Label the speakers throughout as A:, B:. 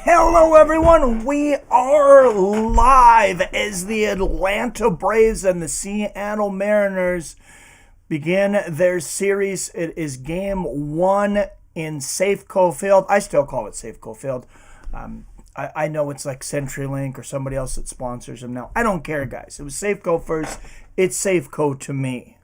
A: Hello, everyone. We are live as the Atlanta Braves and the Seattle Mariners begin their series. It is game one in Safeco Field. I still call it Safeco Field. I know it's like CenturyLink or somebody else that sponsors them now. I don't care, guys. It was Safeco first. It's Safeco to me.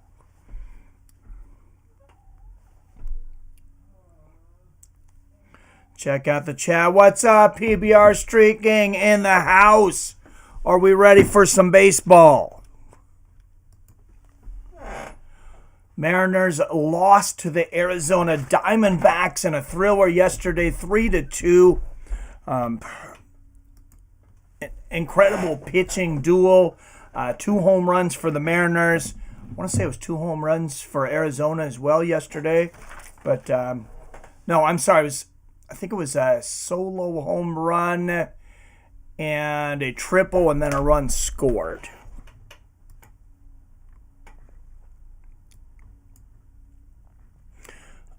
A: Check out the chat. What's up, PBR Street Gang in the house? Are we ready for some baseball? Mariners lost to the Arizona Diamondbacks in a thriller yesterday, 3-2. Incredible pitching duel. 2 home runs for the Mariners. I want to say it was 2 home runs for Arizona as well yesterday. But, no, I'm sorry. I think it was a solo home run and a triple and then a run scored.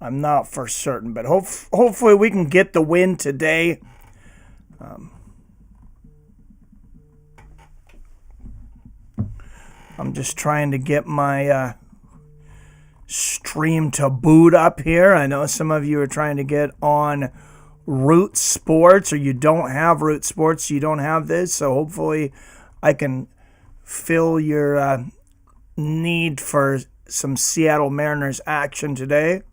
A: I'm not for certain, but hopefully we can get the win today. I'm just trying to get my stream to boot up here. I know some of you are trying to get on Root Sports, or you don't have Root Sports, you don't have this, so hopefully I can fill your need for some Seattle Mariners action today.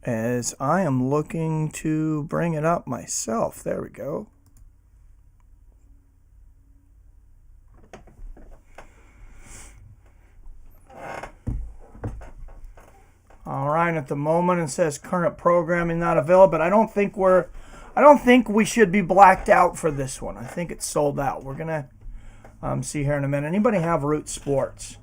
A: As I am looking to bring it up myself. There we go. All right, at the moment it says current programming not available, but I don't think we should be blacked out for this one. I think it's sold out. We're gonna see here in a minute. Anybody have Root Sports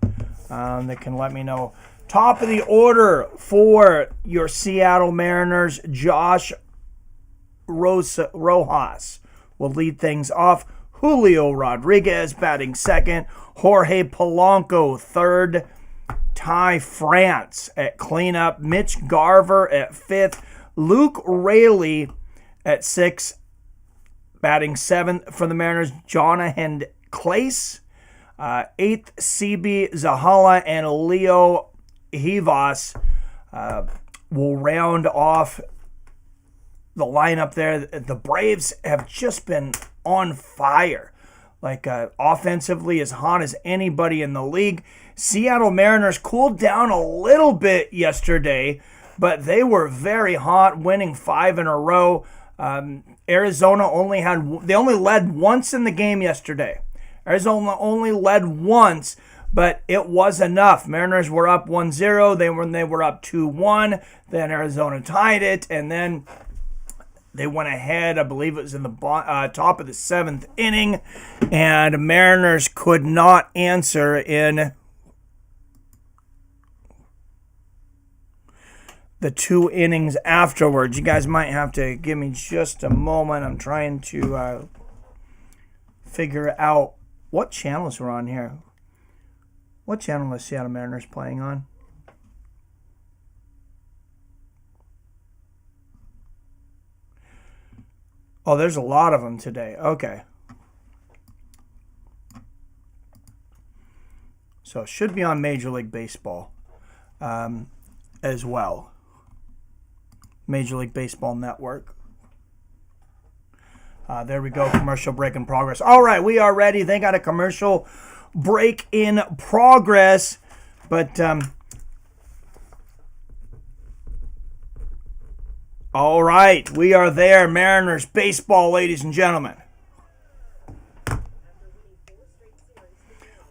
A: that can let me know? Top of the order for your Seattle Mariners, Josh Rojas will lead things off. Julio Rodriguez batting second. Jorge Polanco third. Ty France at cleanup. Mitch Garver at fifth. Luke Raley at sixth. Batting seventh for the Mariners, Jonathan Clace. Eighth, CB Zahala and Leo Hivas will round off the lineup there. The Braves have just been on fire. Like offensively as hot as anybody in the league. Seattle Mariners cooled down a little bit yesterday, but they were very hot, winning 5 in a row. Arizona only led once in the game yesterday. Arizona only led once, but it was enough. Mariners were up 1-0. They were up 2-1. Then Arizona tied it, and then they went ahead. I believe it was in the top of the 7th inning, and Mariners could not answer in the 2 innings afterwards. You guys might have to give me just a moment. I'm trying to figure out what channels we're on here. What channel is Seattle Mariners playing on? Oh, there's a lot of them today. Okay. So it should be on Major League Baseball as well. Major League Baseball Network. There we go. Commercial break in progress. All right, we are ready. They got a commercial break in progress, but all right, we are there. Mariners baseball, ladies and gentlemen.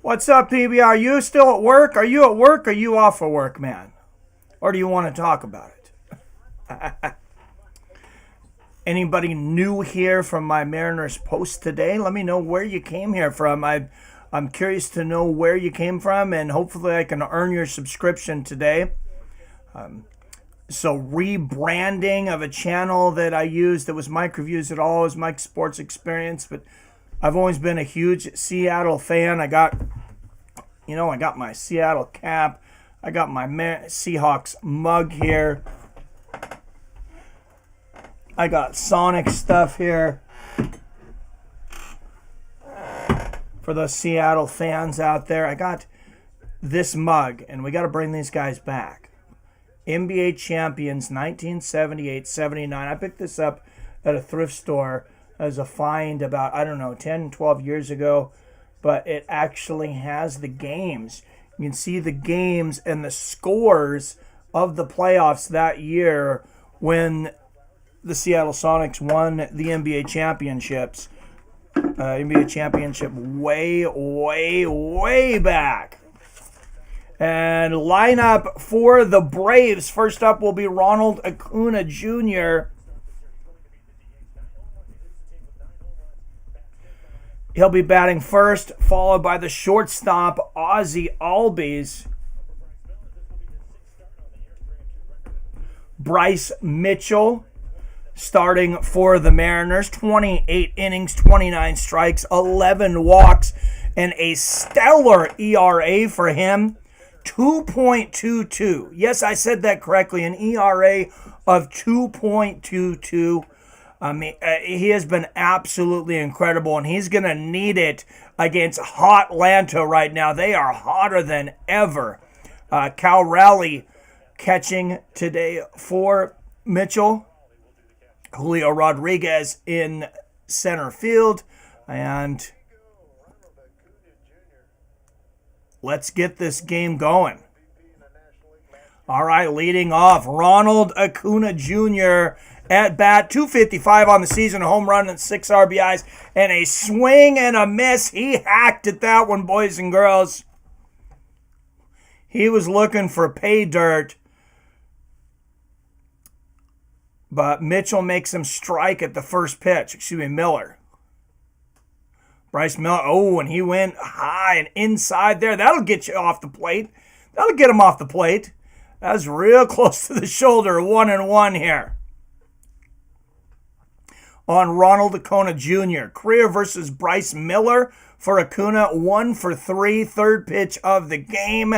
A: What's up, PB? Are you still at work? Are you at work? Or are you off of work, man? Or do you want to talk about it? Anybody new here from my Mariners post today? Let me know where you came here from. I'm curious to know where you came from, and hopefully I can earn your subscription today. So rebranding of a channel that I used that was Mike Reviews It All, is Mike Sports Experience, but I've always been a huge Seattle fan. I got my Seattle cap. I got my Seahawks mug here. I got Sonic stuff here for those Seattle fans out there. I got this mug, and we got to bring these guys back. NBA champions 1978-79. I picked this up at a thrift store as a find about, 10, 12 years ago. But it actually has the games. You can see the games and the scores of the playoffs that year when the Seattle Sonics won the NBA championships. NBA championship way, way, way back. And lineup for the Braves. First up will be Ronald Acuna Jr. He'll be batting first, followed by the shortstop, Ozzie Albies. Bryce Mitchell starting for the Mariners. 28 innings, 29 strikes, 11 walks, and a stellar ERA for him. 2.22. Yes, I said that correctly. An ERA of 2.22. He has been absolutely incredible, and he's going to need it against hot Atlanta right now. They are hotter than ever. Cal Raleigh catching today for Mitchell. Julio Rodriguez in center field. And let's get this game going. All right, leading off, Ronald Acuna Jr. at bat, 255 on the season, a home run and 6 RBIs, and a swing and a miss. He hacked at that one, boys and girls. He was looking for pay dirt, but Mitchell makes him strike at the first pitch. Miller. Bryce Miller, and he went high and inside there. That'll get you off the plate. That'll get him off the plate. That's real close to the shoulder, 1-1 here. On Ronald Acuna Jr. Career versus Bryce Miller for Acuna, 1 for 3, third pitch of the game.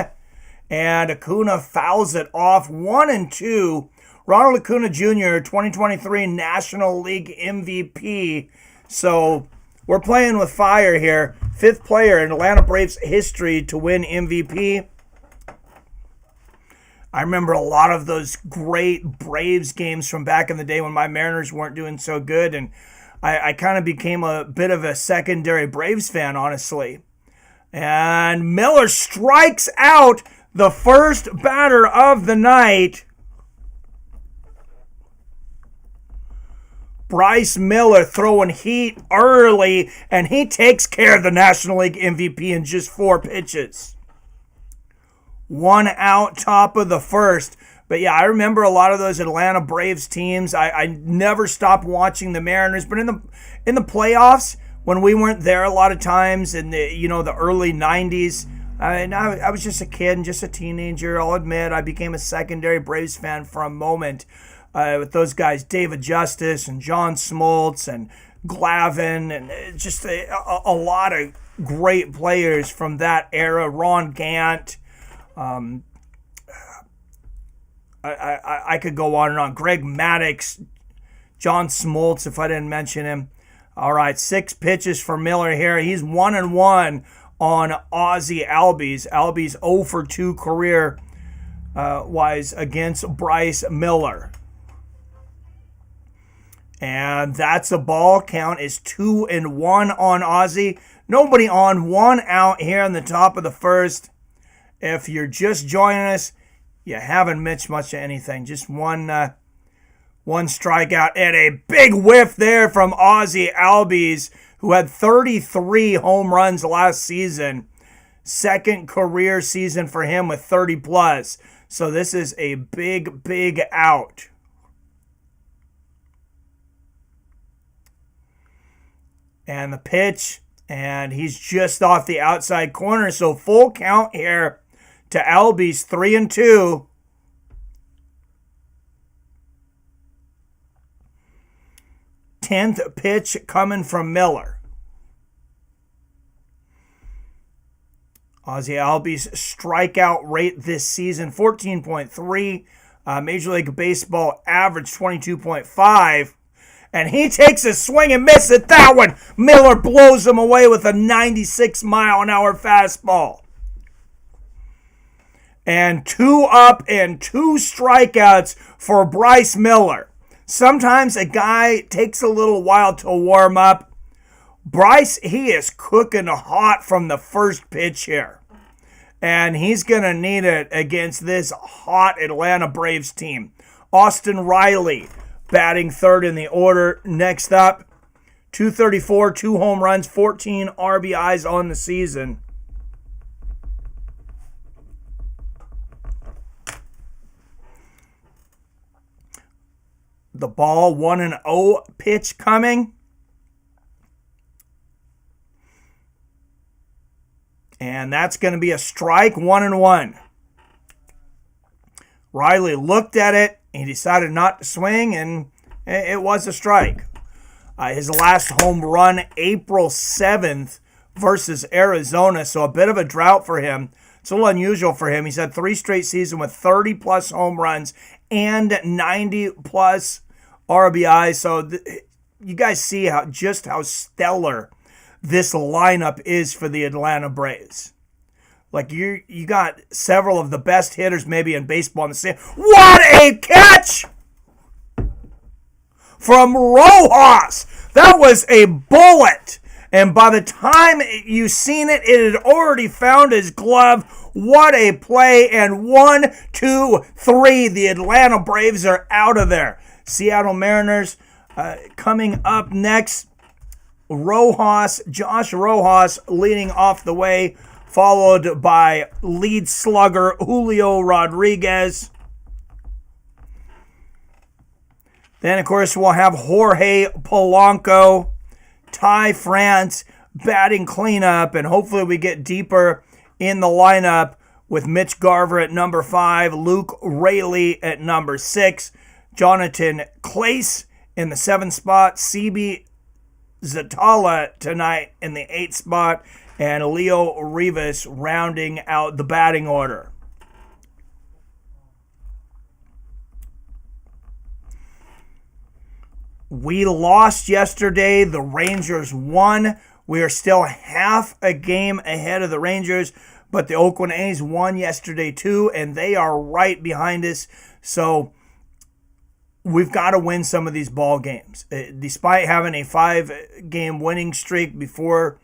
A: And Acuna fouls it off, 1-2. Ronald Acuna Jr., 2023 National League MVP. So we're playing with fire here. 5th player in Atlanta Braves history to win MVP. I remember a lot of those great Braves games from back in the day when my Mariners weren't doing so good, and I kind of became a bit of a secondary Braves fan, honestly. And Miller strikes out the first batter of the night. Bryce Miller throwing heat early, and he takes care of the National League MVP in just 4 pitches. 1 out, top of the first. But yeah, I remember a lot of those Atlanta Braves teams. I never stopped watching the Mariners, but in the playoffs, when we weren't there a lot of times in the early 90s, I was just a kid and just a teenager. I'll admit I became a secondary Braves fan for a moment with those guys, David Justice and John Smoltz and Glavine, and just a lot of great players from that era. Ron Gant. I could go on and on. Greg Maddux, John Smoltz, if I didn't mention him. All right, 6 pitches for Miller here. He's 1-1 on Ozzie Albies. Albies 0 for 2 career-wise against Bryce Miller. And that's a ball. Count is 2-1 on Ozzie. Nobody on, 1 out here in the top of the first. If you're just joining us, you haven't missed much of anything. Just one strikeout and a big whiff there from Ozzie Albies, who had 33 home runs last season. Second career season for him with 30 plus. So this is a big, big out. And the pitch, and he's just off the outside corner. So full count here to Albies, 3-2. Tenth pitch coming from Miller. Ozzie Albies' strikeout rate this season, 14.3. Major League Baseball average, 22.5. And he takes a swing and miss at that one. Miller blows him away with a 96-mile-an-hour fastball. And 2 up and 2 strikeouts for Bryce Miller. Sometimes a guy takes a little while to warm up. Bryce, he is cooking hot from the first pitch here. And he's going to need it against this hot Atlanta Braves team. Austin Riley batting third in the order. Next up, 234, 2 home runs, 14 RBIs on the season. The ball, 1-0 pitch coming. And that's going to be a strike, 1-1. Riley looked at it. He decided not to swing, and it was a strike. His last home run, April 7th versus Arizona, so a bit of a drought for him. It's a little unusual for him. He's had 3 straight seasons with 30-plus home runs and 90-plus RBI. So you guys see just how stellar this lineup is for the Atlanta Braves. Like, you got several of the best hitters maybe in baseball in the same. What a catch from Rojas! That was a bullet. And by the time you seen it, it had already found his glove. What a play. And 1, 2, 3. The Atlanta Braves are out of there. Seattle Mariners coming up next. Josh Rojas leading off the way, followed by lead slugger Julio Rodriguez. Then, of course, we'll have Jorge Polanco, Ty France batting cleanup, and hopefully we get deeper in the lineup with Mitch Garver at number 5, Luke Raley at number 6, Jonathan Clace in the 7th spot, CB Zatala tonight in the 8th spot, and Leo Rivas rounding out the batting order. We lost yesterday. The Rangers won. We are still half a game ahead of the Rangers, but the Oakland A's won yesterday too, and they are right behind us. So we've got to win some of these ball games. Despite having a 5-game winning streak before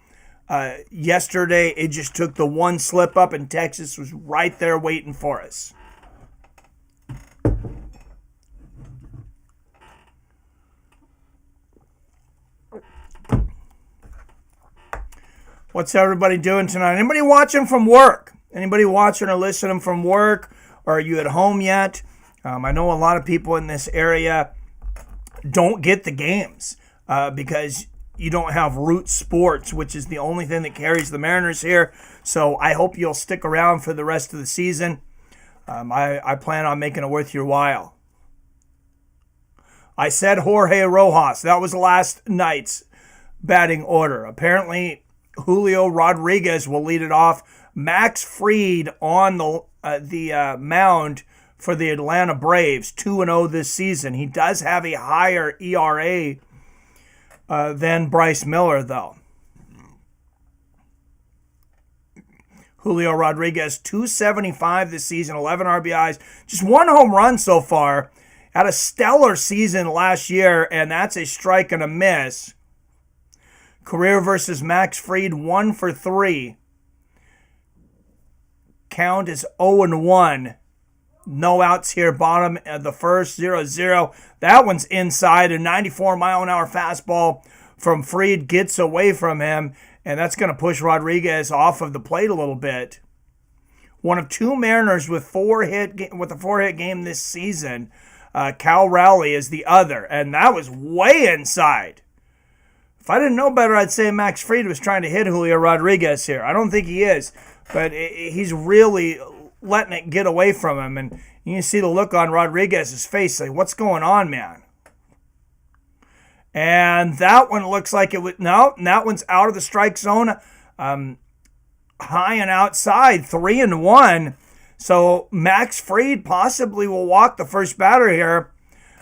A: yesterday, it just took the one slip up, and Texas was right there waiting for us. What's everybody doing tonight? Anybody watching from work? Anybody watching or listening from work? Or are you at home yet? I know a lot of people in this area don't get the games because you don't have Root Sports, which is the only thing that carries the Mariners here. So I hope you'll stick around for the rest of the season. I plan on making it worth your while. I said Jorge Rojas. That was last night's batting order. Apparently, Julio Rodriguez will lead it off. Max Fried on the mound for the Atlanta Braves, 2-0 this season. He does have a higher ERA than Bryce Miller, though. Julio Rodriguez, 275 this season, 11 RBIs, just 1 home run so far. Had a stellar season last year, and that's a strike and a miss. Career versus Max Fried, 1 for 3. Count is 0-1. No outs here, bottom of the first, 0-0. That one's inside. A 94-mile-an-hour fastball from Fried gets away from him, and that's going to push Rodriguez off of the plate a little bit. One of 2 Mariners with a 4-hit game this season. Cal Raleigh is the other, and that was way inside. If I didn't know better, I'd say Max Fried was trying to hit Julio Rodriguez here. I don't think he is, but he's really letting it get away from him. And you can see the look on Rodriguez's face, like, what's going on, man? And that one looks like it would, no, that one's out of the strike zone. High and outside, 3-1. So Max Fried possibly will walk the first batter here.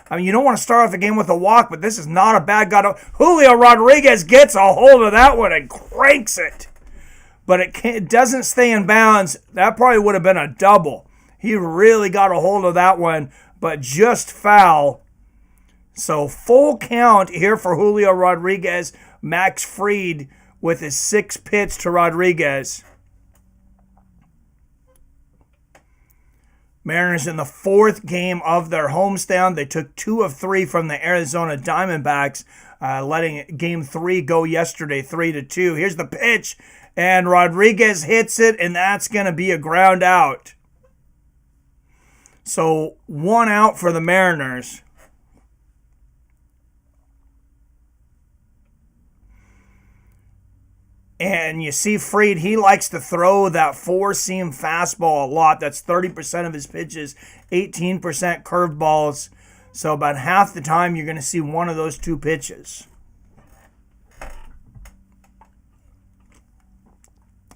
A: I mean, you don't want to start off the game with a walk, but this is not a bad guy. Julio Rodriguez gets a hold of that one and cranks it. But it doesn't stay in bounds. That probably would have been a double. He really got a hold of that one, but just foul. So full count here for Julio Rodriguez. Max Fried with his 6th pitch to Rodriguez. Mariners in the 4th game of their homestand. They took 2 of 3 from the Arizona Diamondbacks, letting game 3 go yesterday 3-2. Here's the pitch, and Rodriguez hits it, and that's going to be a ground out. So 1 out for the Mariners. And you see Fried, he likes to throw that 4-seam fastball a lot. That's 30% of his pitches, 18% curveballs. So about half the time you're going to see one of those 2 pitches.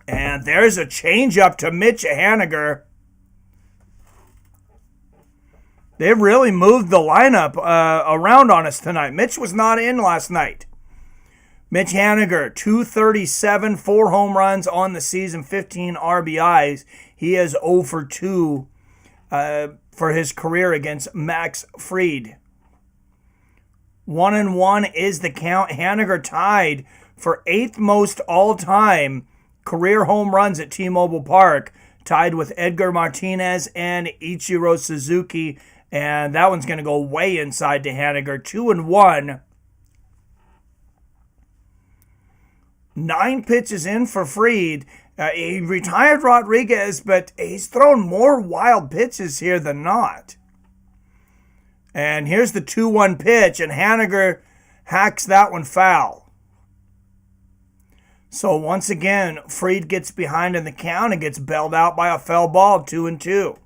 A: And there's a changeup to Mitch Haniger. They've really moved the lineup around on us tonight. Mitch was not in last night. Mitch Haniger, 237, 4 home runs on the season, 15 RBIs. He is 0 for 2 for his career against Max Fried. 1-1 is the count. Haniger tied for 8th most all-time career home runs at T-Mobile Park, tied with Edgar Martinez and Ichiro Suzuki. And that one's going to go way inside to Haniger. 2-1. 9 pitches in for Fried. He retired Rodriguez, but he's thrown more wild pitches here than not. And here's the 2-1 pitch, and Haniger hacks that one foul. So once again, Fried gets behind in the count and gets bailed out by a foul ball, 2-2.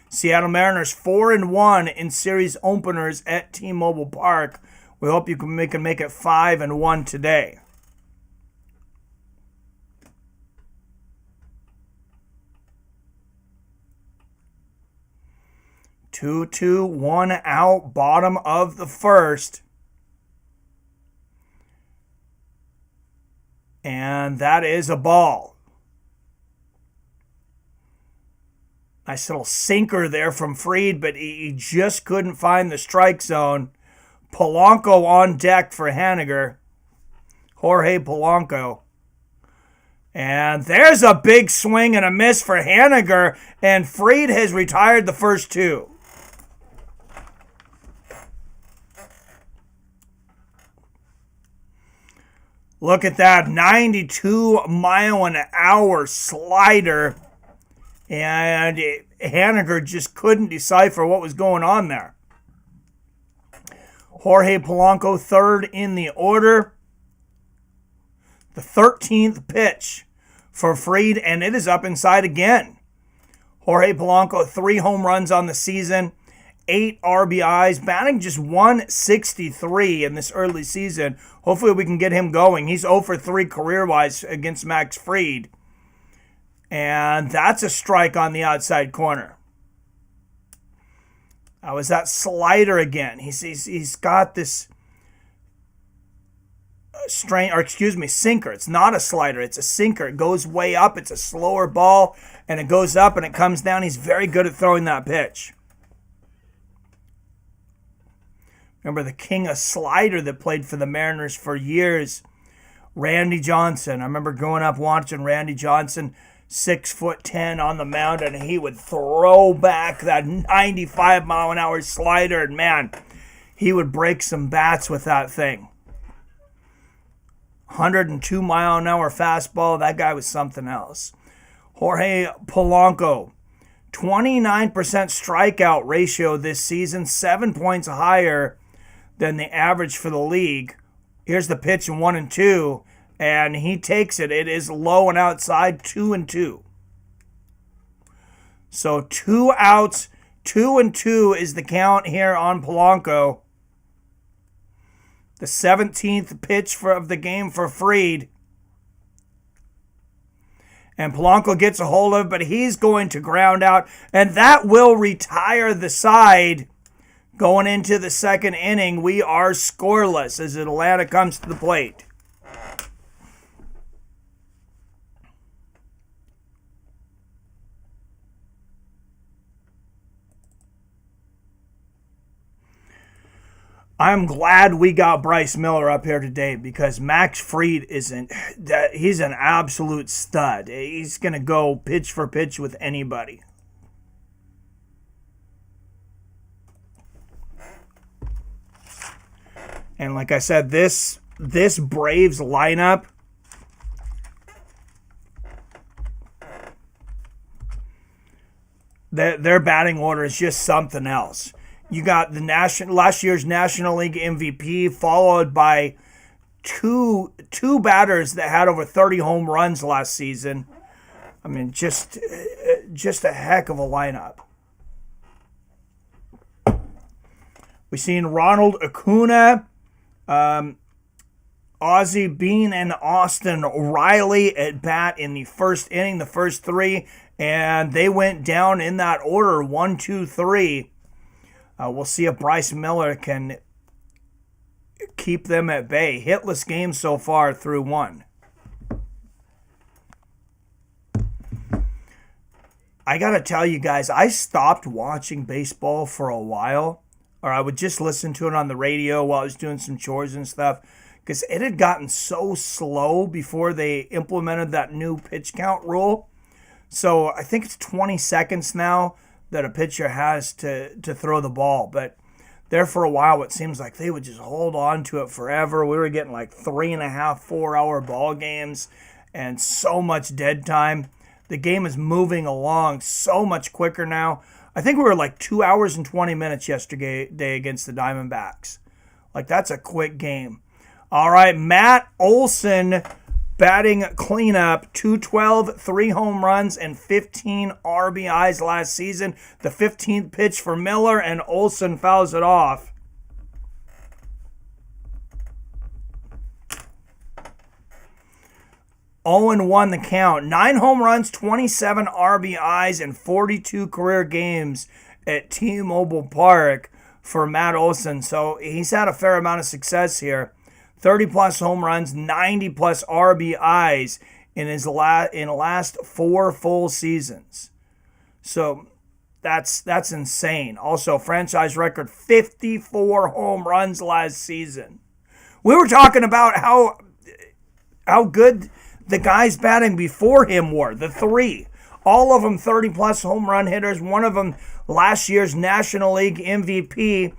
A: Seattle Mariners 4-1 in series openers at T-Mobile Park. We hope you can make it 5-1 today. 2-2, 1 out, bottom of the first. And that is a ball. Nice little sinker there from Fried, but he just couldn't find the strike zone. Polanco on deck for Haniger. Jorge Polanco. And there's a big swing and a miss for Haniger, and Fried has retired the first 2. Look at that, 92-mile-an-hour slider. And Haniger just couldn't decipher what was going on there. Jorge Polanco, 3rd in the order. The 13th pitch for Fried, and it is up inside again. Jorge Polanco, 3 home runs on the season, 8 RBIs, batting just 163 in this early season. Hopefully we can get him going. He's 0 for 3 career-wise against Max Fried. And that's a strike on the outside corner. That was that slider again. He's got this sinker. It's not a slider. It's a sinker. It goes way up. It's a slower ball, and it goes up and it comes down. He's very good at throwing that pitch. Remember the king of slider that played for the Mariners for years, Randy Johnson. I remember growing up watching Randy Johnson, 6'10" on the mound, and he would throw back that 95-mile-an-hour slider, and man, he would break some bats with that thing. 102-mile-an-hour fastball, that guy was something else. Jorge Polanco, 29% strikeout ratio this season, 7 points higher than the average for the league. Here's the pitch in 1-2, and he takes it. It is low and outside, 2-2. So 2 outs, 2-2 is the count here on Polanco. The 17th pitch of the game for Fried. And Polanco gets a hold of it, but he's going to ground out, and that will retire the side. Going into the second inning, we are scoreless as Atlanta comes to the plate. I'm glad we got Bryce Miller up here today because Max Fried he's an absolute stud. He's going to go pitch for pitch with anybody. And like I said, this Braves lineup, their batting order is just something else. You got the last year's National League MVP, followed by two batters that had over 30 home runs last season. I mean, just a heck of a lineup. We've seen Ronald Acuna, Ozzie Bean, and Austin Riley at bat in the first inning, the first three, and they went down in that order, 1, 2, 3. We'll see if Bryce Miller can keep them at bay. Hitless game so far through 1. I got to tell you guys, I stopped watching baseball for a while, or I would just listen to it on the radio while I was doing some chores and stuff, because it had gotten so slow before they implemented that new pitch count rule. So I think it's 20 seconds now that a pitcher has to throw the ball. But there for a while, it seems like they would just hold on to it forever. We were getting like 3.5, 4-hour ball games and so much dead time. The game is moving along so much quicker now. I think we were like 2 hours and 20 minutes yesterday against the Diamondbacks. Like, that's a quick game. All right, Matt Olson batting cleanup, 212, 3 home runs, and 15 RBIs last season. The 15th pitch for Miller, and Olson fouls it off. Owen won the count. 9 home runs, 27 RBIs, and 42 career games at T-Mobile Park for Matt Olson. So he's had a fair amount of success here. 30-plus home runs, 90-plus RBIs in the last 4 full seasons. So that's insane. Also, franchise record, 54 home runs last season. We were talking about how good the guys batting before him were, the 3. All of them 30-plus home run hitters. One of them last year's National League MVP.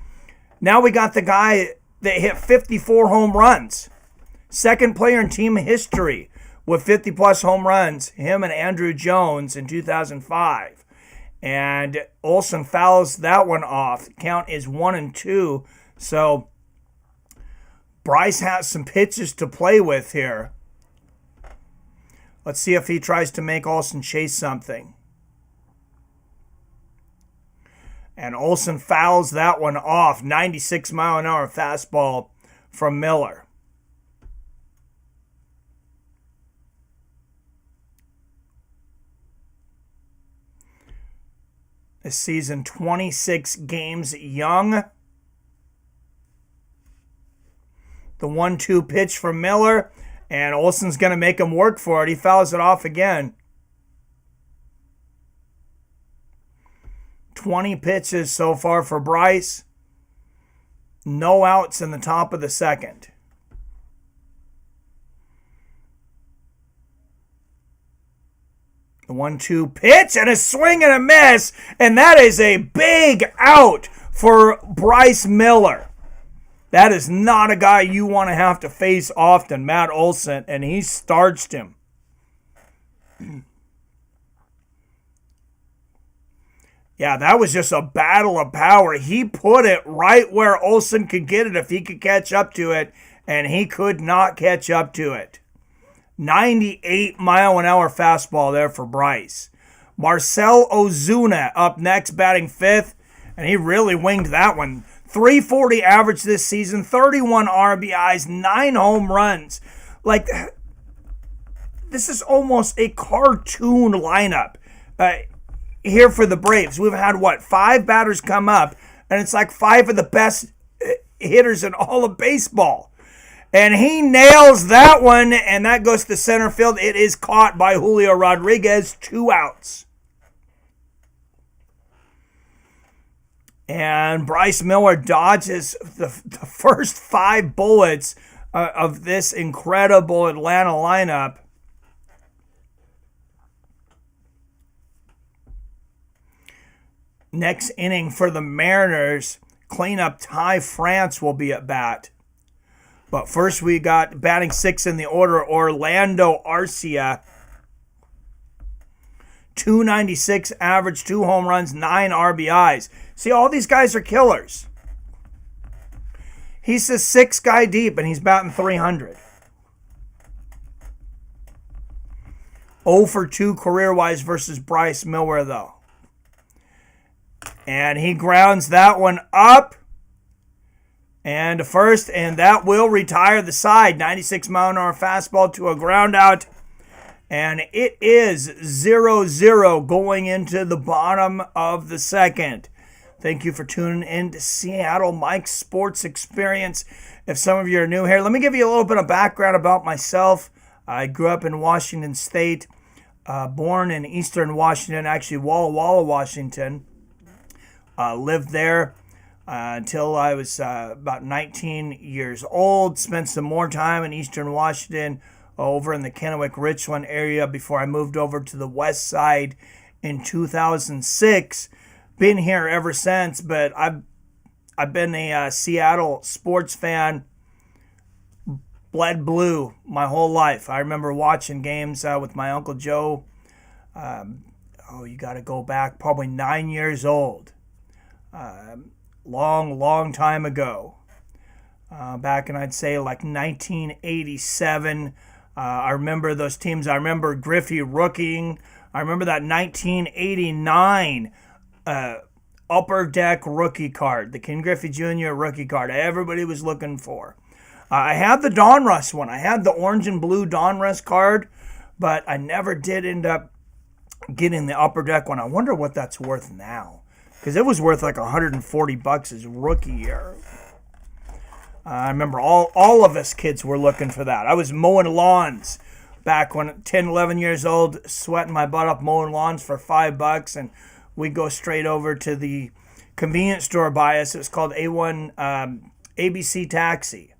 A: Now we got the guy that hit 54 home runs. Second player in team history with 50-plus home runs, him and Andrew Jones in 2005. And Olson fouls that one off. The count is 1-2. So Bryce has some pitches to play with here. Let's see if he tries to make Olson chase something. And Olson fouls that one off. 96-mile-an-hour fastball from Miller. This season, 26 games young. The 1-2 pitch from Miller. And Olson's going to make him work for it. He fouls it off again. 20 pitches so far for Bryce. No outs in the top of the second. The 1-2 pitch and a swing and a miss. And that is a big out for Bryce Miller. That is not a guy you want to have to face often, Matt Olson, and he starched him. Yeah, that was just a battle of power. He put it right where Olson could get it if he could catch up to it, and he could not catch up to it. 98-mile-an-hour fastball there for Bryce. Marcell Ozuna up next, batting 5th, and he really winged that one. 340 average this season, 31 RBIs, 9 home runs. Like, this is almost a cartoon lineup here for the Braves. We've had, 5 batters come up, and it's like 5 of the best hitters in all of baseball. And he nails that one, and that goes to center field. It is caught by Julio Rodriguez, 2 outs. And Bryce Miller dodges the first 5 bullets of this incredible Atlanta lineup. Next inning for the Mariners, cleanup Ty France will be at bat. But first we got batting 6 in the order, Orlando Arcia. 296 average, 2 home runs, 9 RBIs. See, all these guys are killers. He's the 6th guy deep, and he's batting 300. 0 for 2 career-wise versus Bryce Miller, though. And he grounds that one up. And to first, and that will retire the side. 96-mile-an-hour fastball to a ground out. And it is 0-0 going into the bottom of the second. Thank you for tuning in to Seattle Mike's Sports Experience. If some of you are new here, let me give you a little bit of background about myself. I grew up in Washington State, born in Eastern Washington, actually Walla Walla, Washington. Lived there until I was about 19 years old. Spent some more time in Eastern Washington, over in the Kennewick-Richland area before I moved over to the west side in 2006. Been here ever since, but I've been a Seattle sports fan, bled blue my whole life. I remember watching games with my Uncle Joe. You got to go back probably 9 years old. Long time ago. Back in, I'd say, like 1987. I remember those teams. I remember Griffey rookieing. I remember that 1989 Upper Deck rookie card, the Ken Griffey Jr. rookie card everybody was looking for. I had the Donruss one. I had the orange and blue Donruss card, but I never did end up getting the Upper Deck one. I wonder what that's worth now, because it was worth like $140 his rookie year. I remember all of us kids were looking for that. I was mowing lawns back when 10, 11 years old, sweating my butt up mowing lawns for $5, and we'd go straight over to the convenience store by us. It was called A1 ABC Taxi.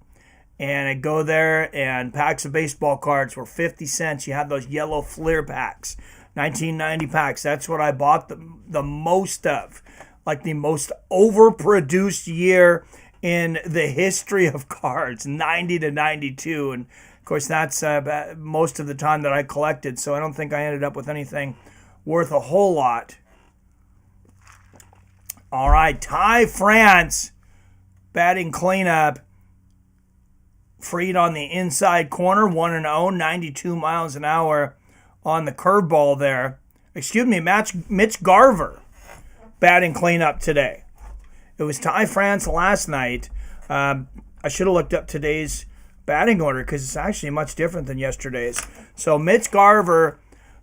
A: And I'd go there, and packs of baseball cards were 50 cents. You had those yellow Fleer packs, 1990 packs. That's what I bought the most of. Like the most overproduced year in the history of cards, 90 to 92. And, of course, that's most of the time that I collected, so I don't think I ended up with anything worth a whole lot. All right, Ty France, batting cleanup, freed on the inside corner, 1-0, 92 miles an hour on the curveball there. Excuse me, Mitch Garver, batting cleanup today. It was Ty France last night. I should have looked up today's batting order because it's actually much different than yesterday's. So Mitch Garver,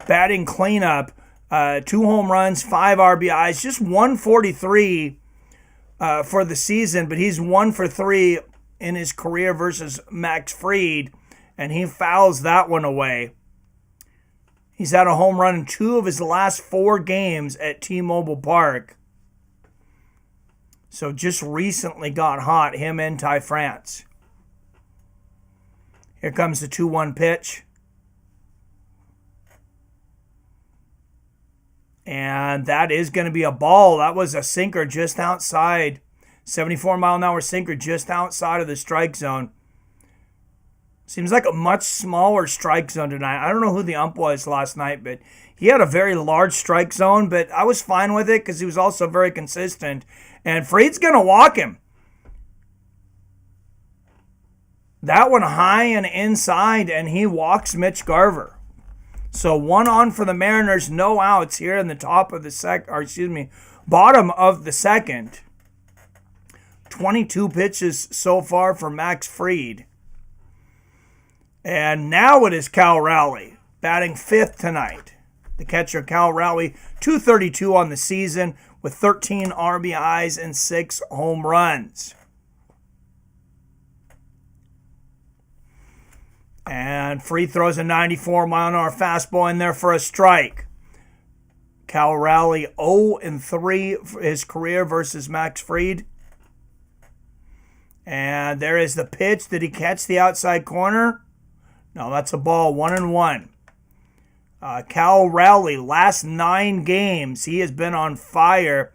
A: batting cleanup, 2 home runs, 5 RBIs, just 143 for the season, but he's 1 for 3 in his career versus Max Fried, and he fouls that one away. He's had a home run in 2 of his last 4 games at T-Mobile Park. So just recently got hot, him and Ty France. Here comes the 2-1 pitch. And that is going to be a ball. That was a sinker just outside. 74-mile-an-hour sinker just outside of the strike zone. Seems like a much smaller strike zone tonight. I don't know who the ump was last night, but he had a very large strike zone, but I was fine with it because he was also very consistent. And Fried's going to walk him. That one high and inside, and he walks Mitch Garver. So 1 on for the Mariners, no outs here in the bottom of the second. 22 pitches so far for Max Fried. And now it is Cal Rowley, batting 5th tonight. The catcher, Cal Rowley, 232 on the season with 13 RBIs and 6 home runs. And Fried throws a 94-mile-an-hour fastball in there for a strike. Cal Raleigh 0-3 for his career versus Max Fried. And there is the pitch. Did he catch the outside corner? No, that's a ball. 1-1. Cal Raleigh, last 9 games, he has been on fire.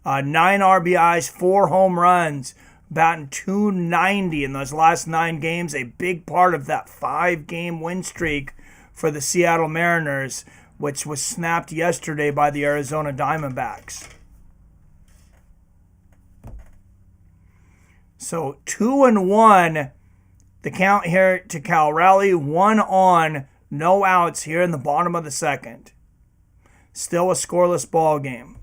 A: 9 RBIs, 4 home runs, batting .290 in those last 9 games. A big part of that 5-game win streak for the Seattle Mariners, which was snapped yesterday by the Arizona Diamondbacks. So 2-1, the count here to Cal Raleigh. 1 on, no outs here in the bottom of the second. Still a scoreless ball game.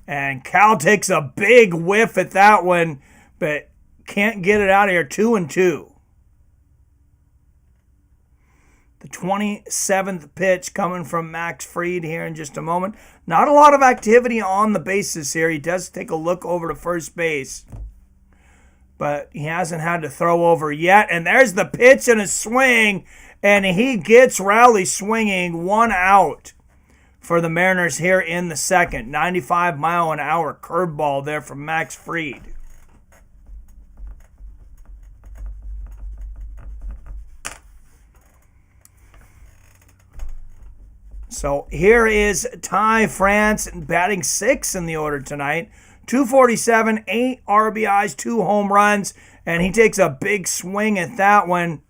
A: And Cal takes a big whiff at that one, but can't get it out of here. 2-2. The 27th pitch coming from Max Fried here in just a moment. Not a lot of activity on the bases here. He does take a look over to first base, but he hasn't had to throw over yet. And there's the pitch and a swing, and he gets Raleigh swinging. 1 out for the Mariners here in the second. 95-mile-an-hour curveball there from Max Fried. So here is Ty France batting 6th in the order tonight. 247, 8 RBIs, 2 home runs, and he takes a big swing at that one.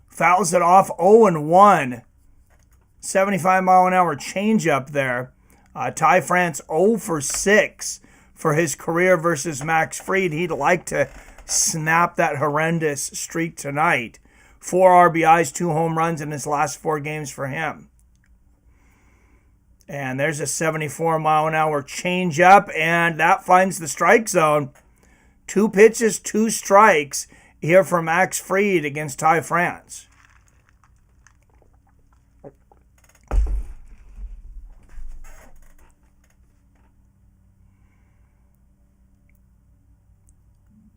A: Fouls it off. 0-1. 75-mile-an-hour changeup there. Ty France 0-for-6 for his career versus Max Fried. He'd like to snap that horrendous streak tonight. 4 RBIs, 2 home runs in his last 4 games for him. And there's a 74-mile-an-hour changeup, and that finds the strike zone. 2 pitches, 2 strikes here for Max Fried against Ty France.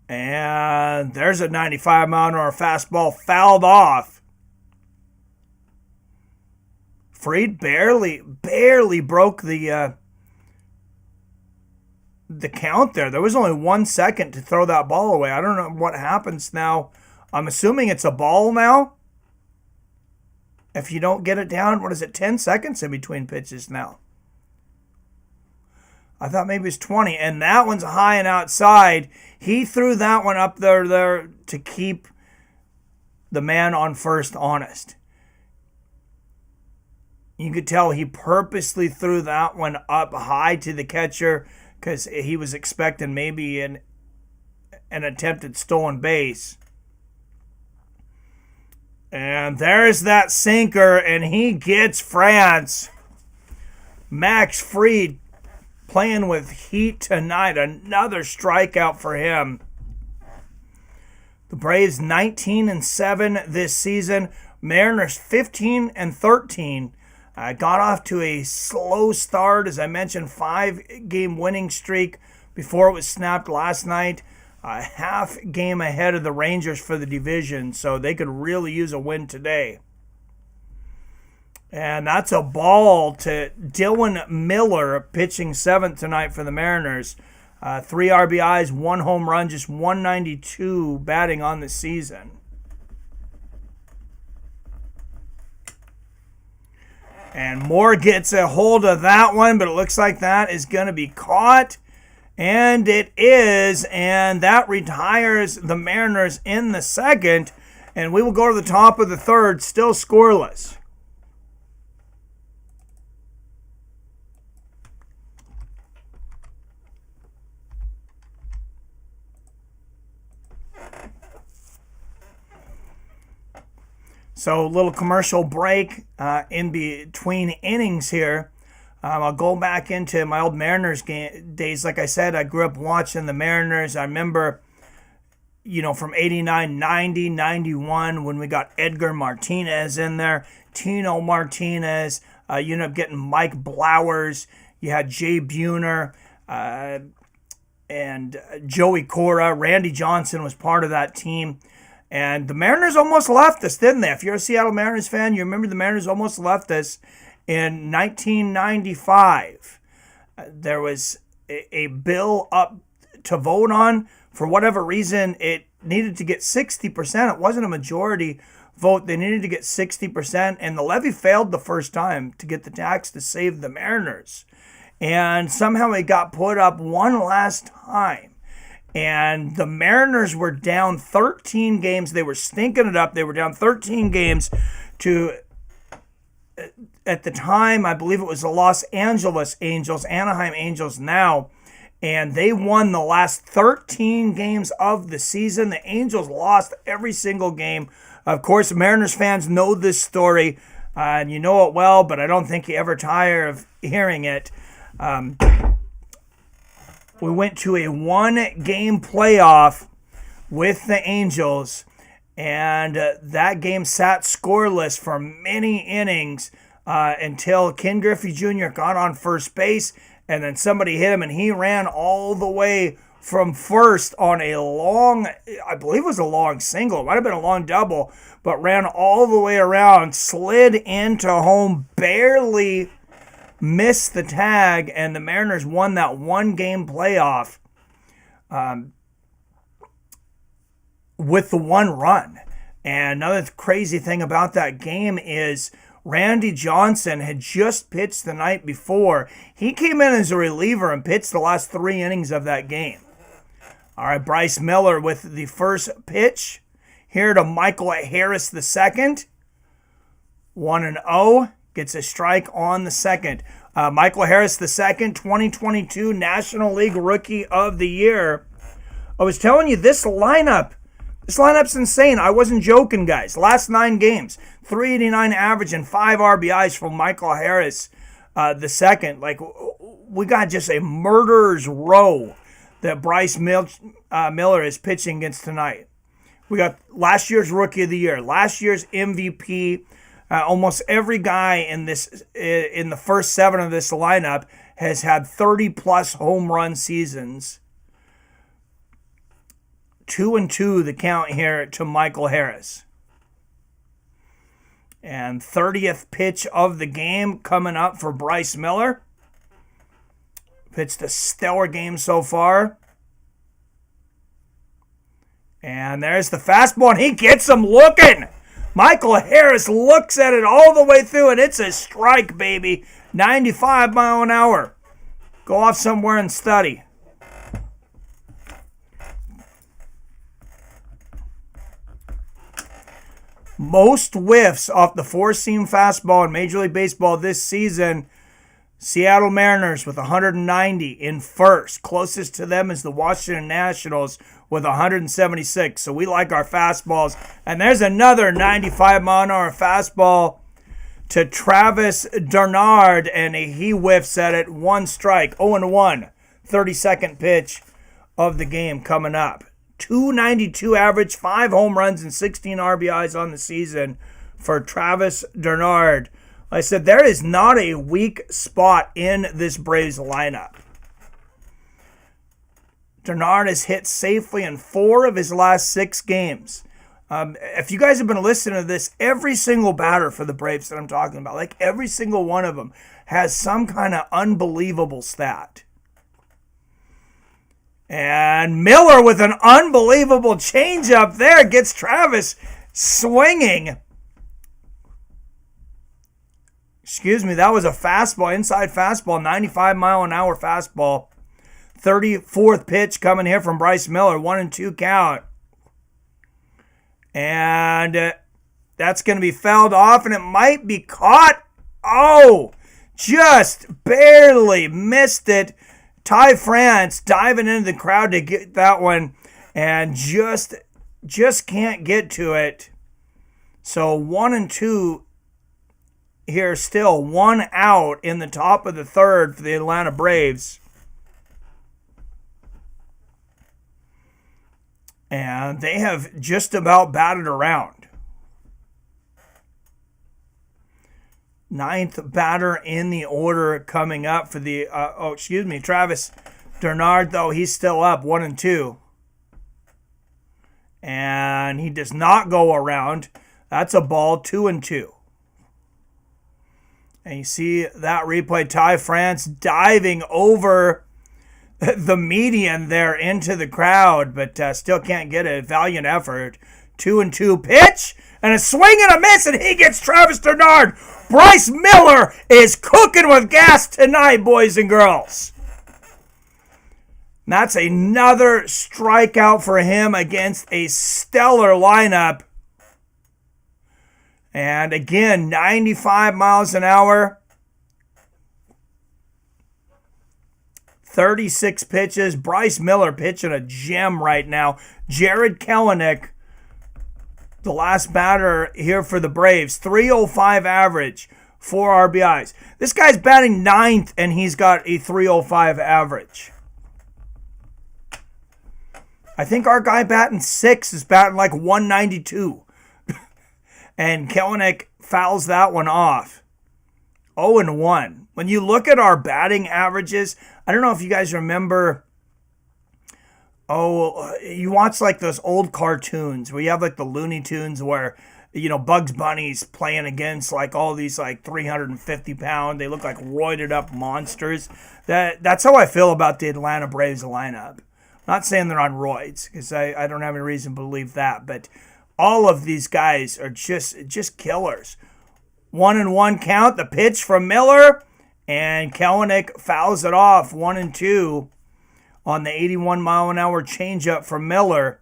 A: And there's a 95-mile-an-hour fastball fouled off. Fried barely broke the count there. There was only 1 second to throw that ball away. I don't know what happens now. I'm assuming it's a ball now. If you don't get it down, 10 seconds in between pitches now? I thought maybe it's 20, and that one's high and outside. He threw that one up there to keep the man on first honest. You could tell he purposely threw that one up high to the catcher because he was expecting maybe an attempted stolen base. And there's that sinker, and he gets France. Max Fried playing with heat tonight. Another strikeout for him. The Braves 19-7 this season. Mariners 15-13. Got off to a slow start, as I mentioned, 5-game winning streak before it was snapped last night. Half game ahead of the Rangers for the division, so they could really use a win today. And that's a ball to Dylan Miller, pitching 7th tonight for the Mariners. 3 RBIs, 1 home run, just 192 batting on the season. And Moore gets a hold of that one, but it looks like that is going to be caught. And it is, and that retires the Mariners in the second. And we will go to the top of the third, still scoreless. So a little commercial break in between innings here. I'll go back into my old Mariners days. Like I said, I grew up watching the Mariners. I remember, from 89, 90, 91 when we got Edgar Martinez in there, Tino Martinez. You ended up getting Mike Blowers. You had Jay Buhner and Joey Cora. Randy Johnson was part of that team. And the Mariners almost left us, didn't they? If you're a Seattle Mariners fan, you remember the Mariners almost left us in 1995. There was a bill up to vote on. For whatever reason, it needed to get 60%. It wasn't a majority vote. They needed to get 60%, and the levy failed the first time to get the tax to save the Mariners. And somehow it got put up one last time. And the Mariners were down 13 games. They were stinking it up. They were down 13 games to, at the time, I believe it was the Los Angeles Angels, Anaheim Angels now. And they won the last 13 games of the season. The Angels lost every single game. Of course, Mariners fans know this story, and you know it well, but I don't think you ever tire of hearing it. We went to a one-game playoff with the Angels, and that game sat scoreless for many innings until Ken Griffey Jr. got on first base, and then somebody hit him, and he ran all the way from first on a long, I believe it was a long single. It might have been a long double, but ran all the way around, slid into home, barely missed the tag, and the Mariners won that one-game playoff with the one run. And another crazy thing about that game is Randy Johnson had just pitched the night before. He came in as a reliever and pitched the last 3 innings of that game. All right, Bryce Miller with the first pitch. Here to Michael Harris II. 1-0. Gets a strike on the second. Michael Harris II, 2022 National League Rookie of the Year. I was telling you, this lineup's insane. I wasn't joking, guys. Last 9 games, 389 average and 5 RBIs from Michael Harris II. Like, we got just a murderer's row that Bryce Miller is pitching against tonight. We got last year's Rookie of the Year, last year's MVP. Almost every guy in the first 7 of this lineup has had 30-plus home run seasons. 2-2 the count here to Michael Harris. And 30th pitch of the game coming up for Bryce Miller. Pitched a stellar game so far. And there's the fastball, and he gets him looking. Michael Harris looks at it all the way through, and it's a strike, baby. 95 mile an hour. Go off somewhere and study. Most whiffs off the four-seam fastball in Major League Baseball this season. Seattle Mariners with 190 in first. Closest to them is the Washington Nationals with 176. So we like our fastballs. And there's another 95-mile-an-hour fastball to Travis Darnard, and he whiffs at it. 1 strike, 0-1. 32nd pitch of the game coming up. 292 average, 5 home runs, and 16 RBIs on the season for Travis Darnard. Like I said, there is not a weak spot in this Braves lineup. Darnard has hit safely in 4 of his last 6 games. If you guys have been listening to this, every single batter for the Braves that I'm talking about, like every single one of them, has some kind of unbelievable stat. And Miller with an unbelievable changeup there gets Travis swinging. Excuse me, that was a fastball, inside fastball, 95-mile-an-hour fastball. 34th pitch coming here from Bryce Miller, 1-2 count. And that's going to be fouled off, and it might be caught. Oh, just barely missed it. Ty France diving into the crowd to get that one, and just can't get to it. So 1-2 here still. 1 out in the top of the 3rd for the Atlanta Braves. And they have just about batted around. 9th batter in the order coming up for the, Travis Darnard, though, he's still up 1-2. And he does not go around. That's a ball, 2-2. And you see that replay, Ty France diving over the median there into the crowd, but still can't get it. Valiant effort. 2-2 pitch, and a swing and a miss, and he gets Travis Bernard. Bryce Miller is cooking with gas tonight, boys and girls. And that's another strikeout for him against a stellar lineup. And again, 95 miles an hour. 36 pitches. Bryce Miller pitching a gem right now. Jared Kelenic, the last batter here for the Braves. 305 average, 4 RBIs. This guy's batting ninth, and he's got a 305 average. I think our guy batting sixth is batting like 192. And Kelenic fouls that one off. 0-1. When you look at our batting averages, I don't know if you guys remember, you watch like those old cartoons where you have like the Looney Tunes where, Bugs Bunny's playing against like all these like 350-pound, they look like roided up monsters. That's how I feel about the Atlanta Braves lineup. I'm not saying they're on roids, because I don't have any reason to believe that, but all of these guys are just killers. 1-1 count, the pitch from Miller, and Kelenic fouls it off. 1-2 on the 81-mile-an-hour changeup from Miller.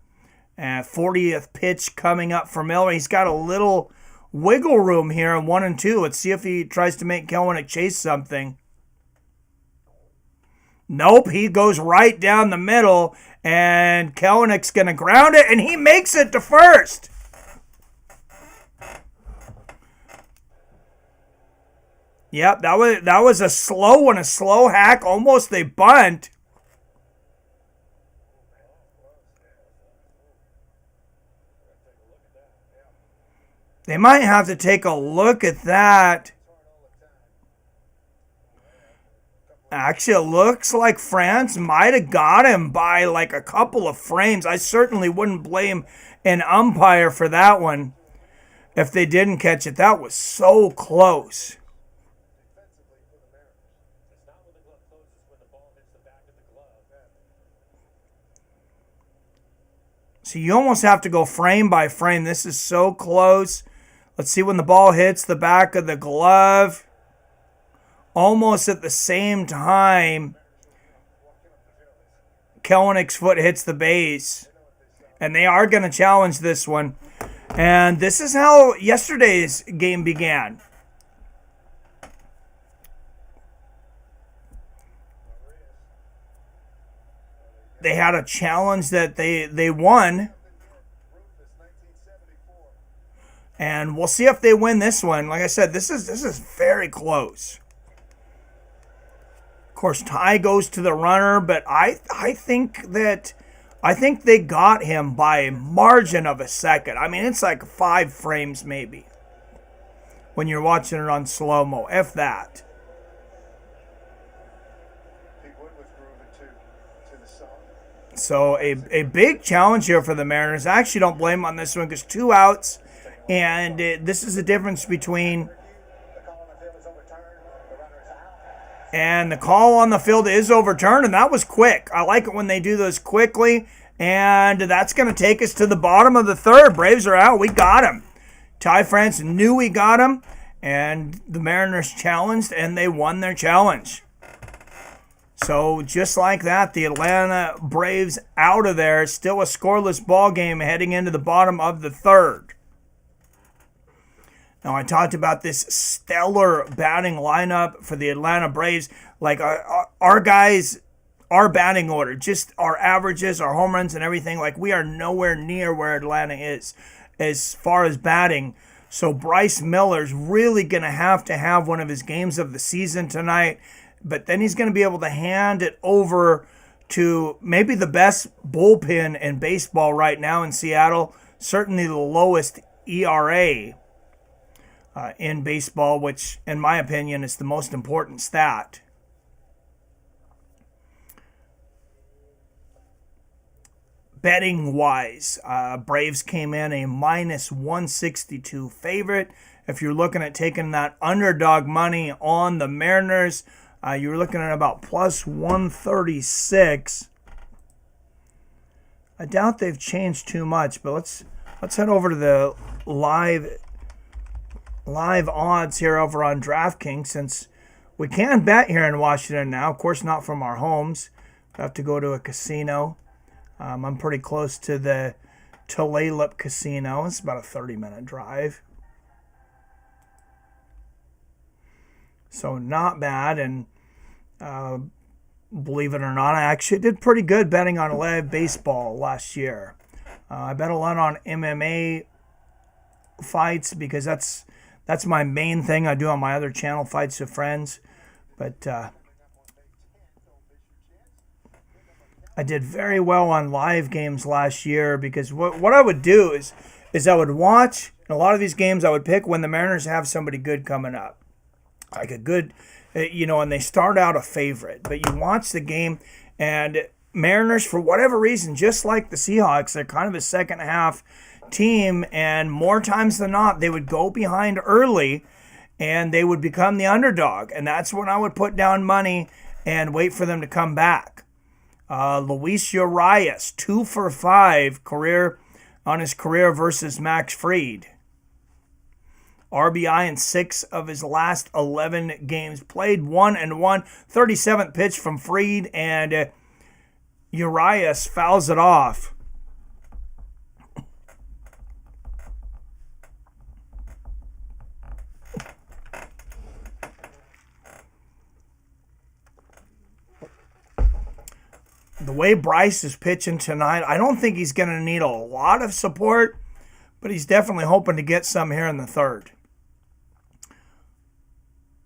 A: 40th pitch coming up for Miller. He's got a little wiggle room here in 1-2. Let's see if he tries to make Kelenic chase something. Nope, he goes right down the middle, and Kelenic's going to ground it, and he makes it to first. Yep, that was a slow one, a slow hack, almost a bunt. They might have to take a look at that. Actually, it looks like France might have got him by like a couple of frames. I certainly wouldn't blame an umpire for that one if they didn't catch it. That was so close. So you almost have to go frame by frame. This is so close. Let's see when the ball hits the back of the glove. Almost at the same time, Kelenic's foot hits the base. And they are going to challenge this one. And this is how yesterday's game began. They had a challenge that they won. And we'll see if they win this one. Like I said, this is very close. Of course, tie goes to the runner, but I think they got him by a margin of a second. I mean, it's like 5 frames maybe when you're watching it on slow-mo, if that. So a big challenge here for the Mariners. I actually don't blame them on this one because 2 outs, and this is the difference between. And the call on the field is overturned, and that was quick. I like it when they do those quickly, and that's going to take us to the bottom of the third. Braves are out. We got him. Ty France knew we got him, and the Mariners challenged, and they won their challenge. So just like that, the Atlanta Braves out of there. Still a scoreless ball game heading into the bottom of the third. Now, I talked about this stellar batting lineup for the Atlanta Braves. Like our guys, our batting order, just our averages, our home runs and everything, like we are nowhere near where Atlanta is as far as batting. So Bryce Miller's really going to have one of his games of the season tonight. But then he's going to be able to hand it over to maybe the best bullpen in baseball right now in Seattle. Certainly the lowest ERA in baseball, which in my opinion is the most important stat. betting wise, Braves came in a minus 162 favorite. If you're looking at taking that underdog money on the Mariners, you're looking at about plus 136. I doubt they've changed too much, but let's head over to the live odds here over on DraftKings, since we can bet here in Washington now. Of course, not from our homes. We have to go to a casino. I'm pretty close to the Tulalip Casino. It's about a 30-minute drive. So not bad. And believe it or not, I actually did pretty good betting on live baseball last year. I bet a lot on MMA fights because that's my main thing I do on my other channel, Fights with Friends. But I did very well on live games last year because what I would do is I would watch, in a lot of these games I would pick when the Mariners have somebody good coming up. Like a good, and they start out a favorite. But you watch the game, and Mariners, for whatever reason, just like the Seahawks, they're kind of a second half team, and more times than not, they would go behind early, and they would become the underdog. And that's when I would put down money and wait for them to come back. Luis Urias, 2 for 5 on his career versus Max Fried. RBI in 6 of his last 11 games played, 1-1. 37th pitch from Fried, and Urias fouls it off. The way Bryce is pitching tonight, I don't think he's going to need a lot of support, but he's definitely hoping to get some here in the third.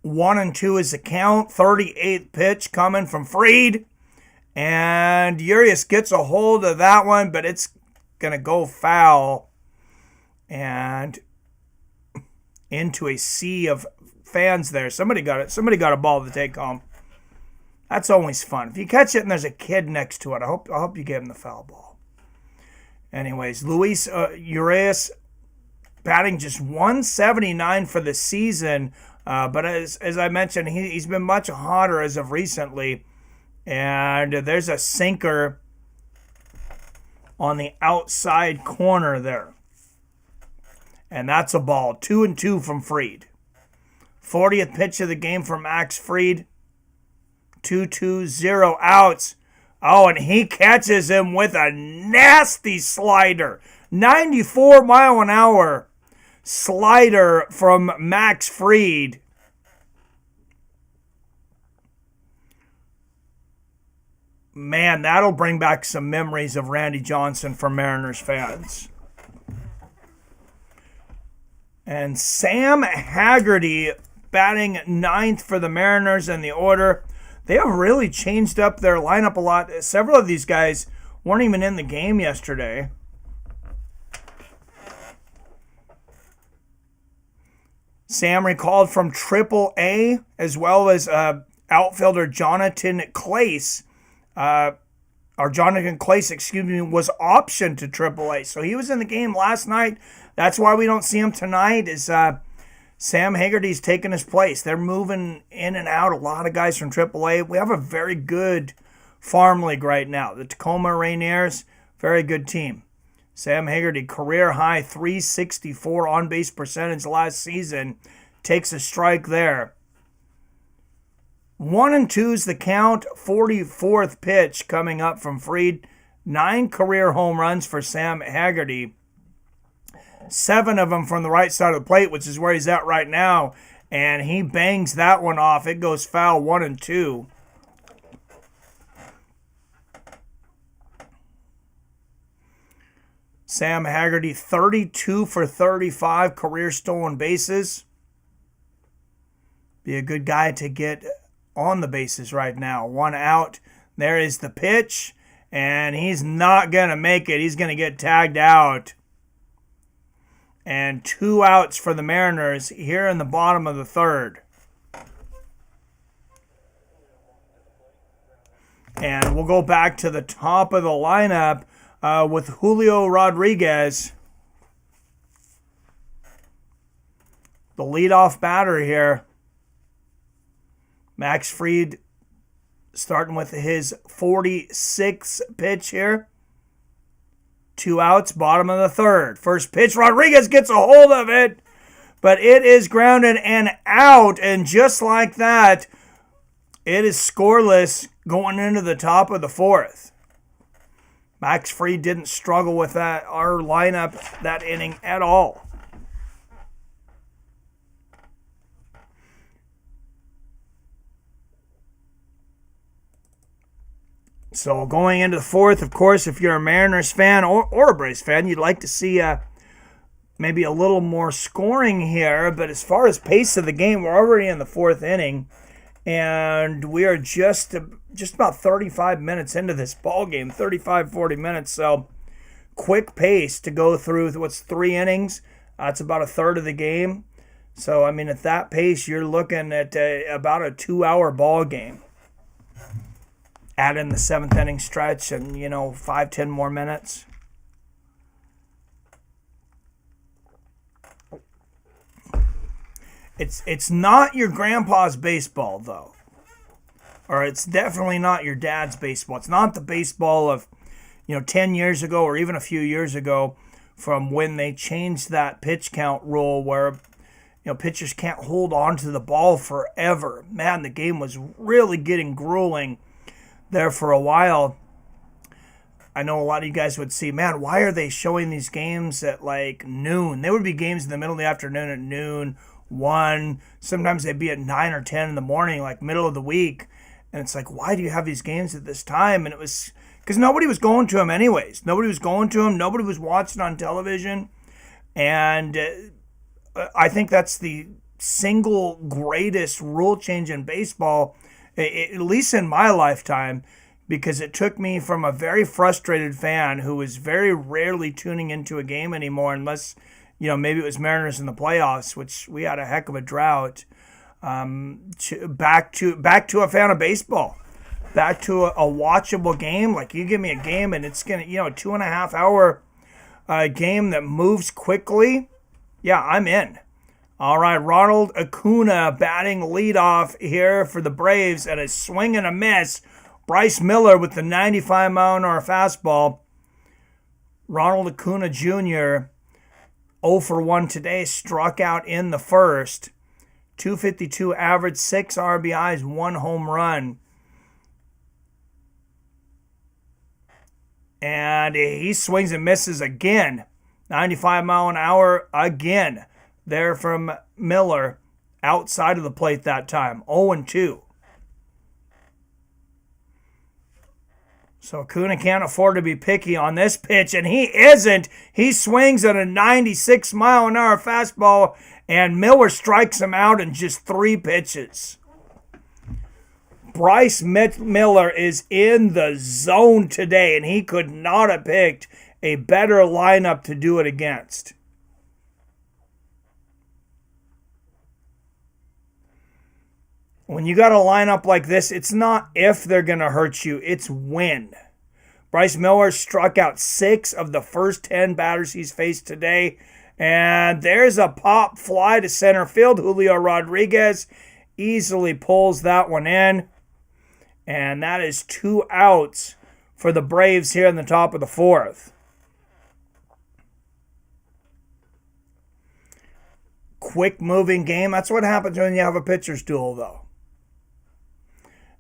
A: 1-2 is the count. 38th pitch coming from Fried. And Urias gets a hold of that one, but it's going to go foul. And into a sea of fans there. Somebody got it. Somebody got a ball to take home. That's always fun. If you catch it and there's a kid next to it, I hope you give him the foul ball. Anyways, Luis Urias batting just 179 for the season. But as I mentioned, he's been much hotter as of recently. And there's a sinker on the outside corner there. And that's a ball. 2-2 from Fried. 40th pitch of the game for Max Fried. 2-2, 0 outs. Oh, and he catches him with a nasty slider. 94-mile-an-hour slider from Max Fried. Man, that'll bring back some memories of Randy Johnson for Mariners fans. And Sam Haggerty batting 9th for the Mariners in the order. They have really changed up their lineup a lot. Several of these guys weren't even in the game yesterday. Sam recalled from Triple-A, as well as outfielder Jonathan Clace. Jonathan Clace, was optioned to Triple-A. So he was in the game last night. That's why we don't see him tonight, is Sam Haggerty's taking his place. They're moving in and out a lot of guys from Triple-A. We have a very good farm league right now. The Tacoma Rainiers, very good team. Sam Haggerty, career high 364 on-base percentage last season. Takes a strike there. 1-2 is the count. 44th pitch coming up from Fried. 9 career home runs for Sam Haggerty. 7 of them from the right side of the plate, which is where he's at right now. And he bangs that one off. It goes foul, 1-2. Sam Haggerty, 32 for 35 career stolen bases. Be a good guy to get on the bases right now. 1 out. There is the pitch. And he's not going to make it. He's going to get tagged out. And 2 outs for the Mariners here in the bottom of the third. And we'll go back to the top of the lineup. with Julio Rodriguez, the leadoff batter here. Max Fried starting with his 46th pitch here. 2 outs, bottom of the third. First pitch, Rodriguez gets a hold of it, but it is grounded and out. And just like that, it is scoreless going into the top of the fourth. Max Fried didn't struggle with our lineup that inning at all. So going into the fourth, of course, if you're a Mariners fan or a Braves fan, you'd like to see maybe a little more scoring here. But as far as pace of the game, we're already in the fourth inning, and we are just about 35 minutes into this ball game, 35, 40 minutes. So quick pace to go through what's 3 innings. That's about a third of the game. So, I mean, at that pace, you're looking at about a 2-hour ball game. Add in the 7th inning stretch and, 5-10 more minutes. It's not your grandpa's baseball, though. Or it's definitely not your dad's baseball. It's not the baseball of, 10 years ago or even a few years ago from when they changed that pitch count rule where, pitchers can't hold on to the ball forever. Man, the game was really getting grueling there for a while. I know a lot of you guys would see, man, why are they showing these games at like noon? There would be games in the middle of the afternoon at noon, 1. Sometimes they'd be at 9 or 10 in the morning, like middle of the week. And it's like, why do you have these games at this time? And it was because nobody was going to them anyways. Nobody was going to them. Nobody was watching on television. And I think that's the single greatest rule change in baseball, at least in my lifetime, because it took me from a very frustrated fan who was very rarely tuning into a game anymore unless, maybe it was Mariners in the playoffs, which we had a heck of a drought, back to a fan of baseball, back to a watchable game. Like, you give me a game and it's going to, a 2.5 hour game that moves quickly. Yeah, I'm in. All right, Ronald Acuna batting leadoff here for the Braves, and a swing and a miss. Bryce Miller with the 95-mile-an-hour fastball. Ronald Acuna Jr., 0 for 1 today, struck out in the first. 252 average, 6 RBIs, 1 home run. And he swings and misses again. 95-mile-an-hour again. There from Miller, outside of the plate that time, 0-2. So Acuna can't afford to be picky on this pitch, and he isn't. He swings at a 96-mile-an-hour fastball, and Miller strikes him out in just 3 pitches. Bryce Miller is in the zone today, and he could not have picked a better lineup to do it against. When you got a lineup like this, it's not if they're going to hurt you, it's when. Bryce Miller struck out 6 of the first 10 batters he's faced today. And there's a pop fly to center field. Julio Rodriguez easily pulls that one in. And that is 2 outs for the Braves here in the top of the fourth. Quick moving game. That's what happens when you have a pitcher's duel, though.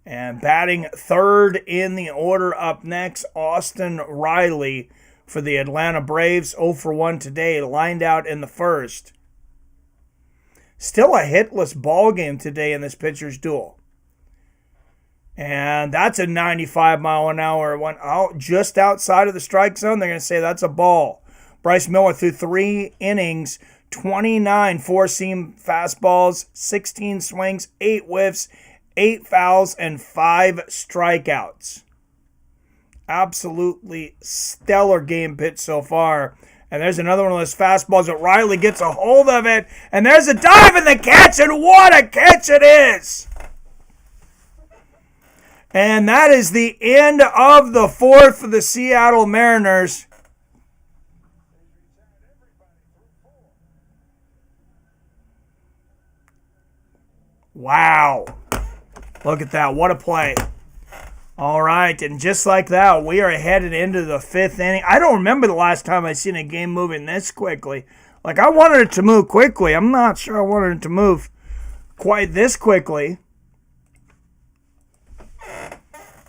A: And batting third in the order up next, Austin Riley for the Atlanta Braves. 0 for 1 today, lined out in the first. Still a hitless ball game today in this pitcher's duel. And that's a 95-mile-an-hour one out just outside of the strike zone. They're going to say that's a ball. Bryce Miller threw 3 innings, 29 four-seam fastballs, 16 swings, 8 whiffs, 8 fouls, and 5 strikeouts. Absolutely stellar game pitch so far. And there's another one of those fastballs that Riley gets a hold of it. And there's a dive in the catch, and what a catch it is! And that is the end of the fourth for the Seattle Mariners. Wow. Look at that. What a play. All right. And just like that, we are headed into the fifth inning. I don't remember the last time I seen a game moving this quickly. Like, I wanted it to move quickly. I'm not sure I wanted it to move quite this quickly.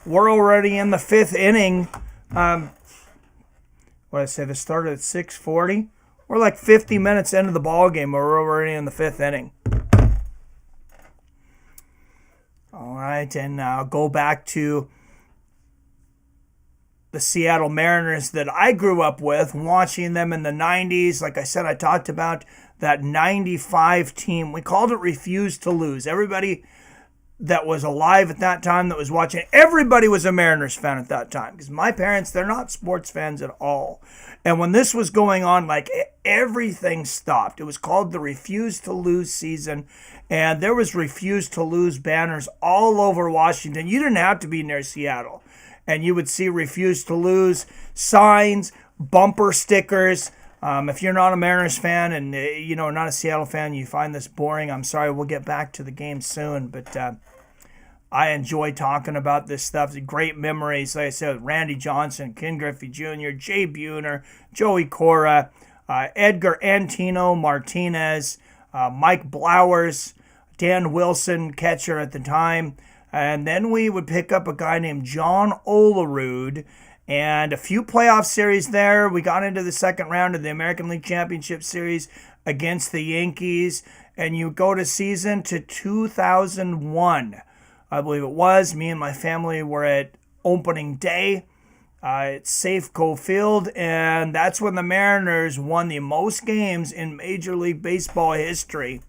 A: We're already in the fifth inning. What did I say? This started at 6:40. We're like 50 minutes into the ball game. We're already in the fifth inning. All right, and go back to the Seattle Mariners that I grew up with, watching them in the 90s. Like I said, I talked about that 95 team. We called it Refuse to Lose. Everybody that was alive at that time that was watching, everybody was a Mariners fan at that time. Because my parents, they're not sports fans at all. And when this was going on, like, everything stopped. It was called the Refuse to Lose season. And there was Refuse to Lose banners all over Washington. You didn't have to be near Seattle. And you would see Refuse to Lose signs, bumper stickers. If you're not a Mariners fan and, not a Seattle fan, you find this boring, I'm sorry. We'll get back to the game soon. But I enjoy talking about this stuff. Great memories, like I said, Randy Johnson, Ken Griffey Jr., Jay Buhner, Joey Cora, Edgar Antino Martinez, Mike Blowers, Dan Wilson, catcher at the time. And then we would pick up a guy named John Olerud and a few playoff series there. We got into the second round of the American League Championship Series against the Yankees. And you go to season to 2001, I believe it was. Me and my family were at opening day at Safeco Field. And that's when the Mariners won the most games in Major League Baseball history.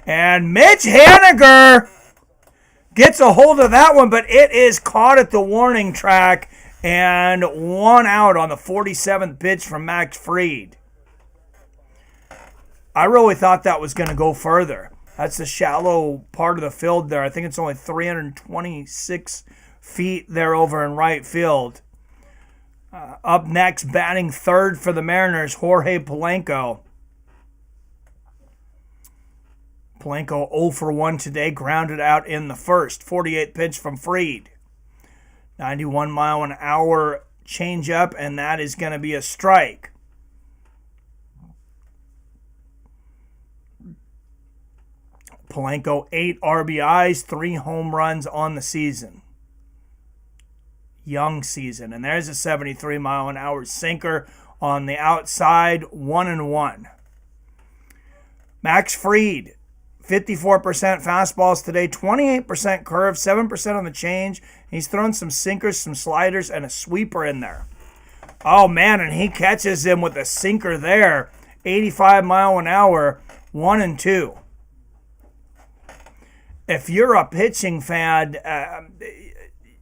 A: And Mitch Haniger gets a hold of that one, but it is caught at the warning track and 1 out on the 47th pitch from Max Fried. I really thought that was going to go further. That's the shallow part of the field there. I think it's only 326 feet there over in right field. Up next, batting third for the Mariners, Jorge Polanco. Polanco 0 for 1 today, grounded out in the first. 48th pitch from Fried. 91-mile-an-hour changeup, and that is going to be a strike. Polanco 8 RBIs, 3 home runs on the season. Young season. And there's a 73-mile-an-hour sinker on the outside, 1-1. Max Fried. 54% fastballs today, 28% curve, 7% on the change. He's thrown some sinkers, some sliders, and a sweeper in there. Oh, man, and he catches him with a sinker there. 85-mile-an-hour, 1-2. If you're a pitching fan,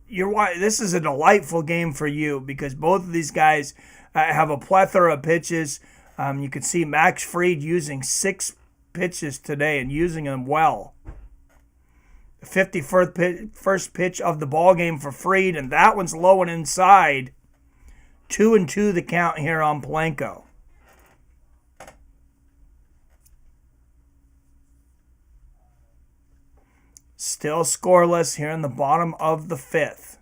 A: this is a delightful game for you because both of these guys have a plethora of pitches. You can see Max Fried using 6 pitches today and using them well. The 51st pitch of the ball game for Fried, and that one's low and inside. 2-2 the count here on Polanco. Still scoreless here in the bottom of the fifth.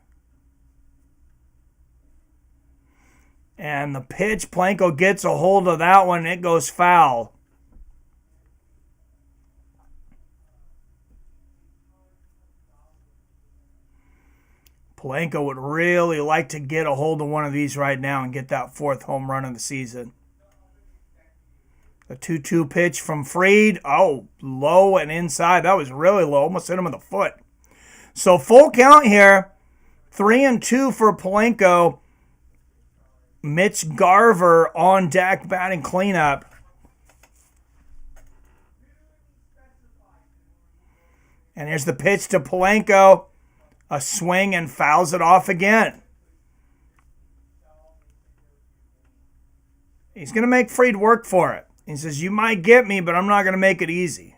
A: And the pitch, Polanco gets a hold of that one, and it goes foul. Polanco would really like to get a hold of one of these right now and get that 4th home run of the season. The 2-2 pitch from Fried. Oh, low and inside. That was really low. Almost hit him with a foot. So full count here. 3-2 for Polanco. Mitch Garver on deck batting cleanup. And here's the pitch to Polanco. A swing and fouls it off again. He's going to make Fried work for it. He says, you might get me, but I'm not going to make it easy.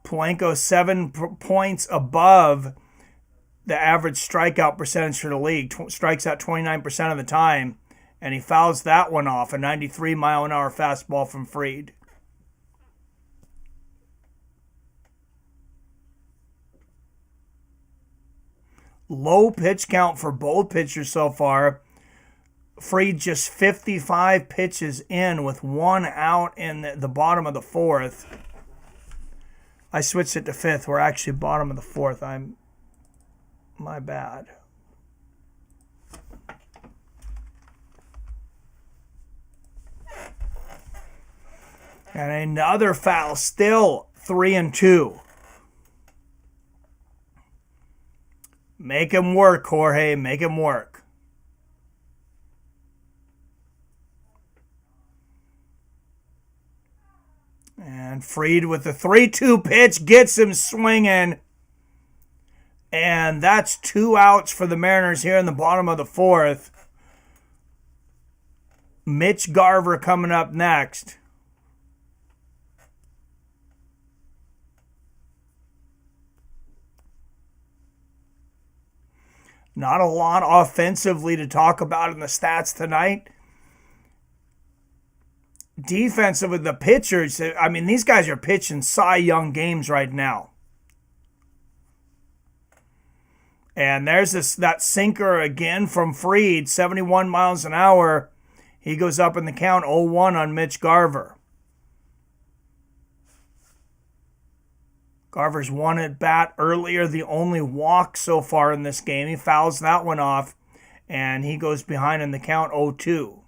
A: Polanco 7 points above the average strikeout percentage for the league. Strikes out 29% of the time. And he fouls that one off, a 93-mile-an-hour fastball from Fried. Low pitch count for both pitchers so far. Fried just 55 pitches in with 1 out in the bottom of the 4th. I switched it to 5th. We're actually bottom of the 4th. My bad. And another foul, still 3-2. Make him work, Jorge. Make him work. And Fried with the 3-2 pitch gets him swinging. And that's 2 outs for the Mariners here in the bottom of the 4th. Mitch Garver coming up next. Not a lot offensively to talk about in the stats tonight. Defensively, the pitchers, I mean, these guys are pitching Cy Young games right now. And there's that sinker again from Fried, 71 miles an hour. He goes up in the count, 0-1 on Mitch Garver. Garver's 1 at bat earlier, the only walk so far in this game. He fouls that one off, and he goes behind in the count, 0-2.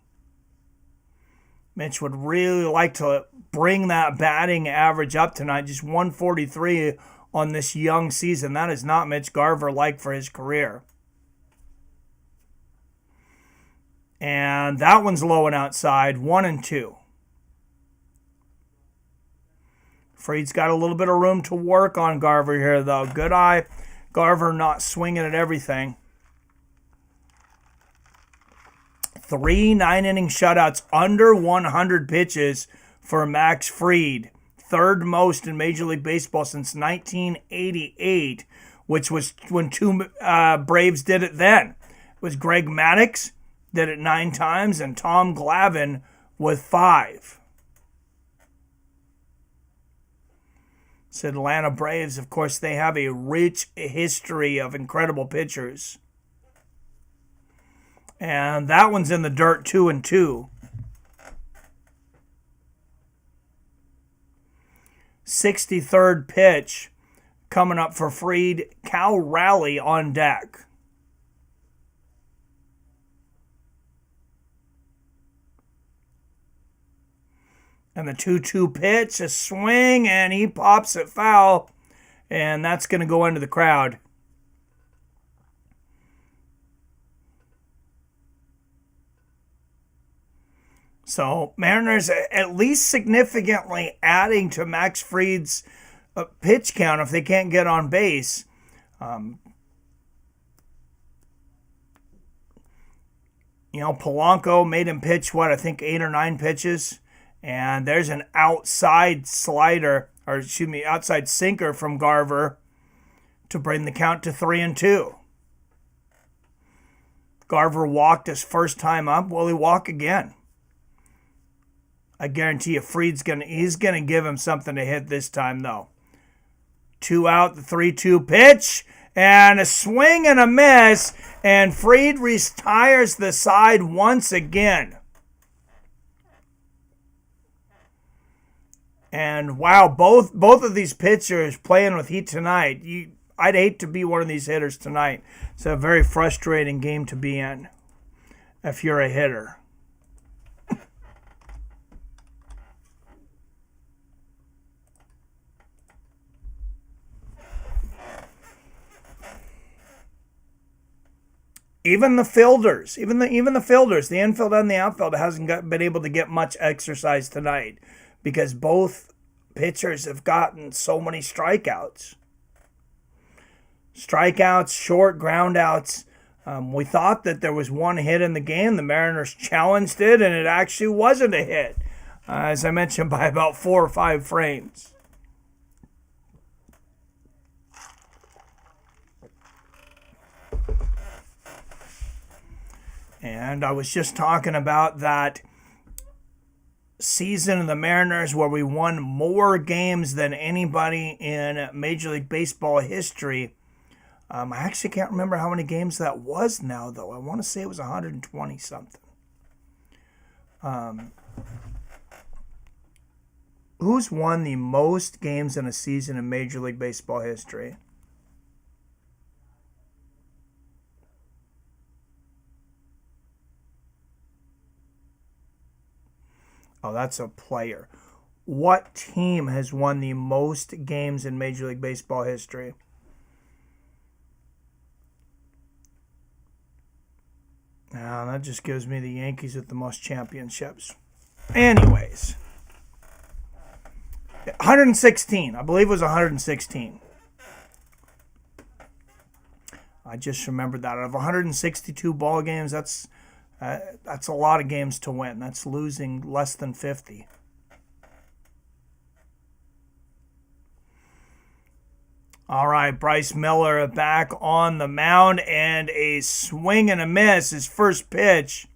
A: Mitch would really like to bring that batting average up tonight, just 143 on this young season. That is not Mitch Garver like for his career. And that one's low and outside, 1-2. Fried's got a little bit of room to work on Garver here, though. Good eye. Garver not swinging at everything. 3 9-inning shutouts, under 100 pitches for Max Fried. 3rd most in Major League Baseball since 1988, which was when 2 Braves did it then. It was Greg Maddux, did it 9 times, and Tom Glavine with 5. So Atlanta Braves, of course, they have a rich history of incredible pitchers. And that one's in the dirt, 2-2. 63rd pitch coming up for Fried. Cal Raleigh on deck. And the 2-2 pitch, a swing, and he pops it foul. And that's going to go into the crowd. So Mariners at least significantly adding to Max Fried's pitch count if they can't get on base. Polanco made him pitch, I think 8 or 9 pitches. And there's an outside outside sinker from Garver to bring the count to 3-2. Garver walked his first time up. Will he walk again? I guarantee you Fried's he's gonna give him something to hit this time, though. 2 out, the 3-2 pitch, and a swing and a miss, and Fried retires the side once again. And wow, both of these pitchers playing with heat tonight. I'd hate to be one of these hitters tonight. It's a very frustrating game to be in if you're a hitter. Even the fielders, the infield and the outfield hasn't been able to get much exercise tonight because both pitchers have gotten so many strikeouts. Short groundouts. We thought that there was one hit in the game. The Mariners challenged it, and it actually wasn't a hit, as I mentioned, by about 4 or 5 frames. And I was just talking about that season of the Mariners where we won more games than anybody in Major League Baseball history. I actually can't remember how many games that was now, though. I want to say it was 120 something. Who's won the most games in a season in Major League Baseball history? Oh, that's a player. What team has won the most games in Major League Baseball history? Now, that just gives me the Yankees with the most championships. Anyways, 116. I believe it was 116. I just remembered that. Out of 162 ball games, that's a lot of games to win. That's losing less than 50. All right, Bryce Miller back on the mound, and a swing and a miss. His first pitch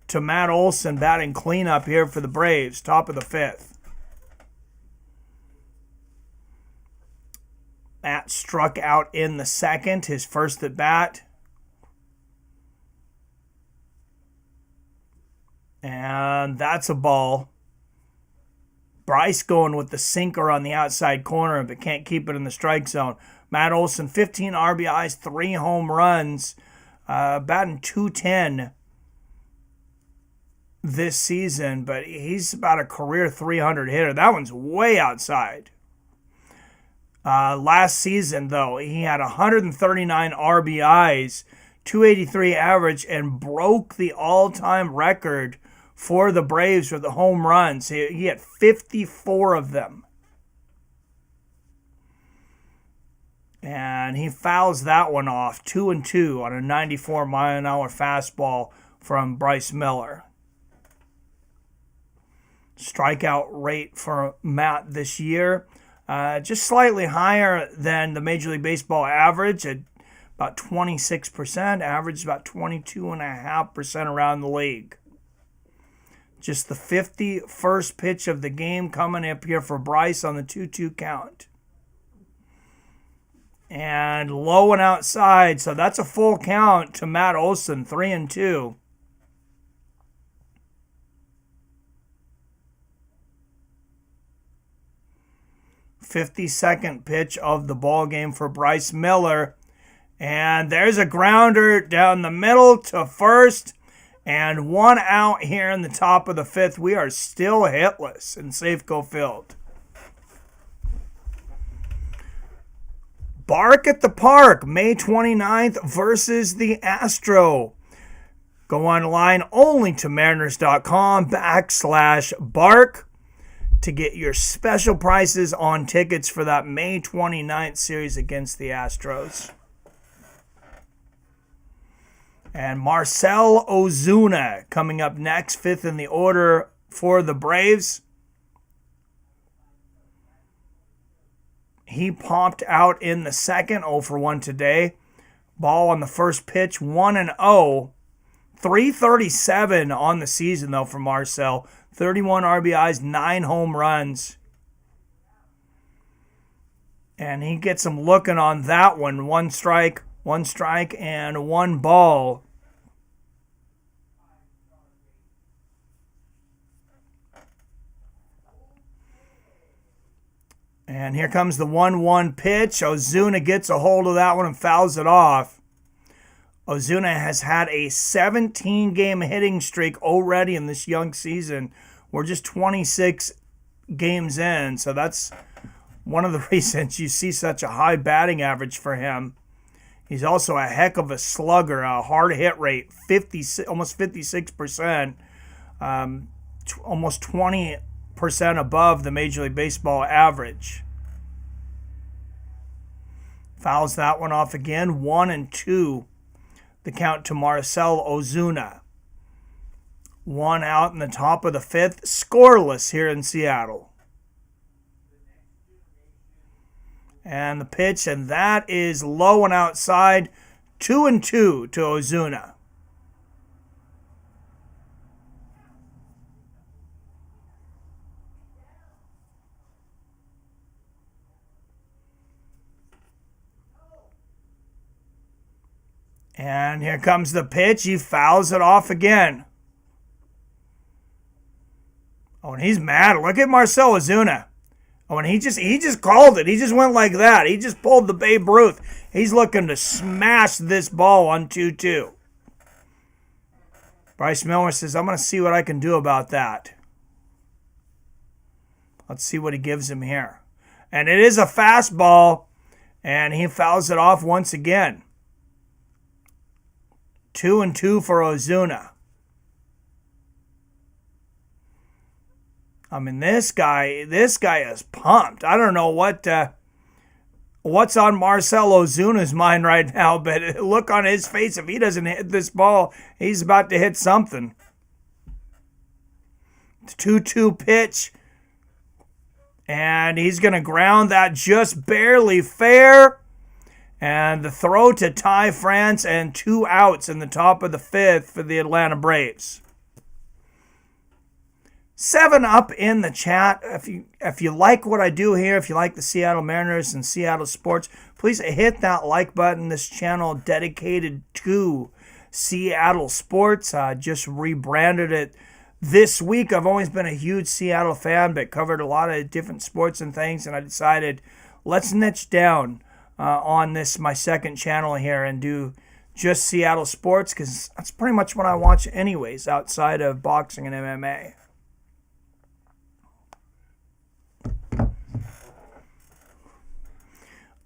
A: to Matt Olson, batting cleanup here for the Braves, top of the fifth. Matt struck out in the second, his first at bat. And that's a ball. Bryce going with the sinker on the outside corner, but can't keep it in the strike zone. Matt Olson, 15 RBIs, 3 home runs, batting .210 this season, but he's about a career 300 hitter. That one's way outside. Last season, though, he had 139 RBIs, 283 average, and broke the all-time record for the Braves for the home runs. He had 54 of them. And he fouls that one off, 2-2 on a 94-mile-an-hour fastball from Bryce Miller. Strikeout rate for Matt this year, just slightly higher than the Major League Baseball average at about 26%, average about 22.5% around the league. Just the 51st pitch of the game coming up here for Bryce on the 2-2 count. And low and outside, so that's a full count to Matt Olson, 3-2. '52nd pitch of the ball game for Bryce Miller. And there's a grounder down the middle to first. And 1 out here in the top of the fifth. We are still hitless in Safeco Field. Bark at the Park, May 29th versus the Astro. Go online only to mariners.com/bark to get your special prices on tickets for that May 29th series against the Astros. And Marcell Ozuna coming up next, 5th in the order for the Braves. He popped out in the second, 0 for 1 today. Ball on the first pitch, 1-0. 337 on the season, though, for Marcell. 31 RBIs, 9 home runs. And he gets him looking on that one. 1 strike, and 1 ball. And here comes the 1-1 pitch. Ozuna gets a hold of that one and fouls it off. Ozuna has had a 17-game hitting streak already in this young season. We're just 26 games in, so that's one of the reasons you see such a high batting average for him. He's also a heck of a slugger, a hard hit rate, almost 56%, almost 20% above the Major League Baseball average. Fouls that one off again, 1-2. The count to Marcell Ozuna. 1 out in the top of the fifth, scoreless here in Seattle. And the pitch, and that is low and outside, 2-2 to Ozuna. And here comes the pitch. He fouls it off again. Oh, and he's mad. Look at Marcell Ozuna. Oh, and he just called it. He just went like that. He just pulled the Babe Ruth. He's looking to smash this ball on 2-2. Bryce Miller says, I'm going to see what I can do about that. Let's see what he gives him here. And it is a fastball, and he fouls it off once again. 2-2 for Ozuna. I mean, this guy is pumped. I don't know what's on Marcell Ozuna's mind right now, but look on his face. If he doesn't hit this ball, he's about to hit something. 2-2 pitch. And he's going to ground that just barely fair. And the throw to Ty France and 2 outs in the top of the 5th for the Atlanta Braves. 7 up in the chat. If you like what I do here, if you like the Seattle Mariners and Seattle sports, please hit that like button. This channel dedicated to Seattle sports. I just rebranded it this week. I've always been a huge Seattle fan, but covered a lot of different sports and things, and I decided let's niche down on this, my second channel here, and do just Seattle sports, because that's pretty much what I watch anyways, outside of boxing and MMA.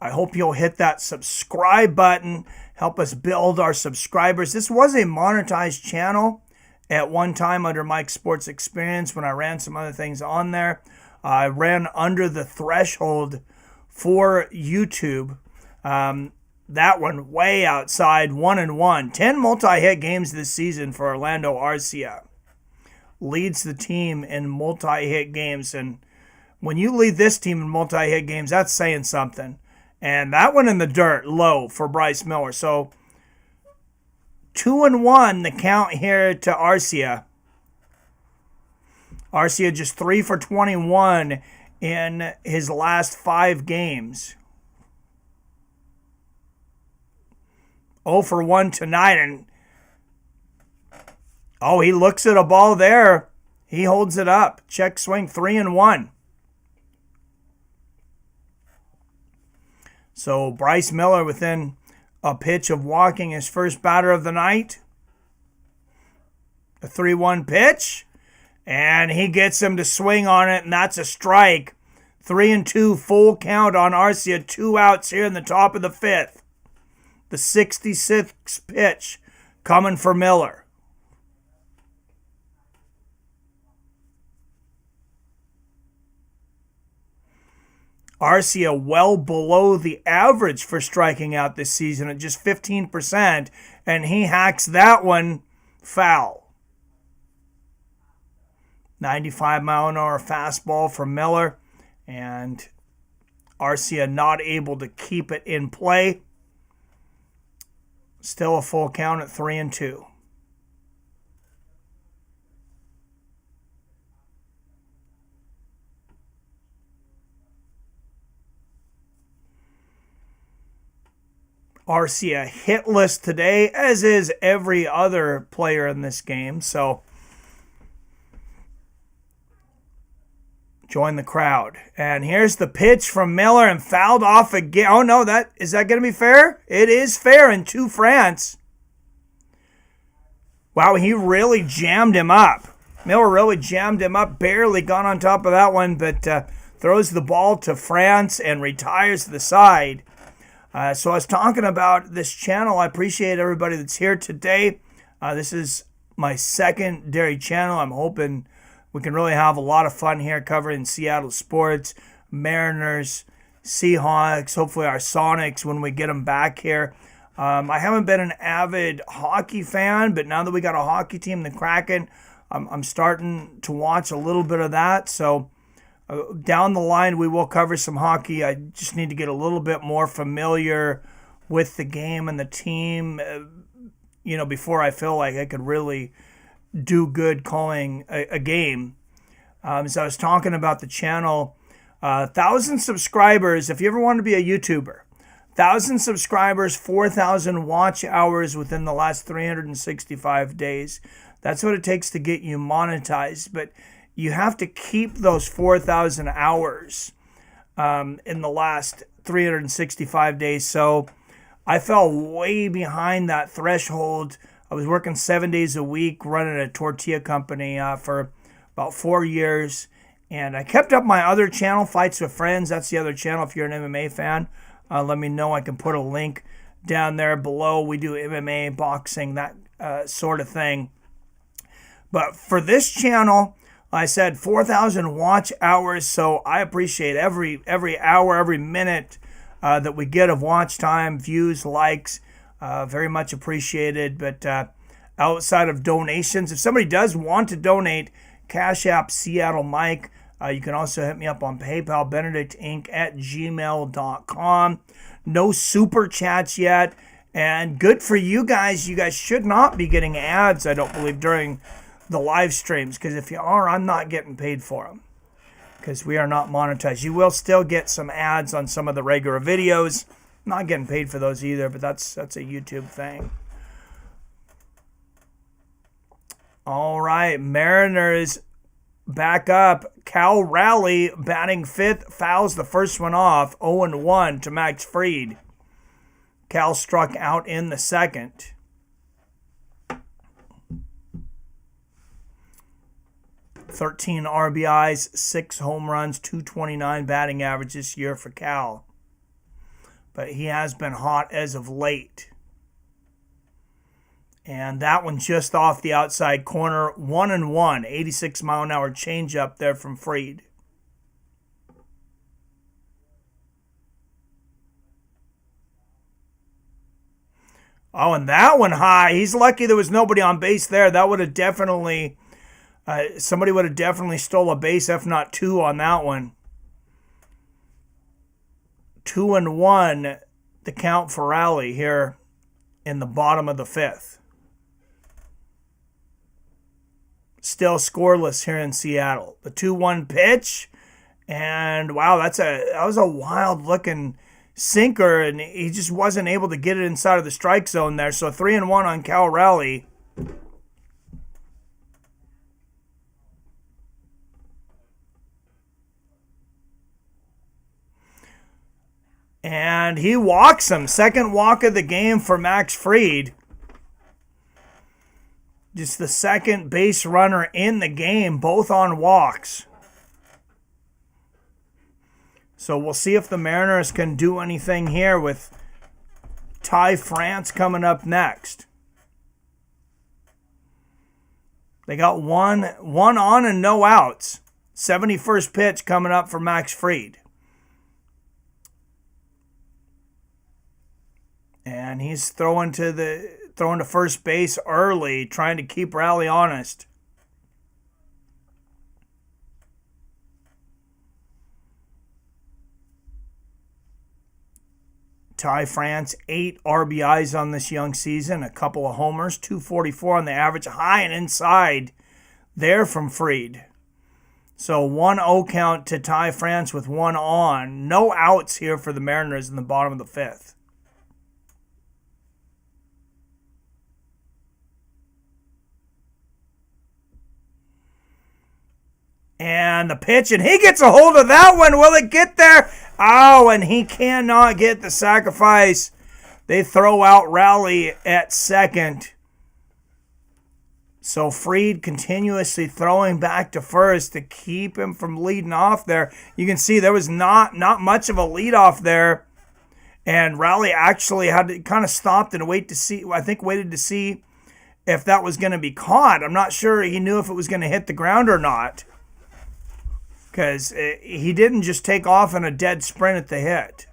A: I hope you'll hit that subscribe button, help us build our subscribers. This was a monetized channel at one time under Mike's Sports Experience when I ran some other things on there. I ran under the threshold for YouTube. That one way outside, 1-1. 10 multi-hit games this season for Orlando Arcia. Leads the team in multi-hit games. And when you lead this team in multi-hit games, that's saying something. And that one in the dirt, low for Bryce Miller. So 2-1 the count here to Arcia. Arcia just 3 for 21 in his last 5 games. 0 for 1 tonight. And he looks at a ball there. He holds it up. Check swing, 3-1. So Bryce Miller within a pitch of walking his first batter of the night. A 3-1 pitch. And he gets him to swing on it, and that's a strike. 3-2 full count on Arcia. 2 outs here in the top of the 5th. The 66th pitch coming for Miller. Arcia well below the average for striking out this season at just 15%, and he hacks that one foul. 95-mile-an-hour fastball from Miller, and Arcia not able to keep it in play. Still a full count at 3-2. Arcia hitless today, as is every other player in this game. So join the crowd. And here's the pitch from Miller, and fouled off again. Oh no, is that going to be fair? It is fair in 2 France. Wow, he really jammed him up. Miller really jammed him up. Barely got on top of that one, but throws the ball to France and retires the side. So I was talking about this channel. I appreciate everybody that's here today. This is my secondary channel. I'm hoping we can really have a lot of fun here covering Seattle sports, Mariners, Seahawks, hopefully our Sonics when we get them back here. I haven't been an avid hockey fan, but now that we got a hockey team, the Kraken, I'm starting to watch a little bit of that. So down the line, we will cover some hockey. I just need to get a little bit more familiar with the game and the team, before I feel like I could really do good calling a game. So I was talking about the channel, 1,000 subscribers. If you ever want to be a YouTuber, 1,000 subscribers, 4,000 watch hours within the last 365 days. That's what it takes to get you monetized. But you have to keep those 4,000 hours in the last 365 days. So I fell way behind that threshold. I was working 7 days a week, running a tortilla company for about 4 years. And I kept up my other channel, Fights with Friends. That's the other channel if you're an MMA fan. Let me know. I can put a link down there below. We do MMA, boxing, that sort of thing. But for this channel, I said 4,000 watch hours. So I appreciate every hour, every minute that we get of watch time, views, likes. Very much appreciated. But outside of donations, if somebody does want to donate, Cash App Seattle Mike. You can also hit me up on PayPal, benedictinc@gmail.com. No super chats yet. And good for you guys. You guys should not be getting ads, I don't believe, during the live streams. Because if you are, I'm not getting paid for them. Because we are not monetized. You will still get some ads on some of the regular videos. Not getting paid for those either, but that's a YouTube thing. All right, Mariners back up. Cal Raleigh batting fifth, fouls the first one off, 0-1 to Max Fried. Cal struck out in the second. "13 RBIs, 6 home runs, 229 batting average this year for Cal. But he has been hot as of late. And that one just off the outside corner, 1-1, 86-mile-an-hour changeup there from Fried. Oh, and that one high. He's lucky there was nobody on base there. That would have definitely, somebody would have definitely stole a base, if not two, on that one. 2-1, the count for Raleigh here in the bottom of the fifth. Still scoreless here in Seattle. The 2-1 pitch, and wow, that was a wild looking sinker, and he just wasn't able to get it inside of the strike zone there. So 3-1 on Cal Raleigh. And he walks him. Second walk of the game for Max Fried. Just the second base runner in the game, both on walks. So we'll see if the Mariners can do anything here with Ty France coming up next. They got one on and no outs. 71st pitch coming up for Max Fried. And he's throwing to first base early, trying to keep Raleigh honest. Ty France, 8 RBIs on this young season, a couple of homers, 244 on the average, high and inside there from Fried. So 1-0 count to Ty France with one on. No outs here for the Mariners in the bottom of the fifth. And the pitch, and he gets a hold of that one. Will it get there? Oh, and he cannot get the sacrifice. They throw out Raleigh at second. So Fried continuously throwing back to first to keep him from leading off there. You can see there was not much of a leadoff there. And Raleigh actually had to kind of stopped and waited to see if that was going to be caught. I'm not sure he knew if it was going to hit the ground or not. Because he didn't just take off in a dead sprint at the hit.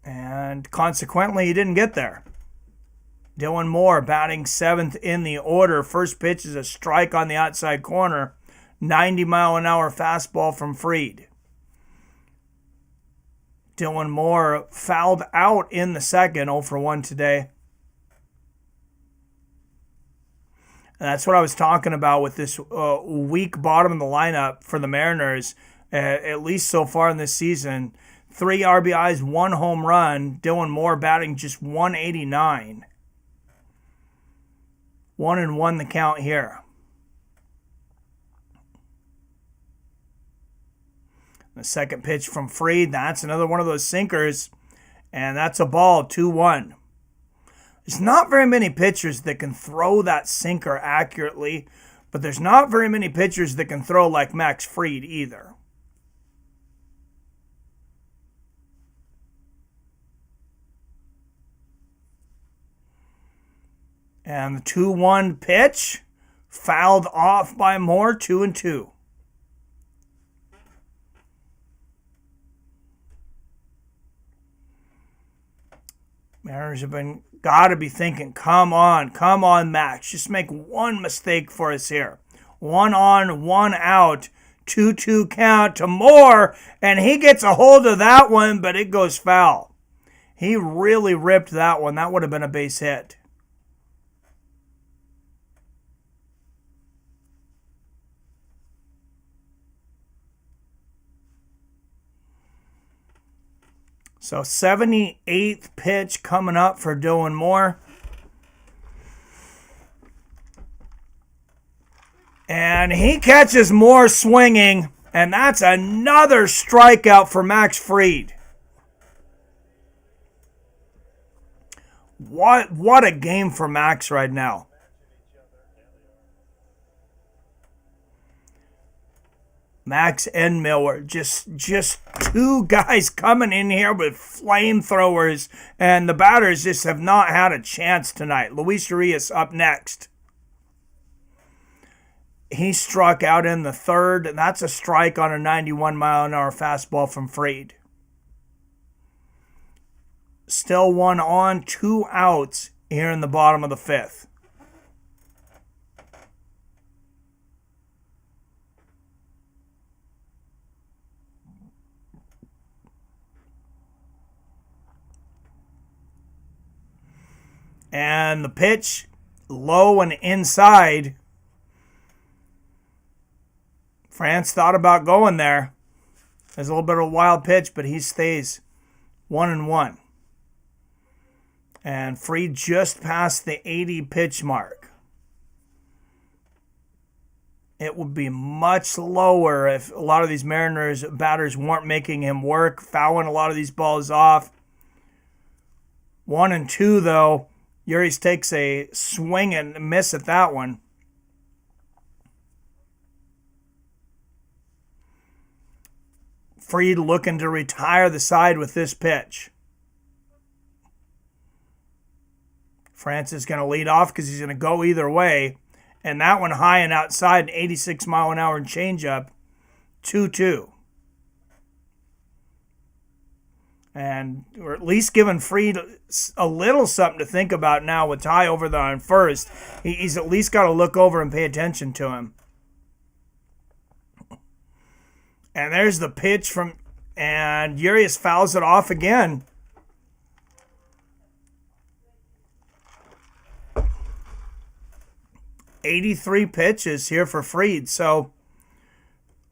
A: And consequently, he didn't get there. Dylan Moore batting seventh in the order. First pitch is a strike on the outside corner. 90-mile-an-hour fastball from Fried. Dylan Moore fouled out in the second, 0 for 1 today. And that's what I was talking about with this weak bottom of the lineup for the Mariners, at least so far in this season. 3 RBIs, 1 home run. Dylan Moore batting just 189. 1-1 the count here. The second pitch from Fried. That's another one of those sinkers. And that's a ball, 2-1. There's not very many pitchers that can throw that sinker accurately, but there's not very many pitchers that can throw like Max Fried either. And the 2-1 pitch, fouled off by Moore, 2-2. Mariners have got to be thinking, come on, Max. Just make one mistake for us here. 1 on, 1 out, 2-2 count to Moore, and he gets a hold of that one, but it goes foul. He really ripped that one. That would have been a base hit. So 78th pitch coming up for Dylan Moore. And he catches Moore swinging, and that's another strikeout for Max Fried. What a game for Max right now. Max and Miller, just 2 guys coming in here with flamethrowers, and the batters just have not had a chance tonight. Luis Urias up next. He struck out in the third, and that's a strike on a 91-mile-an-hour fastball from Fried. Still 1 on, 2 outs here in the bottom of the 5th. And the pitch, low and inside. France thought about going there. There's a little bit of a wild pitch, but he stays 1-1. And Fried just passed the 80 pitch mark. It would be much lower if a lot of these Mariners batters weren't making him work, fouling a lot of these balls off. 1-2 though. Urias takes a swing and miss at that one. Fried looking to retire the side with this pitch. France is going to lead off because he's going to go either way. And that one high and outside, an 86-mile-an-hour changeup, 2-2. And we're at least giving Fried a little something to think about now with Ty over there on first. He's at least got to look over and pay attention to him. And there's the pitch from, and Urias fouls it off again. "83 pitches here for Fried. So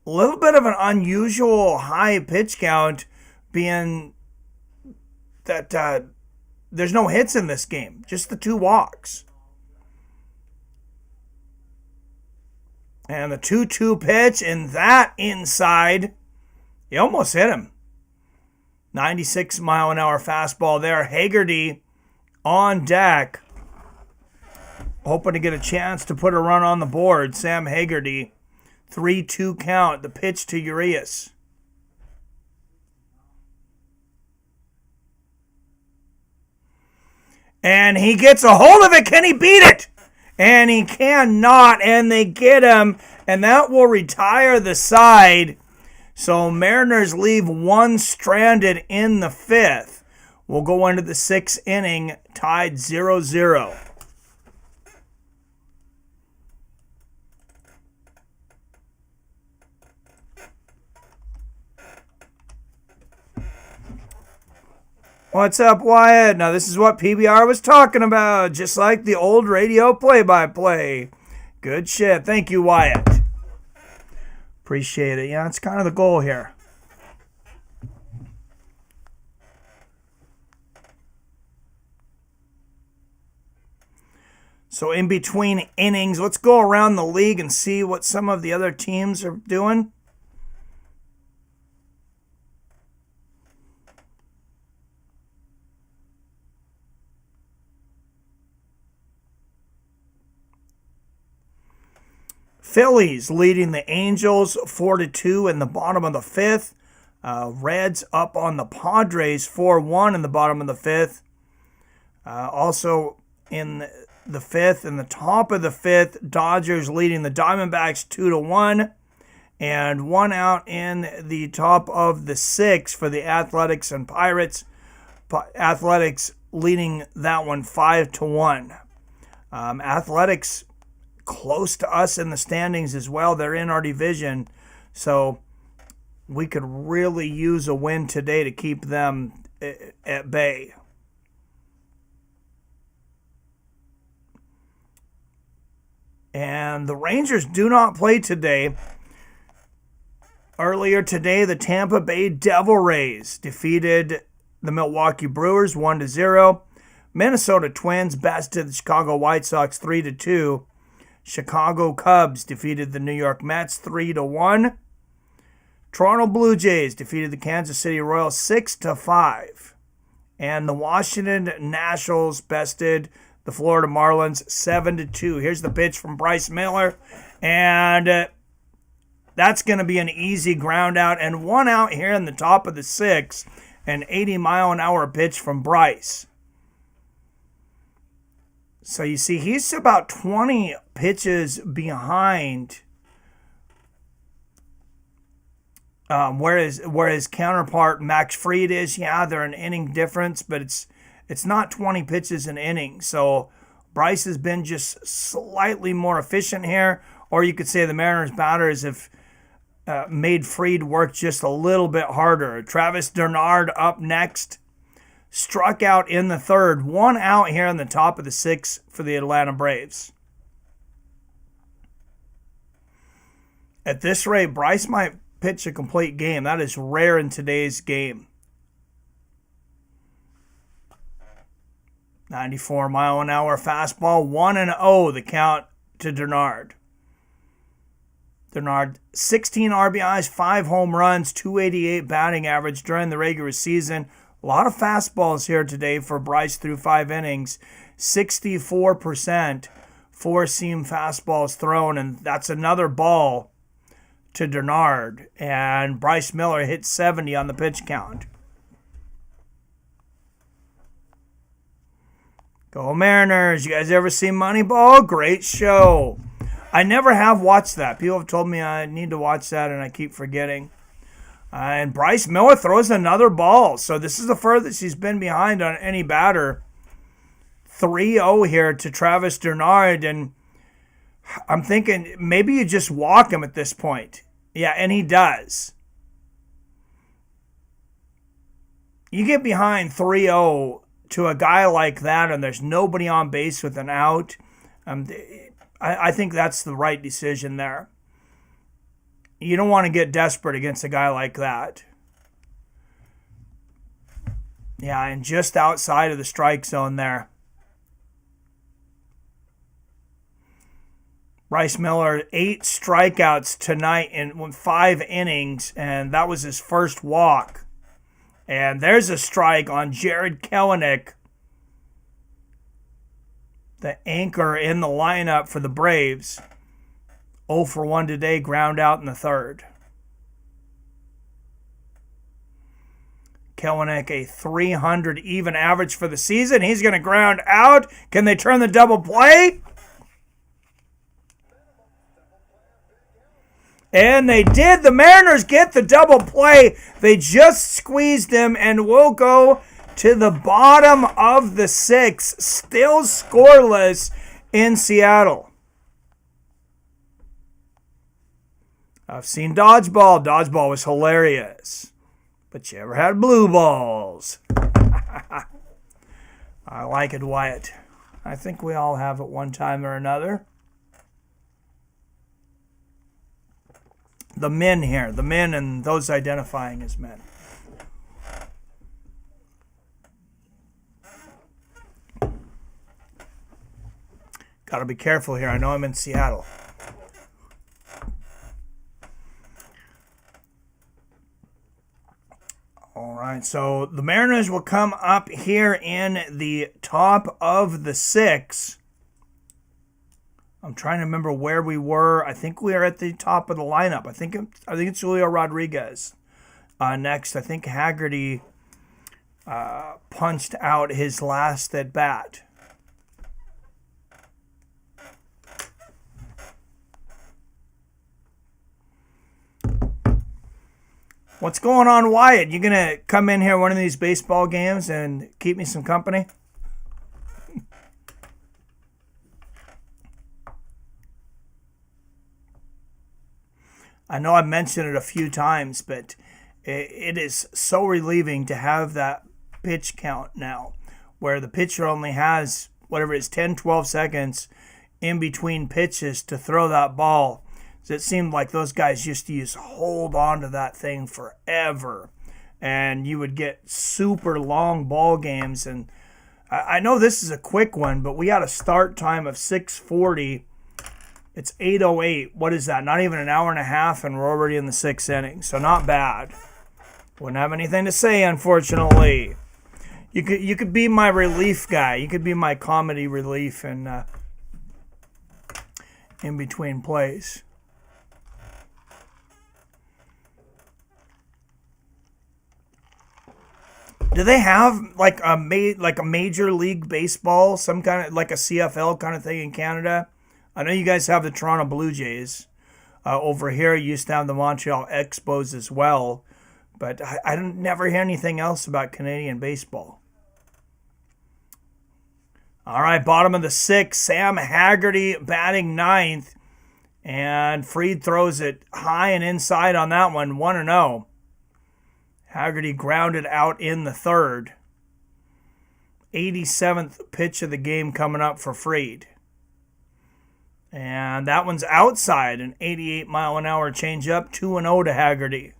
A: a little bit of an unusual high pitch count, being that there's no hits in this game, just the 2 walks. And the 2-2 pitch, and that inside, he almost hit him. 96-mile-an-hour fastball there. Haggerty on deck, hoping to get a chance to put a run on the board. Sam Haggerty, 3-2 count, the pitch to Urias. And he gets a hold of it. Can he beat it? And he cannot, and they get him, and that will retire the side. So Mariners leave 1 stranded in the 5th. We'll go into the 6th inning, tied 0-0. What's up, Wyatt? Now, this is what PBR was talking about, just like the old radio play-by-play. Good shit. Thank you, Wyatt. Appreciate it. Yeah, it's kind of the goal here. So in between innings, let's go around the league and see what some of the other teams are doing. Phillies leading the Angels 4-2 in the bottom of the fifth. Reds up on the Padres 4-1 in the bottom of the fifth. Also in the fifth, in the top of the fifth, Dodgers leading the Diamondbacks 2-1. And one out in the top of the sixth for the Athletics and Pirates. Athletics leading that one 5-1. Athletics close to us in the standings as well. They're in our division, so we could really use a win today to keep them at bay. And the Rangers do not play today. Earlier today, the Tampa Bay Devil Rays defeated the Milwaukee Brewers 1-0. Minnesota Twins bested the Chicago White Sox 3-2. Chicago Cubs defeated the New York Mets 3-1. Toronto Blue Jays defeated the Kansas City Royals 6-5. And the Washington Nationals bested the Florida Marlins 7-2. Here's the pitch from Bryce Miller. And that's going to be an easy ground out. And one out here in the top of the sixth. An 80-mile-an-hour pitch from Bryce. So you see, he's about 20 pitches behind where his counterpart Max Fried is. Yeah, they're an inning difference, but it's not 20 pitches an inning. So Bryce has been just slightly more efficient here. Or you could say the Mariners batters have made Fried work just a little bit harder. Travis Bernard up next. Struck out in the third. One out here in the top of the sixth for the Atlanta Braves. At this rate, Bryce might pitch a complete game. That is rare in today's game. 94-mile-an-hour fastball. 1-0 the count to Bernard. Bernard, 16 RBIs, 5 home runs, 288 batting average during the regular season. A lot of fastballs here today for Bryce through 5 innings. 64% four-seam fastballs thrown, and that's another ball to Bernard. And Bryce Miller hit 70 on the pitch count. Go Mariners. You guys ever seen Moneyball? Great show. I never have watched that. People have told me I need to watch that, and I keep forgetting. And Bryce Miller throws another ball. So this is the furthest he's been behind on any batter. 3-0 here to Travis Bernard. And I'm thinking maybe you just walk him at this point. Yeah, and he does. You get behind 3-0 to a guy like that and there's nobody on base with an out. I think that's the right decision there. You don't want to get desperate against a guy like that. Yeah, and just outside of the strike zone there. Bryce Miller, 8 strikeouts tonight in 5 innings, and that was his first walk. And there's a strike on Jared Kelenic, the anchor in the lineup for the Braves. 0 for 1 today, ground out in the third. Kelenic, a .300 even average for the season. He's going to ground out. Can they turn the double play? And they did. The Mariners get the double play. They just squeezed him, and we'll go to the bottom of the 6th. Still scoreless in Seattle. I've seen dodgeball. Dodgeball was hilarious. But you ever had blue balls? I like it, Wyatt. I think we all have at one time or another. The men here. The men and those identifying as men. Got to be careful here. I know I'm in Seattle. All right, so the Mariners will come up here in the top of the 6th. I'm trying to remember where we were. I think we are at the top of the lineup. I think it's Julio Rodriguez next. I think Haggerty punched out his last at bat. What's going on, Wyatt? You gonna come in here one of these baseball games and keep me some company? I know I've mentioned it a few times, but it is so relieving to have that pitch count now, where the pitcher only has, whatever it is, 10, 12 seconds in between pitches to throw that ball. It seemed like those guys used to hold on to that thing forever, and you would get super long ball games. And I know this is a quick one, but we got a start time of 6:40. It's 8:08. What is that? Not even an hour and a half, and we're already in the 6th inning. So not bad. Wouldn't have anything to say, unfortunately. You could be my relief guy. You could be my comedy relief in between plays. Do they have like a Major League Baseball, some kind of like a CFL kind of thing in Canada? I know you guys have the Toronto Blue Jays. Over here, you used to have the Montreal Expos as well, but I never hear anything else about Canadian baseball. All right, bottom of the 6th, Sam Haggerty batting 9th, and Fried throws it high and inside on that one, 1-0. Haggerty grounded out in the 3rd. 87th pitch of the game coming up for Fried. And that one's outside, an 88-mile-an-hour changeup, 2-0 to Haggerty.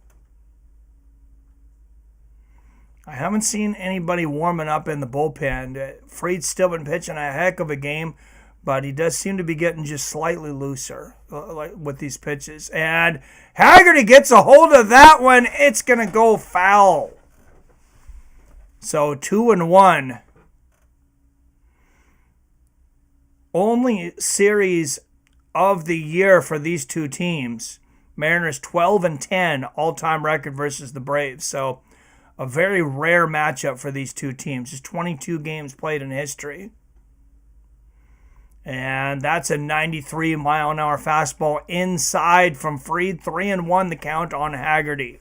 A: I haven't seen anybody warming up in the bullpen. Fried's still been pitching a heck of a game, but he does seem to be getting just slightly looser with these pitches. And Haggerty gets a hold of that one. It's going to go foul. So 2-1. Only series of the year for these two teams. Mariners 12-10 all-time record versus the Braves. So a very rare matchup for these two teams. Just 22 games played in history. And that's a 93-mile-an-hour fastball inside from Fried. 3-1 the count on Haggerty.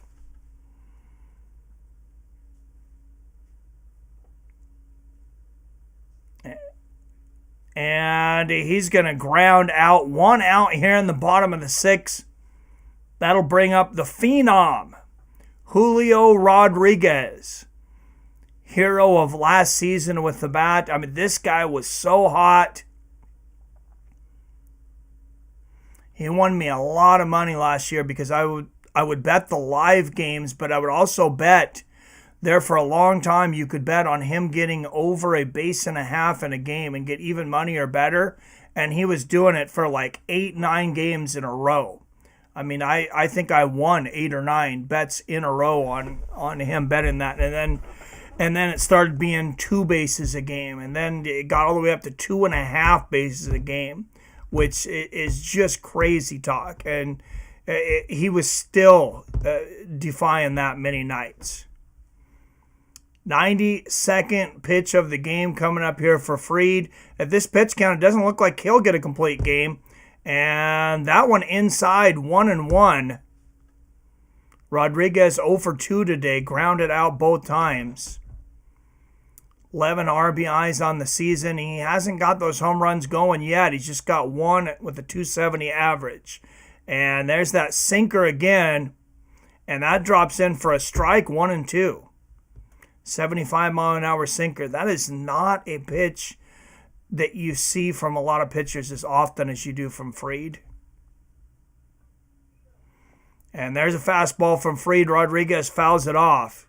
A: And he's going to ground out. 1 out here in the bottom of the 6th. That'll bring up the phenom, Julio Rodriguez. Hero of last season with the bat. I mean, this guy was so hot. He won me a lot of money last year because I would bet the live games, but I would also bet there for a long time you could bet on him getting over a base and a half in a game and get even money or better. And he was doing it for like 8-9 games in a row. I mean, I think I won 8 or 9 bets in a row on him betting that. And then it started being 2 bases a game. And then it got all the way up to 2.5 bases a game, which is just crazy talk. And he was still defying that many nights. 92nd pitch of the game coming up here for Fried. At this pitch count, it doesn't look like he'll get a complete game. And that one inside, 1-1. Rodriguez 0 for 2 today, grounded out both times. 11 RBIs on the season. He hasn't got those home runs going yet. He's just got 1 with a 270 average. And there's that sinker again. And that drops in for a strike, 1-2. 75-mile-an-hour sinker. That is not a pitch that you see from a lot of pitchers as often as you do from Fried. And there's a fastball from Fried. Rodriguez fouls it off.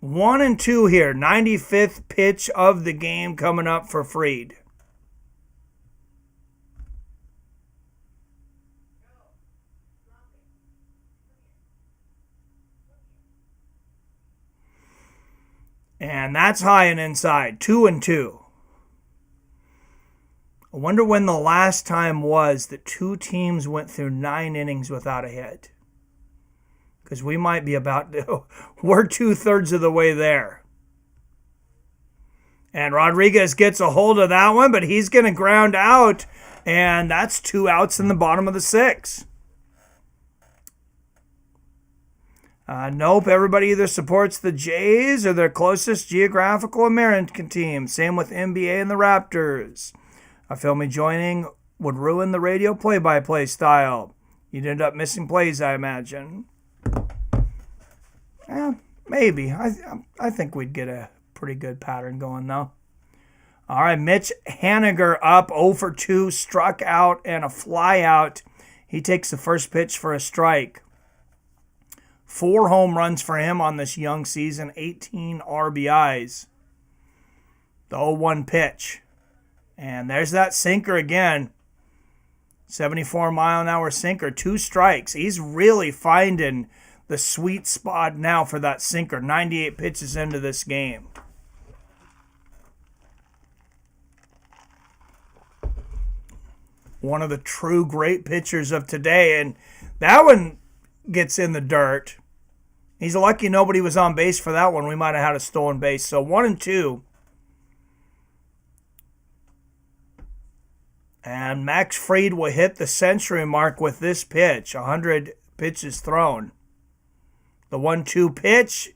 A: 1-2 here. 95th pitch of the game coming up for Fried. And that's high and inside. 2-2. I wonder when the last time was that two teams went through 9 innings without a hit. Because we might be about to. We're 2/3 of the way there. And Rodriguez gets a hold of that one, but he's going to ground out. And that's 2 outs in the bottom of the 6th. Nope, everybody either supports the Jays or their closest geographical American team. Same with NBA and the Raptors. I feel me joining would ruin the radio play-by-play style. You'd end up missing plays, I imagine. Maybe. I think we'd get a pretty good pattern going, though. All right, Mitch Haniger up 0 for 2, struck out and a fly out. He takes the first pitch for a strike. 4 home runs for him on this young season, 18 RBIs. The 0-1 pitch. And there's that sinker again. 74-mile-an-hour sinker, 2 strikes. He's really finding the sweet spot now for that sinker. 98 pitches into this game. One of the true great pitchers of today. And that one gets in the dirt. He's lucky nobody was on base for that one. We might have had a stolen base. So 1-2. And Max Fried will hit the century mark with this pitch. 100 pitches thrown. The 1-2 pitch.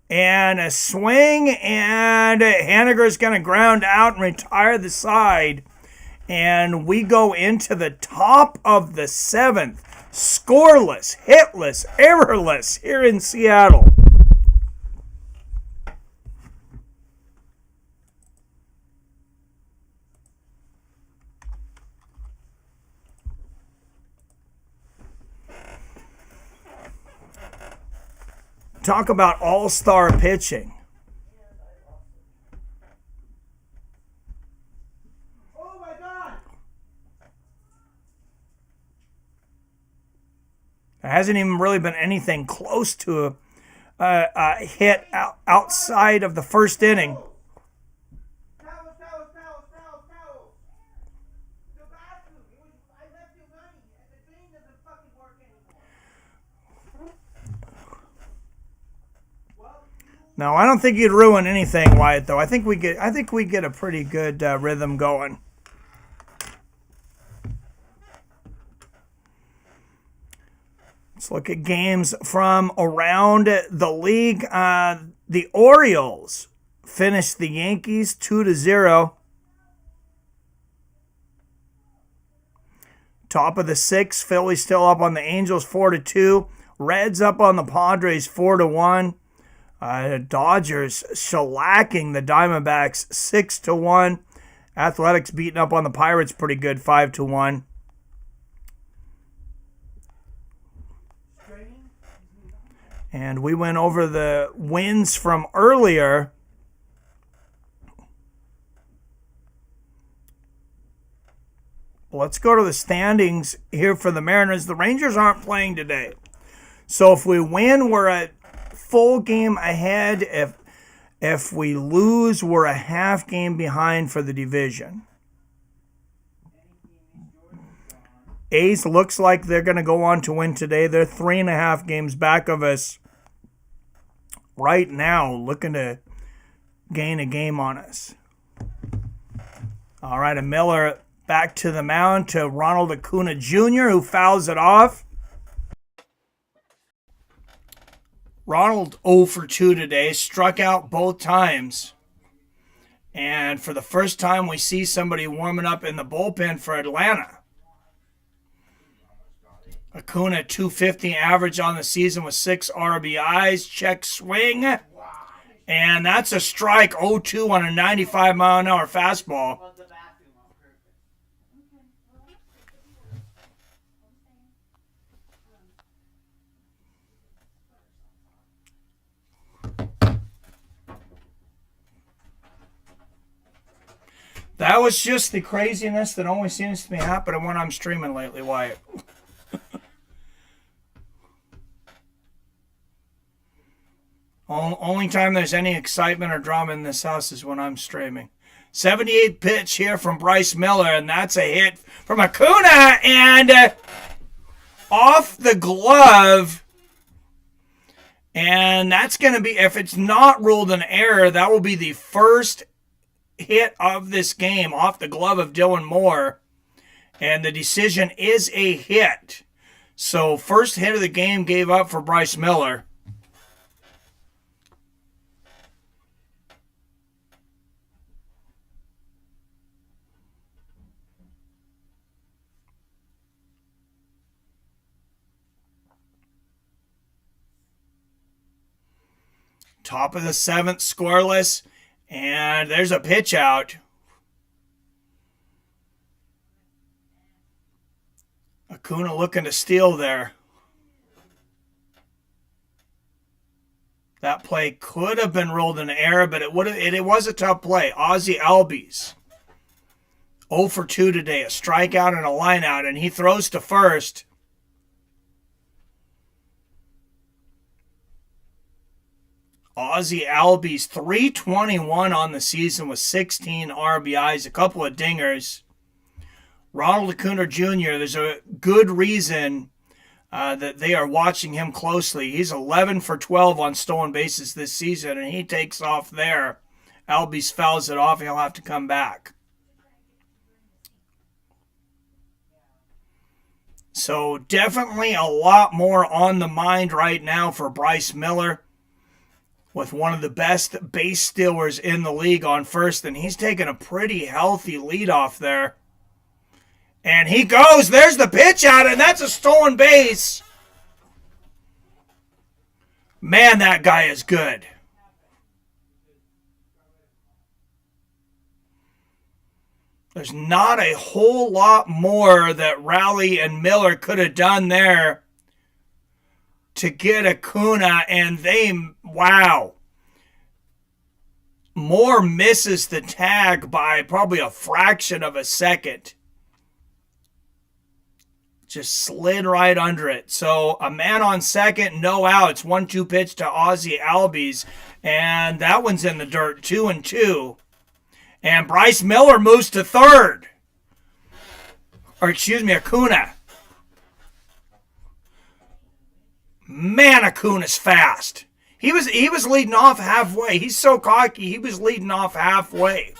A: And a swing. And Haniger's going to ground out and retire the side. And we go into the top of the 7th. Scoreless, hitless, errorless here in Seattle. Talk about all-star pitching.
B: Oh my God!
A: There hasn't even really been anything close to a hit outside of the first inning.
B: Towels. The bathroom. I left you money, and the drain doesn't fucking work anymore.
A: No, I don't think you'd ruin anything, Wyatt. Though I think we get a pretty good rhythm going. Let's look at games from around the league. The Orioles finished the Yankees 2-0. Top of the 6th, Phillies still up on the Angels 4-2. Reds up on the Padres 4-1. Dodgers shellacking the Diamondbacks 6-1. Athletics beating up on the Pirates pretty good 5-1. And we went over the wins from earlier. Let's go to the standings here for the Mariners. The Rangers aren't playing today. So if we win, we're a full game ahead. If we lose, we're a half game behind for the division. A's looks like they're going to go on to win today. They're 3.5 games back of us right now, looking to gain a game on us. All right, a Miller back to the mound to Ronald Acuna Jr., who fouls it off. Ronald 0 for 2 today, struck out both times. And for the first time, we see somebody warming up in the bullpen for Atlanta. Acuna, 250 average on the season with 6 RBIs. Check swing. And that's a strike, 0-2 on a 95-mile-an-hour fastball. That was just the craziness that always seems to be happening when I'm streaming lately, Wyatt. Only time there's any excitement or drama in this house is when I'm streaming. 78 pitch here from Bryce Miller, and that's a hit from Acuna, and off the glove. And that's going to be, if it's not ruled an error, that will be the first hit of this game off the glove of Dylan Moore. And the decision is a hit. So first hit of the game gave up for Bryce Miller. Top of the seventh, scoreless. And there's a pitch out. Acuna looking to steal there. That play could have been ruled an error, but it was a tough play. Ozzie Albies. 0 for 2 today. A strikeout and a lineout, and he throws to first. Ozzie Albies, 321 on the season with 16 RBIs, a couple of dingers. Ronald Acuna Jr., there's a good reason that they are watching him closely. He's 11 for 12 on stolen bases this season, and he takes off there. Albies fouls it off, and he'll have to come back. So definitely a lot more on the mind right now for Bryce Miller, with one of the best base stealers in the league on first, and he's taking a pretty healthy lead off there. And he goes, there's the pitch out, and that's a stolen base. Man, that guy is good. There's not a whole lot more that Rowley and Miller could have done there to get Acuna, and wow. Moore misses the tag by probably a fraction of a second. Just slid right under it. So a man on second, no outs. 1-2 pitch to Ozzie Albies, and that one's in the dirt. 2-2. And Bryce Miller moves to third. Acuna. Man, Acuna's fast. He was leading off halfway. He's so cocky, he was leading off halfway.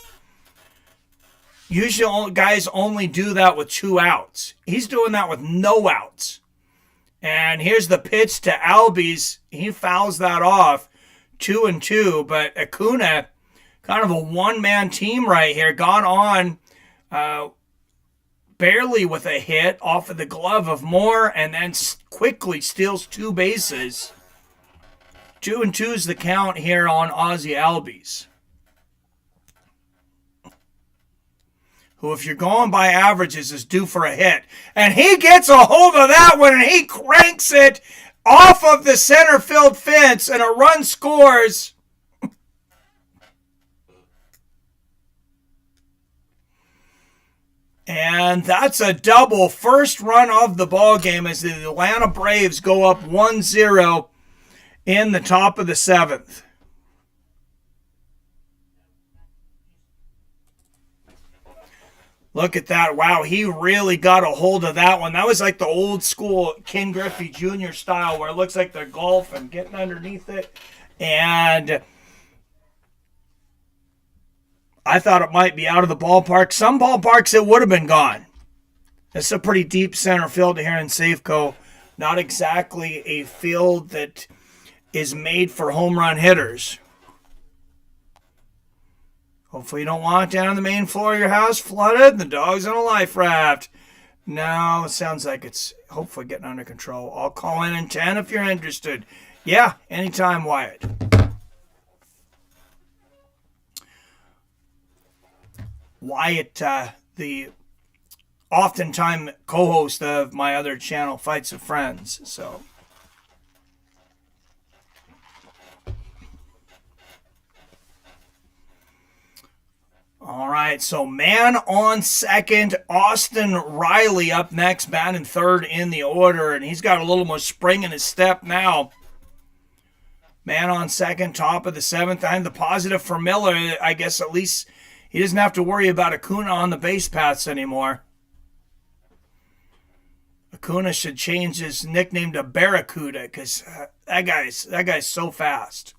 A: Usually guys only do that with 2 outs. He's doing that with no outs. And here's the pitch to Albies. He fouls that off. 2-2. But Acuna, kind of a one-man team right here. Gone on barely with a hit off of the glove of Moore, and then quickly steals 2 bases. 2-2 is the count here on Ozzie Albies, who, if you're going by averages, is due for a hit. And he gets a hold of that one, and he cranks it off of the center field fence, and a run scores. And that's a double. First run of the ball game as the Atlanta Braves go up 1-0 in the top of the 7th. Look at that. Wow, he really got a hold of that one. That was like the old school Ken Griffey Jr. style, where it looks like they're golfing, getting underneath it. And I thought it might be out of the ballpark. Some ballparks it would have been gone. It's a pretty deep center field here in Safeco. Not exactly a field that is made for home run hitters. Hopefully you don't want down the main floor of your house flooded and the dog's in a life raft. No, it sounds like it's hopefully getting under control. I'll call in 10 if you're interested. Yeah, anytime, Wyatt. Wyatt, the oftentimes co-host of my other channel, Fights of Friends. So, All right, so man on second, Austin Riley up next, batting third in the order, and he's got a little more spring in his step now. Man on second, top of the seventh. And the positive for Miller, I guess at least he doesn't have to worry about Acuna on the base paths anymore. Acuna should change his nickname to Barracuda because that guy's so fast.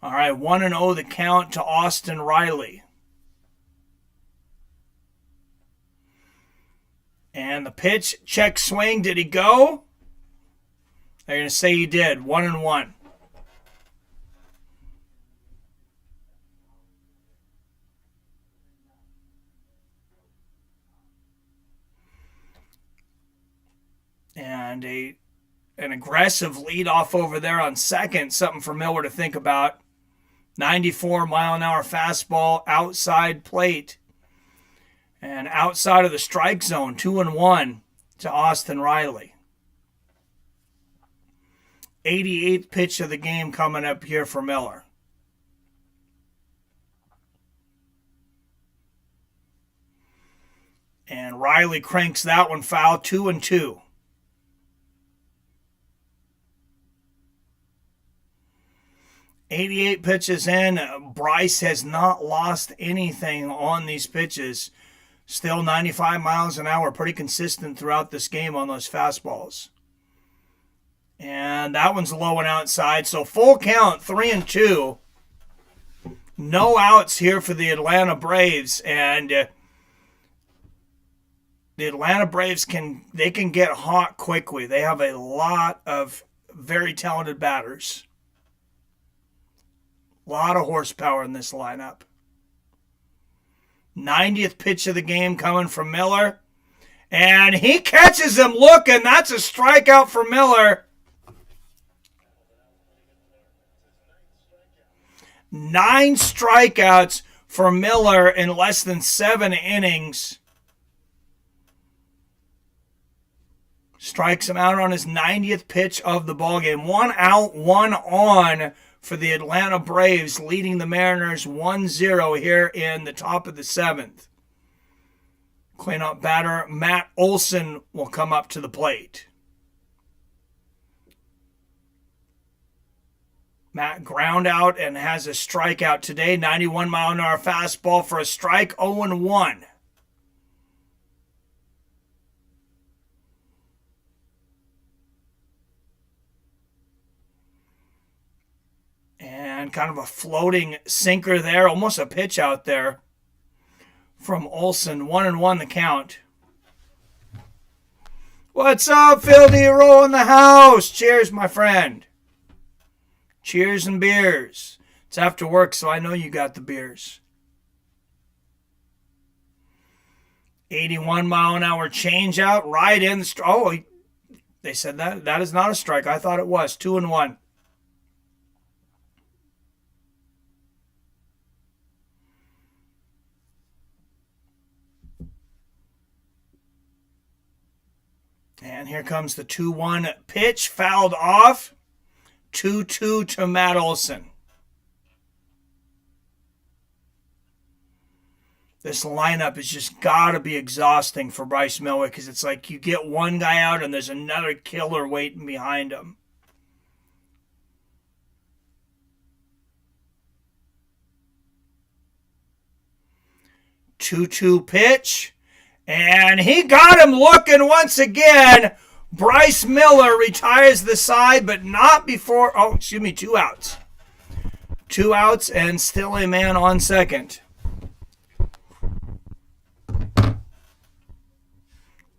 A: All right, 1-0 the count to Austin Riley. And the pitch, check swing. Did he go? They're going to say he did. 1-1. And an aggressive leadoff over there on second. Something for Miller to think about. 94-mile-an-hour fastball outside plate. And outside of the strike zone, 2-1 to Austin Riley. 88th pitch of the game coming up here for Miller. And Riley cranks that one foul, 2-2. "88 pitches in. Bryce has not lost anything on these pitches. Still 95 miles an hour, pretty consistent throughout this game on those fastballs. And that one's low and outside, so full count, 3-2. No outs here for the Atlanta Braves, and the Atlanta Braves can get hot quickly. They have a lot of very talented batters. A lot of horsepower in this lineup. 90th pitch of the game coming from Miller. And he catches him looking. That's a strikeout for Miller. 9 strikeouts for Miller in less than 7 innings. Strikes him out on his 90th pitch of the ballgame. 1 out, 1 on for the Atlanta Braves, leading the Mariners 1-0 here in the top of the 7th. Cleanup batter Matt Olson will come up to the plate. Matt ground out and has a strikeout today. 91-mile-an-hour fastball for a strike, 0-1. And kind of a floating sinker there, almost a pitch out there from Olson. 1-1 the count. What's up, Phil D-Roll in the house? Cheers, my friend. Cheers and beers. It's after work, so I know you got the beers. 81-mile-an-hour change out, right in the oh, they said that is not a strike. I thought it was. 2-1. And here comes the 2-1 pitch, fouled off. 2-2 to Matt Olson. This lineup has just got to be exhausting for Bryce Miller because it's like you get one guy out and there's another killer waiting behind him. Two-two pitch. And he got him looking once again. Bryce Miller retires the side, but not before... 2 outs. 2 outs and still a man on second.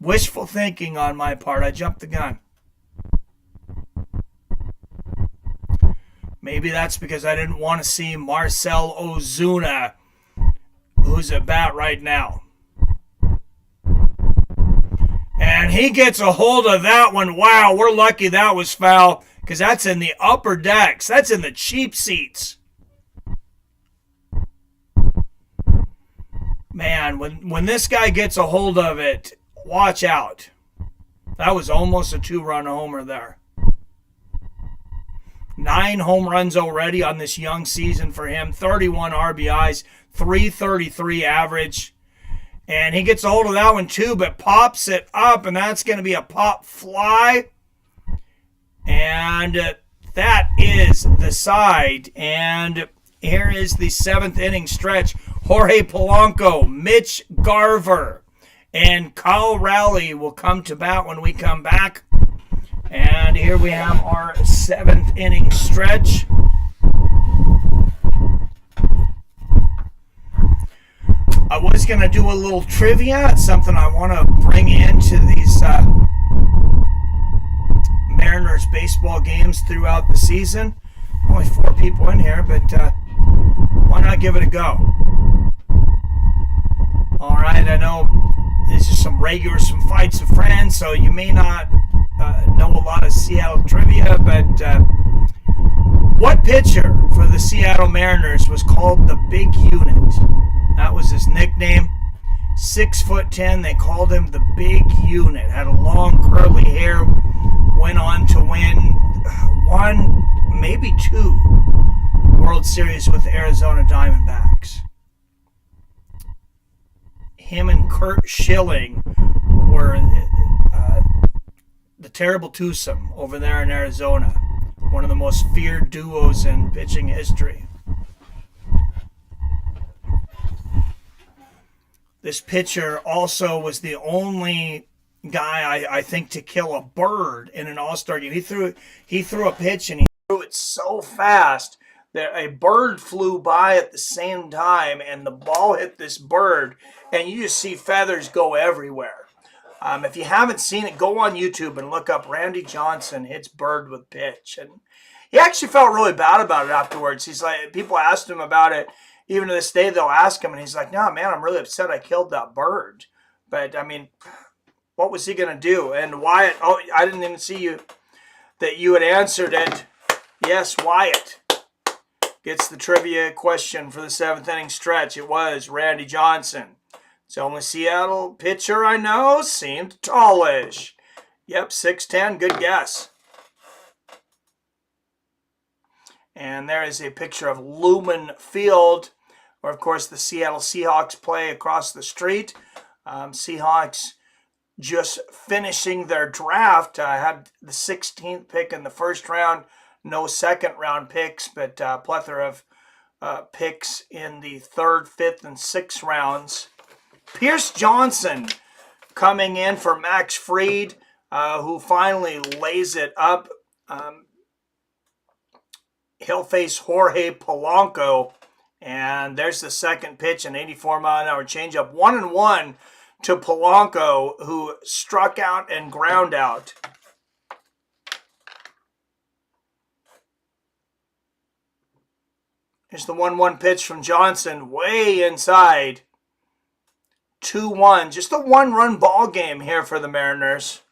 A: Wishful thinking on my part. I jumped the gun. Maybe that's because I didn't want to see Marcell Ozuna, who's at bat right now. And he gets a hold of that one. Wow, we're lucky that was foul because that's in the upper decks. That's in the cheap seats. Man, when this guy gets a hold of it, watch out. That was almost a 2-run homer there. 9 home runs already on this young season for him, 31 RBIs, 333 average. And he gets a hold of that one too, but pops it up, and that's going to be a pop fly. And that is the side. And here is the 7th inning stretch. Jorge Polanco, Mitch Garver, and Kyle Rowley will come to bat when we come back. And here we have our 7th inning stretch. I was going to do a little trivia. It's something I want to bring into these Mariners baseball games throughout the season. Only 4 people in here, but why not give it a go? All right, I know this is some regulars, some fights of friends, so you may not know a lot of Seattle trivia, but what pitcher for the Seattle Mariners was called the Big Unit? That was his nickname. 6'10", they called him the Big Unit. Had a long curly hair. Went on to win 1, maybe 2 World Series with the Arizona Diamondbacks. Him and Kurt Schilling were the terrible twosome over there in Arizona. One of the most feared duos in pitching history. This pitcher also was the only guy, I think, to kill a bird in an All-Star game. He threw a pitch, and he threw it so fast that a bird flew by at the same time, and the ball hit this bird, and you just see feathers go everywhere. If you haven't seen it, go on YouTube and look up Randy Johnson hits bird with pitch. And he actually felt really bad about it afterwards. He's like, people asked him about it. Even to this day, they'll ask him, and he's like, no, man, I'm really upset I killed that bird. But, I mean, what was he going to do? And Wyatt, I didn't even see that you had answered it. Yes, Wyatt gets the trivia question for the 7th inning stretch. It was Randy Johnson. It's the only Seattle pitcher I know. Seemed tallish. Yep, 6'10", good guess. And there is a picture of Lumen Field, where, of course, the Seattle Seahawks play across the street. Seahawks just finishing their draft. Had the 16th pick in the first round. No second-round picks, but a plethora of picks in the 3rd, 5th, and 6th rounds. Pierce Johnson coming in for Max Fried, who finally lays it up. He'll face Jorge Polanco, and there's the second pitch, an 84-mile-an-hour changeup. 1-1 to Polanco, who struck out and ground out. Here's the 1-1 pitch from Johnson, way inside. 2-1, just a 1-run ball game here for the Mariners.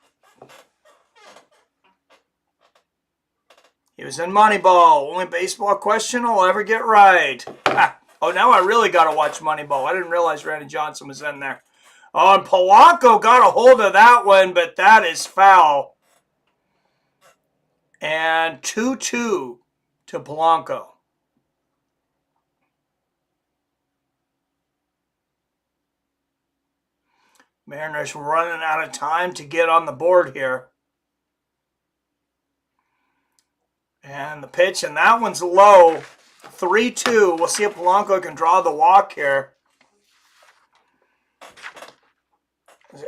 A: He was in Moneyball. Only baseball question I'll ever get right. Oh, now I really got to watch Moneyball. I didn't realize Randy Johnson was in there. Oh, and Polanco got a hold of that one, but that is foul. And 2-2 to Polanco. Mariners running out of time to get on the board here. And the pitch, and that one's low. 3-2. We'll see if Polanco can draw the walk here.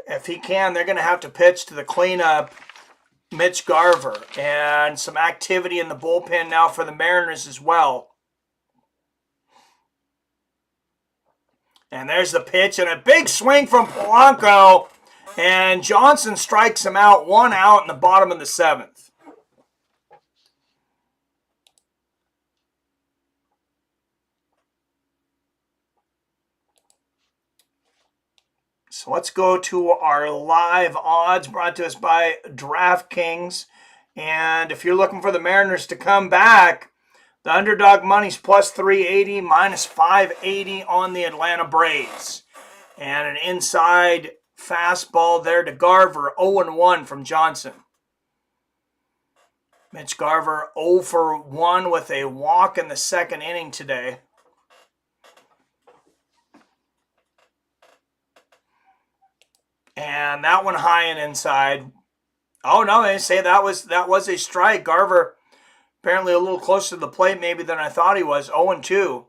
A: If he can, they're going to have to pitch to the cleanup, Mitch Garver. And some activity in the bullpen now for the Mariners as well. And there's the pitch, and a big swing from Polanco. And Johnson strikes him out, 1 out in the bottom of the 7th. So let's go to our live odds brought to us by DraftKings. And if you're looking for the Mariners to come back, the underdog money's plus 380, minus 580 on the Atlanta Braves. And an inside fastball there to Garver, 0-1 from Johnson. Mitch Garver 0 for 1 with a walk in the second inning today. And that one high and inside. Oh no, they say that was a strike. Garver apparently a little closer to the plate maybe than I thought he was. 0-2.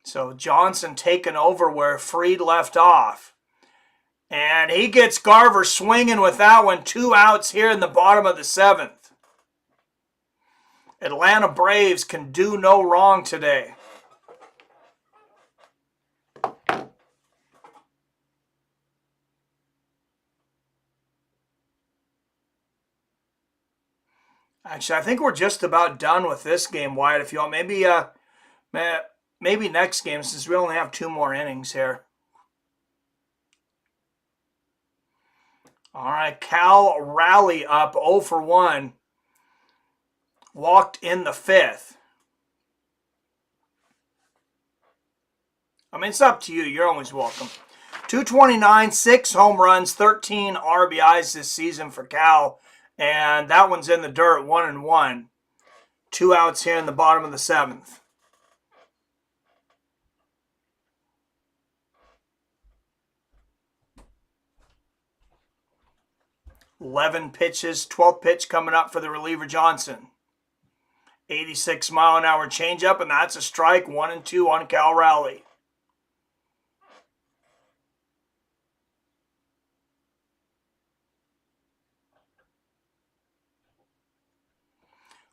A: So Johnson taking over where Fried left off. And he gets Garver swinging with that one. 2 outs here in the bottom of the 7th. Atlanta Braves can do no wrong today. Actually, I think we're just about done with this game, Wyatt. If you want, maybe next game since we only have 2 more innings here. All right, Cal Raleigh up 0 for 1. Walked in the 5th. I mean, it's up to you. You're always welcome. 229, 6 home runs, 13 RBIs this season for Cal. And that one's in the dirt, 1-1. 2 outs here in the bottom of the 7th. $11 pitches, 12th pitch coming up for the reliever Johnson. 86-mile-an-hour changeup, and that's a strike. 1-2 on Cal Raleigh.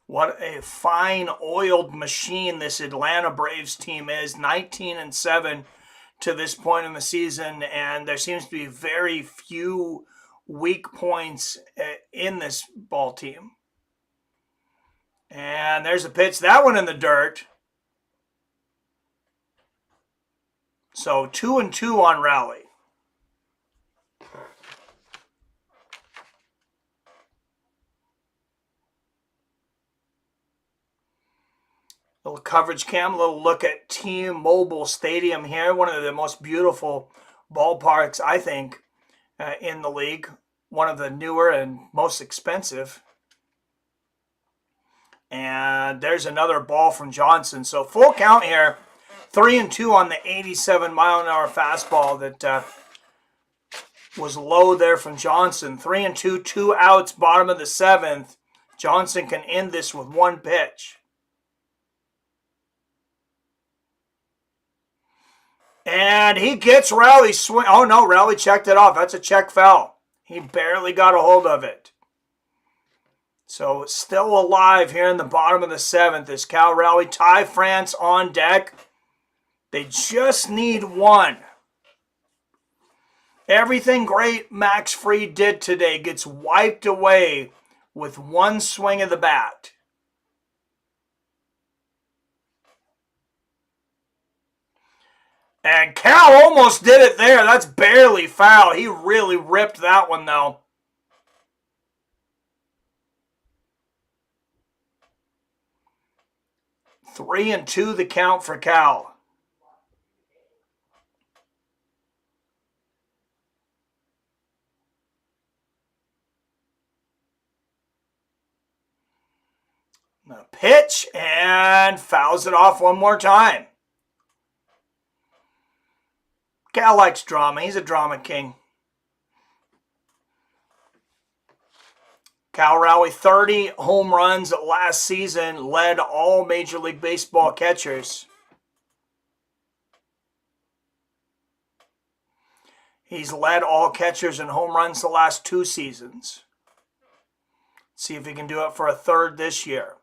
A: What a fine oiled machine this Atlanta Braves team is. 19-7 to this point in the season, and there seems to be very few weak points in this ball team. And there's a pitch. That one in the dirt. So 2-2 on Raleigh. Little coverage cam, a little look at T-Mobile Stadium here. One of the most beautiful ballparks, I think, in the league. One of the newer and most expensive. And there's another ball from Johnson. So full count here. 3-2 on the 87-mile-an-hour fastball that was low there from Johnson. 3-2, 2 outs, bottom of the 7th. Johnson can end this with 1 pitch. And he gets Raleigh swing. Oh, no, Raleigh checked it off. That's a check foul. He barely got a hold of it. So still alive here in the bottom of the 7th is Cal Raleigh. Ty France on deck. They just need 1. Everything great Max Fried did today gets wiped away with 1 swing of the bat. And Cal almost did it there. That's barely foul. He really ripped that one, though. 3-2 the count for Cal. The pitch and fouls it off one more time. Cal likes drama. He's a drama king. Cal Raleigh, 30 home runs last season, led all Major League Baseball catchers. He's led all catchers in home runs the last 2 seasons. See if he can do it for a 3rd this year.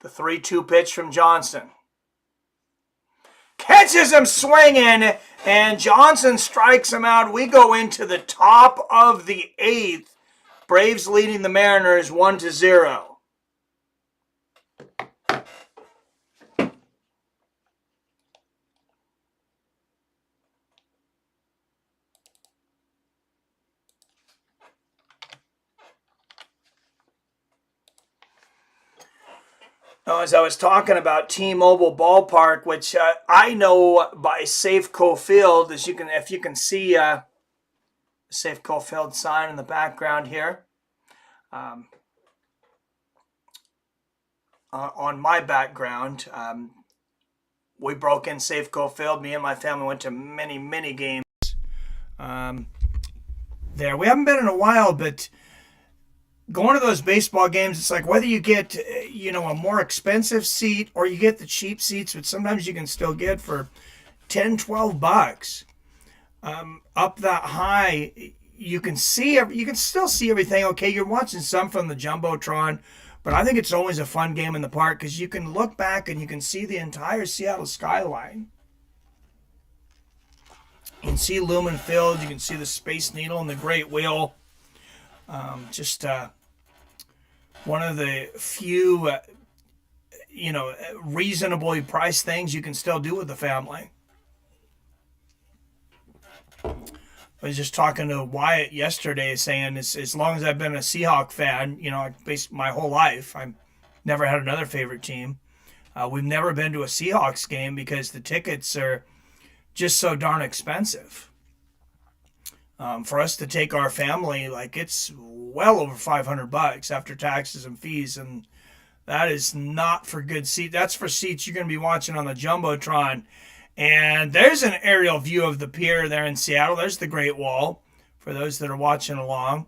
A: The 3-2 pitch from Johnson. Catches him swinging, and Johnson strikes him out. We go into the top of the 8th. Braves leading the Mariners 1-0. Now, as I was talking about T-Mobile Ballpark, which I know by Safeco Field, if you can see Safeco Field sign in the background here. On my background, we broke in Safeco Field. Me and my family went to many, many games there. We haven't been in a while, but going to those baseball games, it's like whether you get, a more expensive seat or you get the cheap seats, but sometimes you can still get for $10, $12. Up that high, you can still see everything. Okay, you're watching some from the Jumbotron, but I think it's always a fun game in the park because you can look back and you can see the entire Seattle skyline. You can see Lumen Field, you can see the Space Needle and the Great Wheel. One of the few, reasonably priced things you can still do with the family. I was just talking to Wyatt yesterday saying as long as I've been a Seahawk fan, my whole life, I've never had another favorite team. We've never been to a Seahawks game because the tickets are just so darn expensive. For us to take our family, it's well over $500 after taxes and fees, and that is not for good seats. That's for seats you're going to be watching on the Jumbotron. And there's an aerial view of the pier there in Seattle. There's the Great Wall for those that are watching along.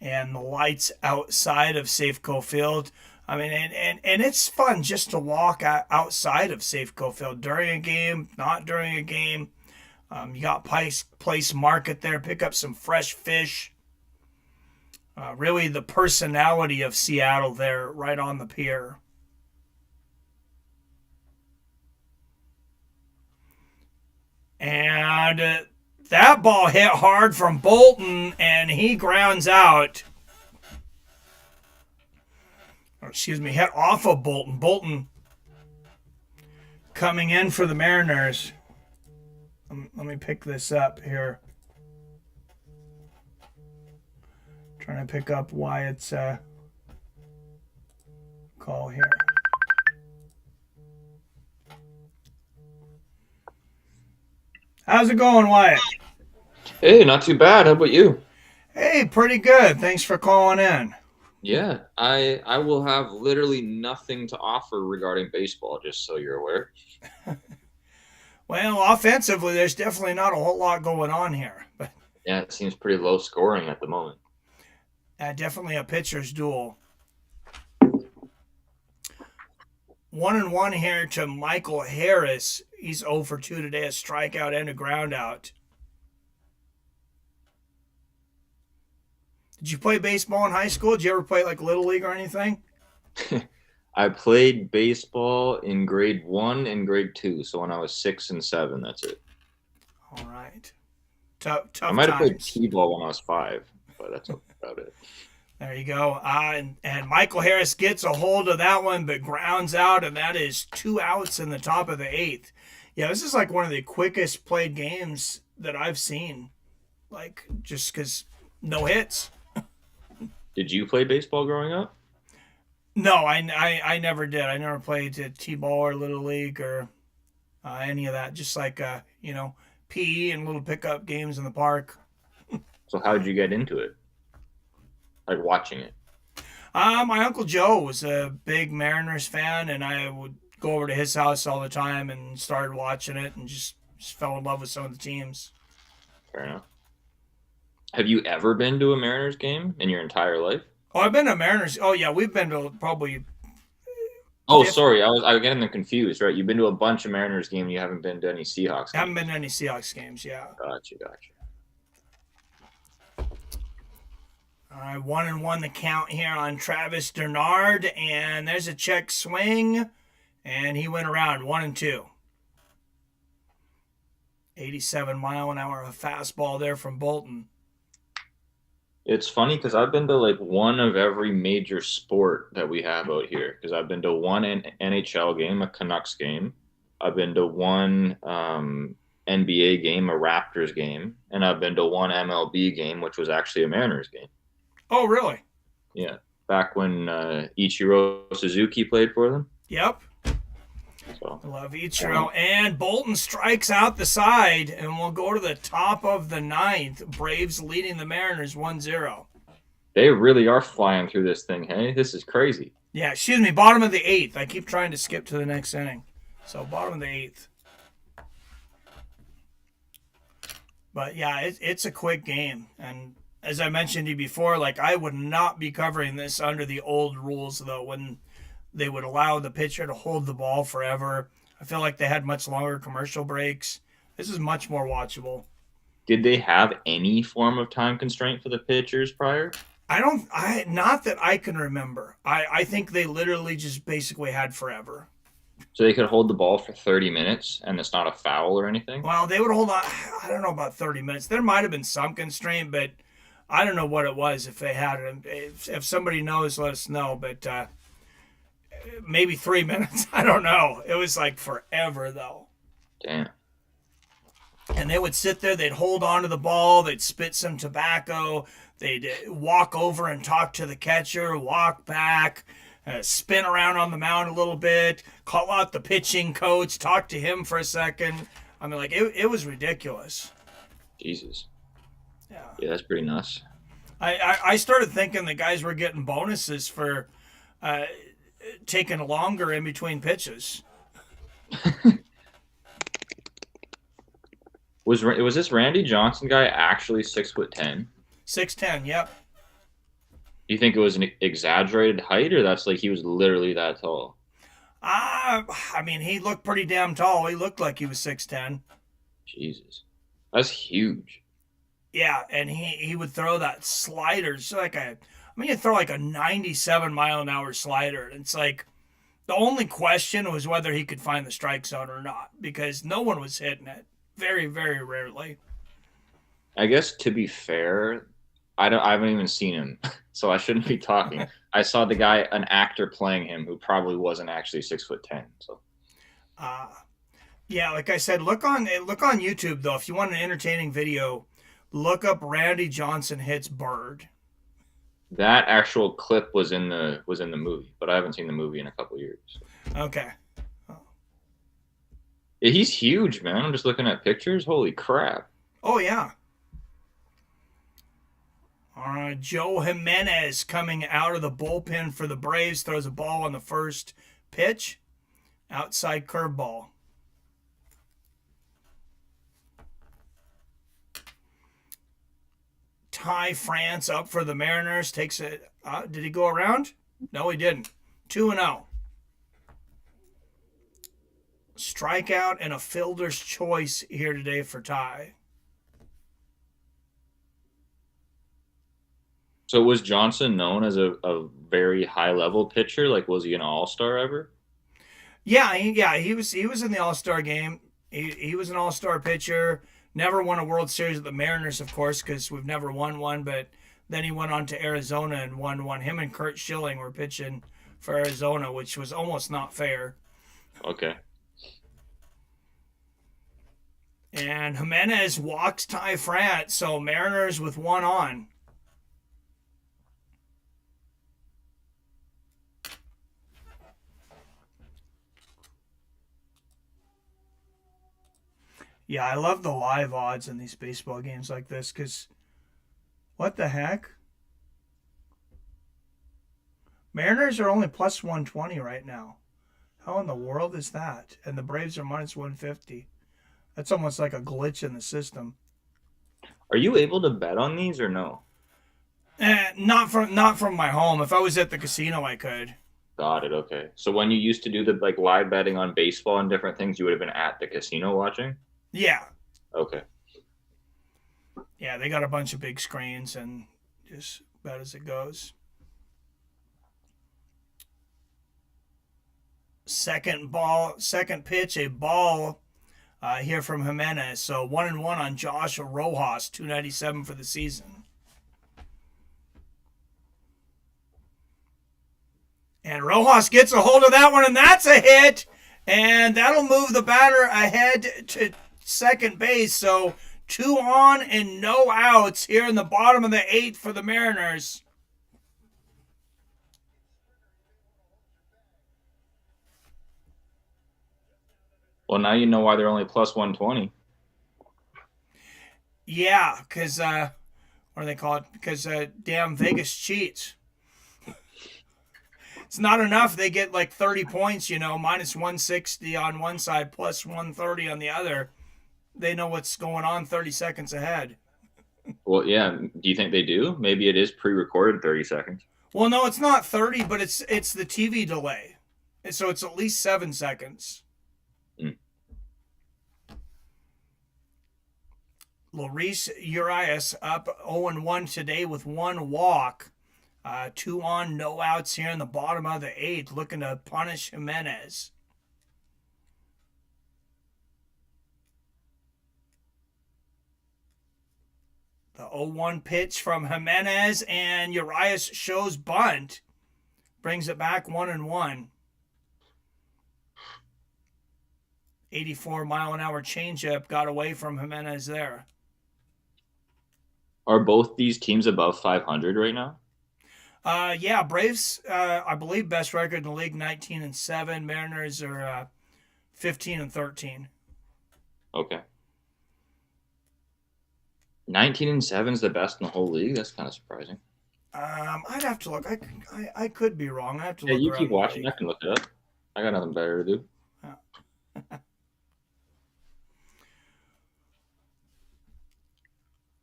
A: And the lights outside of Safeco Field. I mean, and it's fun just to walk outside of Safeco Field during a game, not during a game. You got Place Market there, pick up some fresh fish. Really the personality of Seattle there right on the pier. And that ball hit hard from Bolton, and he grounds out. Hit off of Bolton. Bolton coming in for the Mariners. Let me pick this up here. Trying to pick up Wyatt's call here. How's it going, Wyatt?
C: Hey, not too bad. How about you?
A: Hey, pretty good. Thanks for calling in.
C: Yeah, I will have literally nothing to offer regarding baseball, just so you're aware.
A: Well, offensively, there's definitely not a whole lot going on here. But
C: Yeah, it seems pretty low scoring at the moment.
A: definitely a pitcher's duel. 1-1 here to Michael Harris. He's 0 for 2 today, a strikeout and a ground out. Did you play baseball in high school? Did you ever play Little League or anything?
C: I played baseball in grade 1 and grade 2, so when I was 6 and 7, that's it.
A: All right. Tough
C: I might have played
A: times.
C: t-ball when I was 5, but that's about it.
A: There you go. And Michael Harris gets a hold of that one, but grounds out, and that is 2 outs in the top of the 8th. Yeah, this is one of the quickest played games that I've seen. Just because no hits.
C: Did you play baseball growing up?
A: No, I never did. I never played t-ball or Little League or any of that. Just PE and little pickup games in the park.
C: So how did you get into it? Watching it?
A: My Uncle Joe was a big Mariners fan, and I would go over to his house all the time and started watching it and just fell in love with some of the teams.
C: Fair enough. Have you ever been to a Mariners game in your entire life?
A: Oh, I've been to Mariners. Oh, yeah, we've been to probably...
C: Oh, sorry, I was getting them confused, right? You've been to a bunch of Mariners games, you haven't been to any Seahawks games.
A: I haven't been to any Seahawks games, yeah.
C: Gotcha.
A: All right, 1-1 the count here on Travis Denard, and there's a check swing, and he went around 1-2. 87-mile-an-hour fastball there from Bolton.
C: It's funny because I've been to one of every major sport that we have out here. Because I've been to one NHL game, a Canucks game. I've been to one NBA game, a Raptors game. And I've been to one MLB game, which was actually a Mariners game.
A: Oh, really?
C: Yeah. Back when Ichiro Suzuki played for them.
A: Yep.
C: So
A: Lavitro and Bolton strikes out the side, and we'll go to the top of the ninth. Braves leading the Mariners 1-0.
C: they really are flying through this thing. Hey, this is crazy.
A: Yeah, excuse me, bottom of the eighth. I keep trying to skip to the next inning. So bottom of the eighth. But yeah, it's a quick game. And as I mentioned to you before, like I would not be covering this under the old rules, though, when they would allow the pitcher to hold the ball forever. I feel like they had much longer commercial breaks. This is much more watchable.
C: Did they have any form of time constraint for the pitchers prior?
A: Not that I can remember. I think they literally just basically had forever.
C: So they could hold the ball for 30 minutes and it's not a foul or anything?
A: Well, they would hold on, I don't know about 30 minutes. There might have been some constraint, but I don't know what it was if they had it. If somebody knows, let us know. But maybe 3 minutes. I don't know. It was like forever, though.
C: Damn.
A: And they would sit there. They'd hold on to the ball. They'd spit some tobacco. They'd walk over and talk to the catcher, walk back, spin around on the mound a little bit, call out the pitching coach, talk to him for a second. I mean, like, it was ridiculous.
C: Jesus.
A: Yeah.
C: Yeah, that's pretty nuts.
A: I started thinking the guys were getting bonuses for taking longer in between pitches.
C: Was this Randy Johnson guy actually 6'10"?
A: 6'10", yep.
C: Do you think it was an exaggerated height, or that's like he was literally that tall?
A: I mean, he looked pretty damn tall. He looked like he was 6'10".
C: Jesus, that's huge.
A: Yeah, and he would throw that slider. So he'd throw like a 97-mile-an-hour slider. And it's like the only question was whether he could find the strike zone or not, because no one was hitting it. Very, very rarely.
C: I guess to be fair, I haven't even seen him, so I shouldn't be talking. I saw the guy, an actor playing him, who probably wasn't actually 6'10". So,
A: yeah, like I said, look on YouTube though. If you want an entertaining video, look up Randy Johnson hits Bird.
C: that actual clip was in the movie, but I haven't seen the movie in a couple years.
A: Okay.
C: Yeah, he's huge, man. I'm just looking at pictures. Holy crap.
A: Oh, yeah. Joe Jimenez coming out of the bullpen for the Braves, throws a ball on the first pitch. Outside curveball. Ty France up for the Mariners. Takes it. Did he go around? No, he didn't. 2-0. Strikeout and a fielder's choice here today for Ty.
C: So was Johnson known as a very high-level pitcher? Like, was he an all-star ever?
A: Yeah, he was in the All-Star game. He was an All-Star pitcher. Never won a World Series with the Mariners, of course, because we've never won one. But then he went on to Arizona and won one. Him and Kurt Schilling were pitching for Arizona, which was almost not fair.
C: Okay.
A: And Jimenez walks Ty France, so Mariners with one on. Yeah, I love the live odds in these baseball games like this because what the heck? Mariners are only plus 120 right now. How in the world is that? And the Braves are minus 150. That's almost like a glitch in the system.
C: Are you able to bet on these or no?
A: Not from my home. If I was at the casino, I could.
C: Got it. Okay. So when you used to do the like live betting on baseball and different things, you would have been at the casino watching?
A: Yeah.
C: Okay.
A: Yeah, they got a bunch of big screens and just about as it goes. Second pitch, a ball here from Jimenez. So 1-1 on Josh Rojas, 297 for the season. And Rojas gets a hold of that one, and that's a hit. And that'll move the batter ahead to second base. So 2 on and no outs here in the bottom of the 8th for the Mariners.
C: Well, now you know why they're only plus 120.
A: Yeah, because what do they call it? Because damn Vegas cheats. It's not enough. They get like 30 points, minus 160 on one side, plus 130 on the other. They know what's going on 30 seconds ahead.
C: Well, yeah. Do you think they do? Maybe it is pre-recorded 30 seconds.
A: Well, no, it's not 30, but it's the TV delay. So it's at least 7 seconds.
C: Mm.
A: Luis Urias up 0-1 today with one walk. 2 on, no outs here in the bottom of the eighth, looking to punish Jimenez. The 0-1 pitch from Jimenez, and Urias shows bunt. Brings it back 1-1. 84-mile-an-hour changeup got away from Jimenez there.
C: Are both these teams above 500 right now?
A: Yeah, Braves, I believe, best record in the league, 19-7. Mariners are 15-13.
C: Okay. 19-7 is the best in the whole league. That's kind of surprising.
A: I'd have to look. I could be wrong. I have to
C: Yeah,
A: look.
C: you
A: around
C: keep
A: the
C: watching.
A: league.
C: I can look it up. I got nothing better to do.
A: Yeah.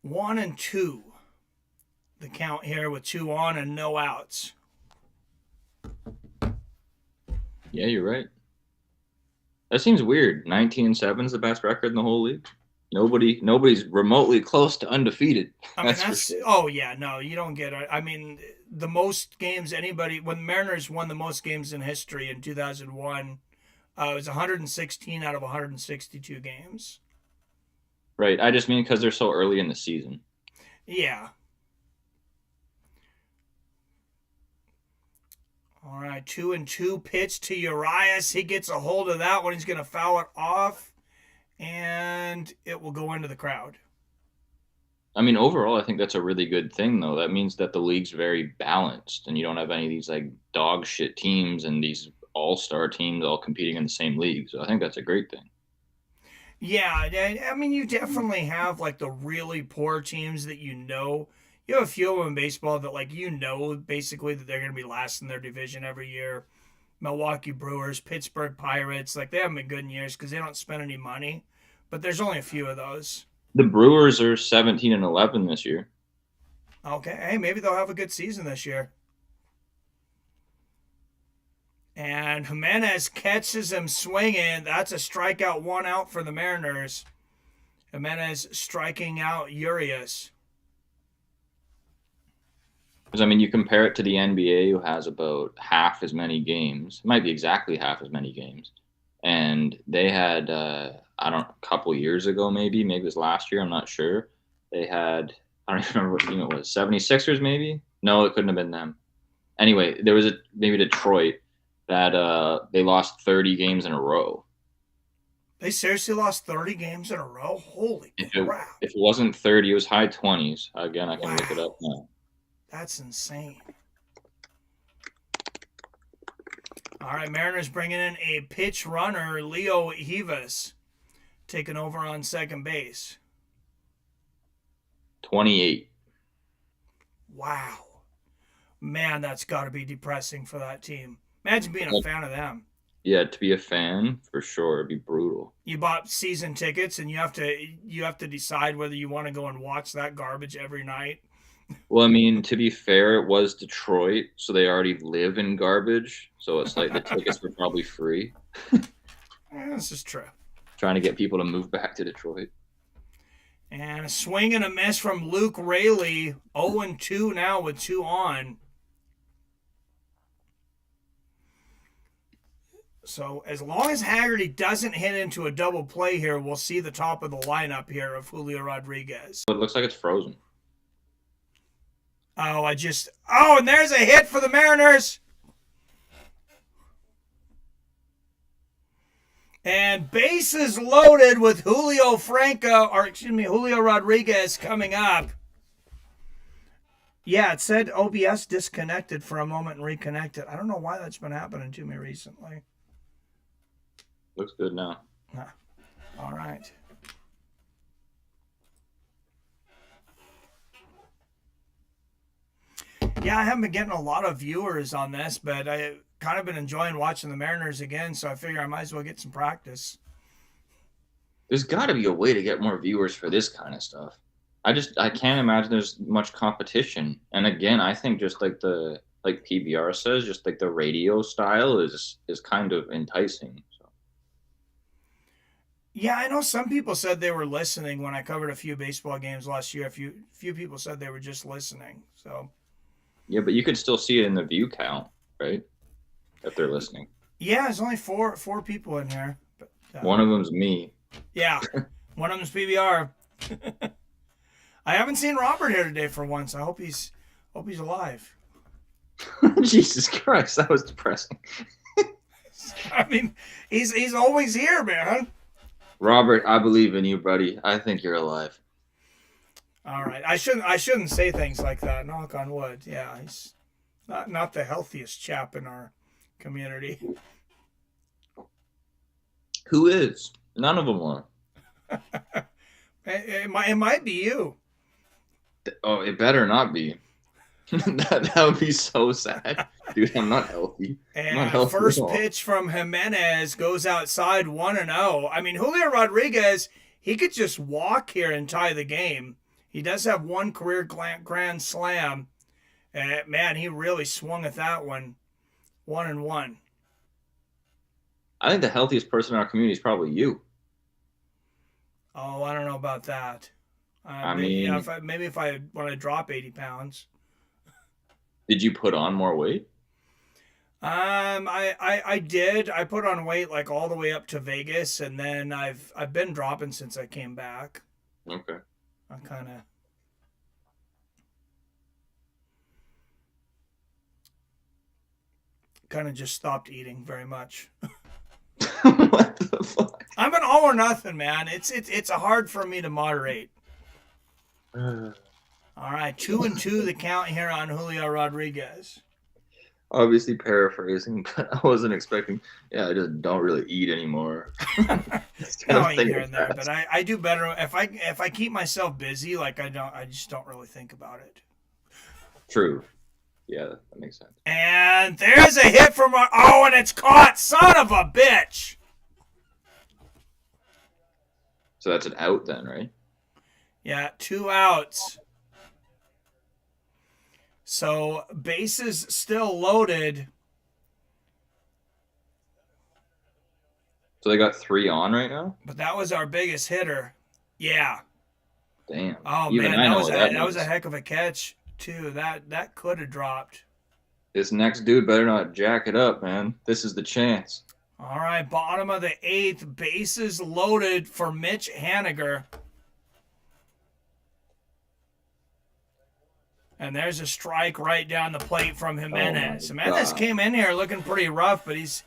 A: 1-2. The count here with 2 on and no outs.
C: Yeah, you're right. That seems weird. 19-7 is the best record in the whole league. Nobody's remotely close to undefeated.
A: I mean, that's oh yeah, no, you don't get it. I mean, the most games anybody when the Mariners won the most games in history in 2001, it was 116 out of 162 games.
C: Right. I just mean because they're so early in the season.
A: Yeah. All right, 2-2 pitch to Urias. He gets a hold of that one. He's going to foul it off, and it will go into the crowd.
C: I mean, overall, I think that's a really good thing, though. That means that the league's very balanced, and you don't have any of these like dog shit teams and these all-star teams all competing in the same league. So I think that's a great thing.
A: Yeah, I mean, you definitely have like the really poor teams that You have a few of them in baseball that basically that they're going to be last in their division every year. Milwaukee Brewers, Pittsburgh Pirates, like they haven't been good in years because they don't spend any money. But there's only a few of those.
C: The Brewers are 17-11 this year.
A: Okay, hey, maybe they'll have a good season this year. And Jimenez catches him swinging. That's a strikeout, 1 out for the Mariners. Jimenez striking out Urias.
C: Because, I mean, you compare it to the NBA, who has about half as many games. It might be exactly half as many games. And they had, a couple years ago, maybe it was last year, I'm not sure. They had, I don't even remember what team it was, 76ers maybe? No, it couldn't have been them. Anyway, there was maybe Detroit that they lost 30 games in a row.
A: They seriously lost 30 games in a row? Holy crap.
C: If it wasn't 30, it was high 20s. Again, I can look it up now.
A: That's insane. All right, Mariners bringing in a pitch runner, Leo Hivas, taking over on second base.
C: 28.
A: Wow. Man, that's got to be depressing for that team. Imagine being a fan of them.
C: Yeah, to be a fan, for sure, it'd be brutal.
A: You bought season tickets, and you have to decide whether you want to go and watch that garbage every night.
C: Well, I mean, to be fair, it was Detroit, so they already live in garbage. So it's like the tickets were probably free.
A: This is true.
C: Trying to get people to move back to Detroit.
A: And a swing and a miss from Luke Raley. 0-2 now with 2 on. So as long as Haggerty doesn't hit into a double play here, we'll see the top of the lineup here of Julio Rodriguez.
C: It looks like it's frozen.
A: And there's a hit for the Mariners. And bases loaded with Julio Rodriguez coming up. Yeah, it said OBS disconnected for a moment and reconnected. I don't know why that's been happening to me recently.
C: Looks good now.
A: All right. Yeah, I haven't been getting a lot of viewers on this, but I kind of been enjoying watching the Mariners again, so I figure I might as well get some practice.
C: There's got to be a way to get more viewers for this kind of stuff. I can't imagine there's much competition. And again, I think just like PBR says, just like the radio style is kind of enticing. So
A: Yeah, I know some people said they were listening when I covered a few baseball games last year. A few people said they were just listening. So
C: yeah, but you could still see it in the view count, right? If they're listening.
A: yeah, there's only four people in here. But,
C: One of them's me.
A: yeah, one of them's PBR. I haven't seen Robert here today for once. I hope he's alive.
C: Jesus Christ, that was depressing.
A: I mean, he's always here, man.
C: Robert, I believe in you, buddy. I think you're alive.
A: All right, I shouldn't say things like that. Knock on wood. Yeah, he's not the healthiest chap in our community.
C: Who is? None of them are.
A: It might be you.
C: Oh, it better not be. that would be so sad. Dude, I'm not healthy. I'm not
A: And
C: healthy
A: first
C: at all.
A: pitch from Jimenez goes outside 1-0. I mean, Julio Rodriguez, he could just walk here and tie the game. He does have one career grand slam. And man, he really swung at that one. 1-1.
C: I think the healthiest person in our community is probably you.
A: Oh, I don't know about that.
C: I
A: Maybe,
C: mean,
A: yeah, maybe if I want to drop 80 pounds.
C: did you put on more weight?
A: I did. I put on weight like all the way up to Vegas, and then I've been dropping since I came back.
C: Okay.
A: I kind of just stopped eating very much.
C: What the fuck?
A: I'm an all or nothing, man. It's hard for me to moderate. All right, 2-2 the count here on Julio Rodriguez.
C: Obviously paraphrasing, but I wasn't expecting. Yeah, I just don't really eat anymore. Just kind
A: No,
C: of think
A: here and there,
C: fast.
A: but I do better if I keep myself busy. Like I just don't really think about it.
C: True. Yeah, that makes sense.
A: And there's a hit from and it's caught, son of a bitch.
C: So that's an out then, right?
A: Yeah, 2 outs. So bases still loaded.
C: So they got 3 on right now?
A: But that was our biggest hitter. Yeah.
C: Damn.
A: Oh
C: Even
A: man,
C: I know what that
A: that was a
C: means.
A: heck of a catch too. That could have dropped.
C: This next dude better not jack it up, man. This is the chance.
A: All right, bottom of the 8th, bases loaded for Mitch Haniger. And there's a strike right down the plate from Jimenez.
C: Oh my
A: Jimenez
C: God.
A: came in here looking pretty rough, but he's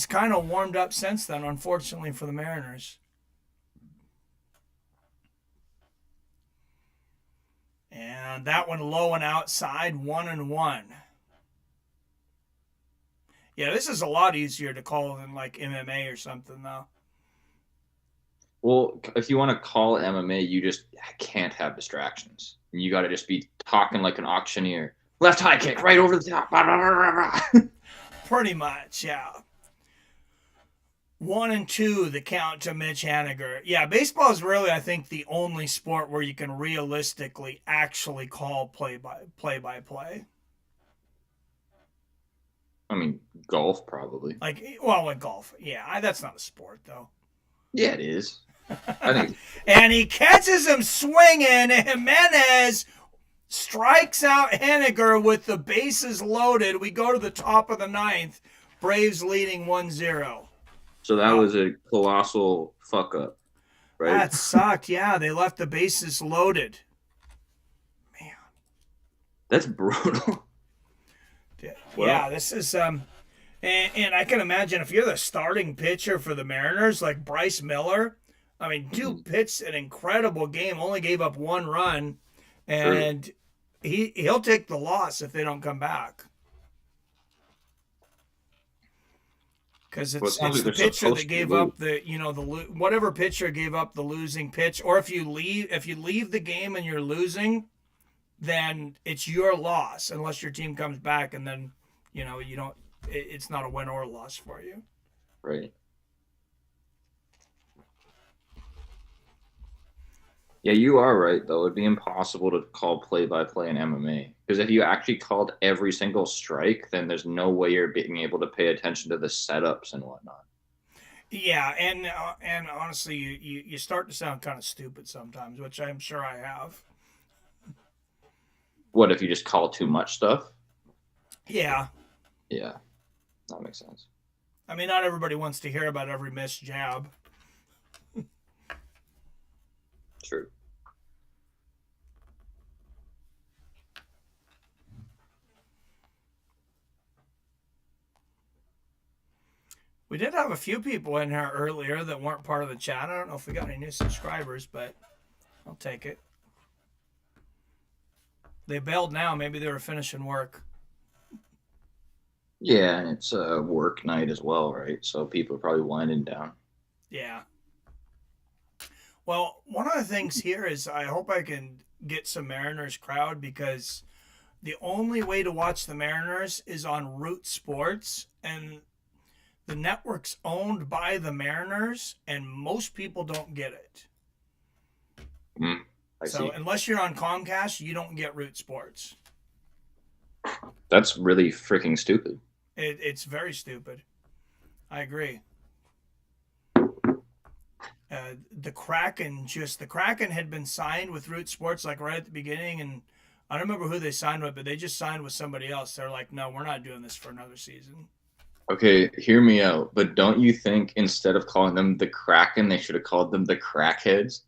A: kind of warmed up since then, unfortunately for the Mariners. And that one low and outside, 1-1. Yeah, this is a lot easier to call than like MMA or something, though.
C: Well, if you want to call MMA, you just can't have distractions. You got to just be talking like an auctioneer. Left high kick, right over the top.
A: Pretty much, yeah. 1-2, the count to Mitch Haniger. Yeah, baseball is really, I think, the only sport where you can realistically actually call play by play.
C: I mean, golf probably.
A: Like, well, in golf, yeah, that's not a sport though.
C: Yeah, it is. I think.
A: And he catches him swinging, and Jimenez strikes out Haniger with the bases loaded. We go to the top of the 9th. Braves leading 1-0.
C: So that was a colossal fuck up, right?
A: That sucked. Yeah, they left the bases loaded. Man.
C: That's brutal.
A: Yeah, this is and I can imagine if you're the starting pitcher for the Mariners, like Bryce Miller. I mean, dude pitched an incredible game, only gave up 1 run, and he'll take the loss if they don't come back. because
C: Well, it sounds
A: it's
C: like
A: the
C: they're
A: pitcher that
C: supposed to
A: gave
C: lose.
A: up whatever pitcher gave up the losing pitch, or if you leave the game and you're losing, then it's your loss unless your team comes back, and then you don't. It's not a win or loss for you.
C: Right. Yeah, you are right, though. It'd be impossible to call play-by-play in MMA. Because if you actually called every single strike, then there's no way you're being able to pay attention to the setups and whatnot.
A: Yeah, and honestly, you start to sound kind of stupid sometimes, which I'm sure I have.
C: What if you just call too much stuff?
A: Yeah,
C: Yeah, that makes sense.
A: I mean, not everybody wants to hear about every missed jab.
C: True.
A: We did have a few people in here earlier that weren't part of the chat. I don't know if we got any new subscribers, but I'll take it. They bailed now. Maybe they were finishing work.
C: Yeah, and it's a work night as well, right? So people are probably winding down.
A: Yeah. Well, one of the things here is I hope I can get some Mariners crowd, because the only way to watch the Mariners is on Root Sports, and the network's owned by the Mariners, and most people don't get it.
C: I
A: So
C: see.
A: unless you're on Comcast, you don't get Root Sports.
C: That's really freaking stupid.
A: It's very stupid. I agree. The Kraken had been signed with Root Sports like right at the beginning, and I don't remember who they signed with, but they just signed with somebody else. They're like, no, we're not doing this for another season.
C: Okay, hear me out. But don't you think instead of calling them the Kraken, they should have called them the Crackheads?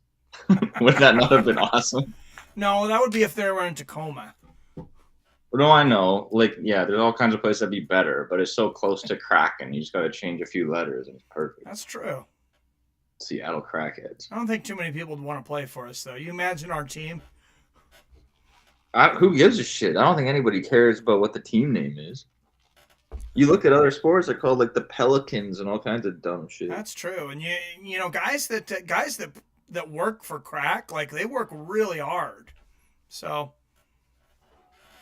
C: Would that not have been awesome?
A: No, that would be if they were in Tacoma.
C: No, I know. Like, yeah, there's all kinds of places that'd be better, but it's so close to Kraken. You just got to change a few letters, and it's perfect.
A: That's true.
C: Seattle Crackheads.
A: I don't think too many people would want to play for us, though. You imagine our team?
C: Who gives a shit? I don't think anybody cares about what the team name is. You look at other sports; they're called like the Pelicans and all kinds of dumb shit.
A: That's true. And you know, guys that work for crack, like they work really hard. So.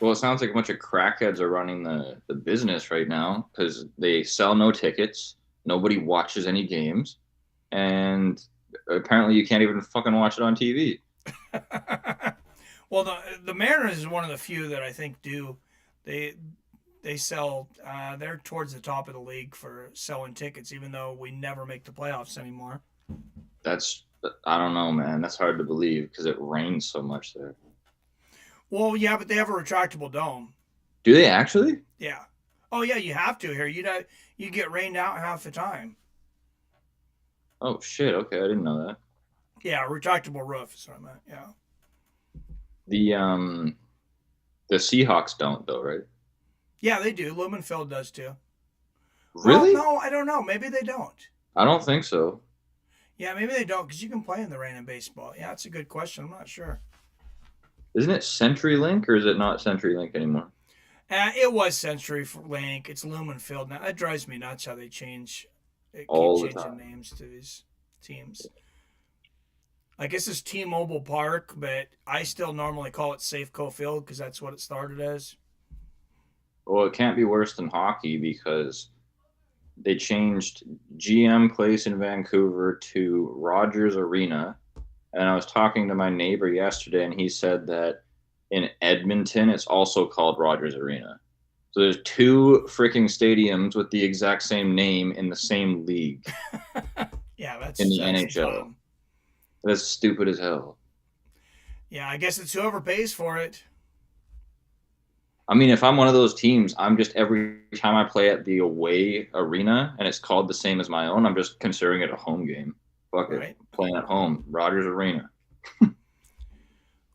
C: Well, it sounds like a bunch of crackheads are running the business right now because they sell no tickets, nobody watches any games, and apparently you can't even fucking watch it on TV.
A: Well, the Mariners is one of the few that I think do. They sell. They're towards the top of the league for selling tickets, even though we never make the playoffs anymore.
C: I don't know, man. That's hard to believe because it rains so much there.
A: Well, yeah, but they have a retractable dome.
C: Do they actually?
A: Yeah. Oh, yeah, you have to here. You get rained out half the time.
C: Oh shit! Okay, I didn't know that.
A: Yeah, a retractable roof is what I meant. Yeah.
C: The Seahawks don't though, right?
A: Yeah, they do. Lumenfield does too.
C: Really?
A: Well, no, I don't know. Maybe they don't.
C: I don't think so.
A: Yeah, maybe they don't because you can play in the rain in baseball. Yeah, that's a good question. I'm not sure.
C: Isn't it CenturyLink or is it not CenturyLink anymore?
A: It was CenturyLink. It's Lumenfield now. It drives me nuts how they keep
C: All the
A: changing
C: time.
A: names to these teams. I guess it's T-Mobile Park, but I still normally call it Safeco Field because that's what it started as.
C: Well, it can't be worse than hockey because they changed GM Place in Vancouver to Rogers Arena. And I was talking to my neighbor yesterday, and he said that in Edmonton, it's also called Rogers Arena. So there's two freaking stadiums with the exact same name in the same league.
A: Yeah, that's
C: in the
A: that's
C: NHL.
A: dumb.
C: That's stupid as hell.
A: Yeah, I guess it's whoever pays for it.
C: I mean, if I'm one of those teams, I'm just every time I play at the away arena and it's called the same as my own, I'm just considering it a home game. Fuck it.
A: Right.
C: Playing at home. Rogers Arena.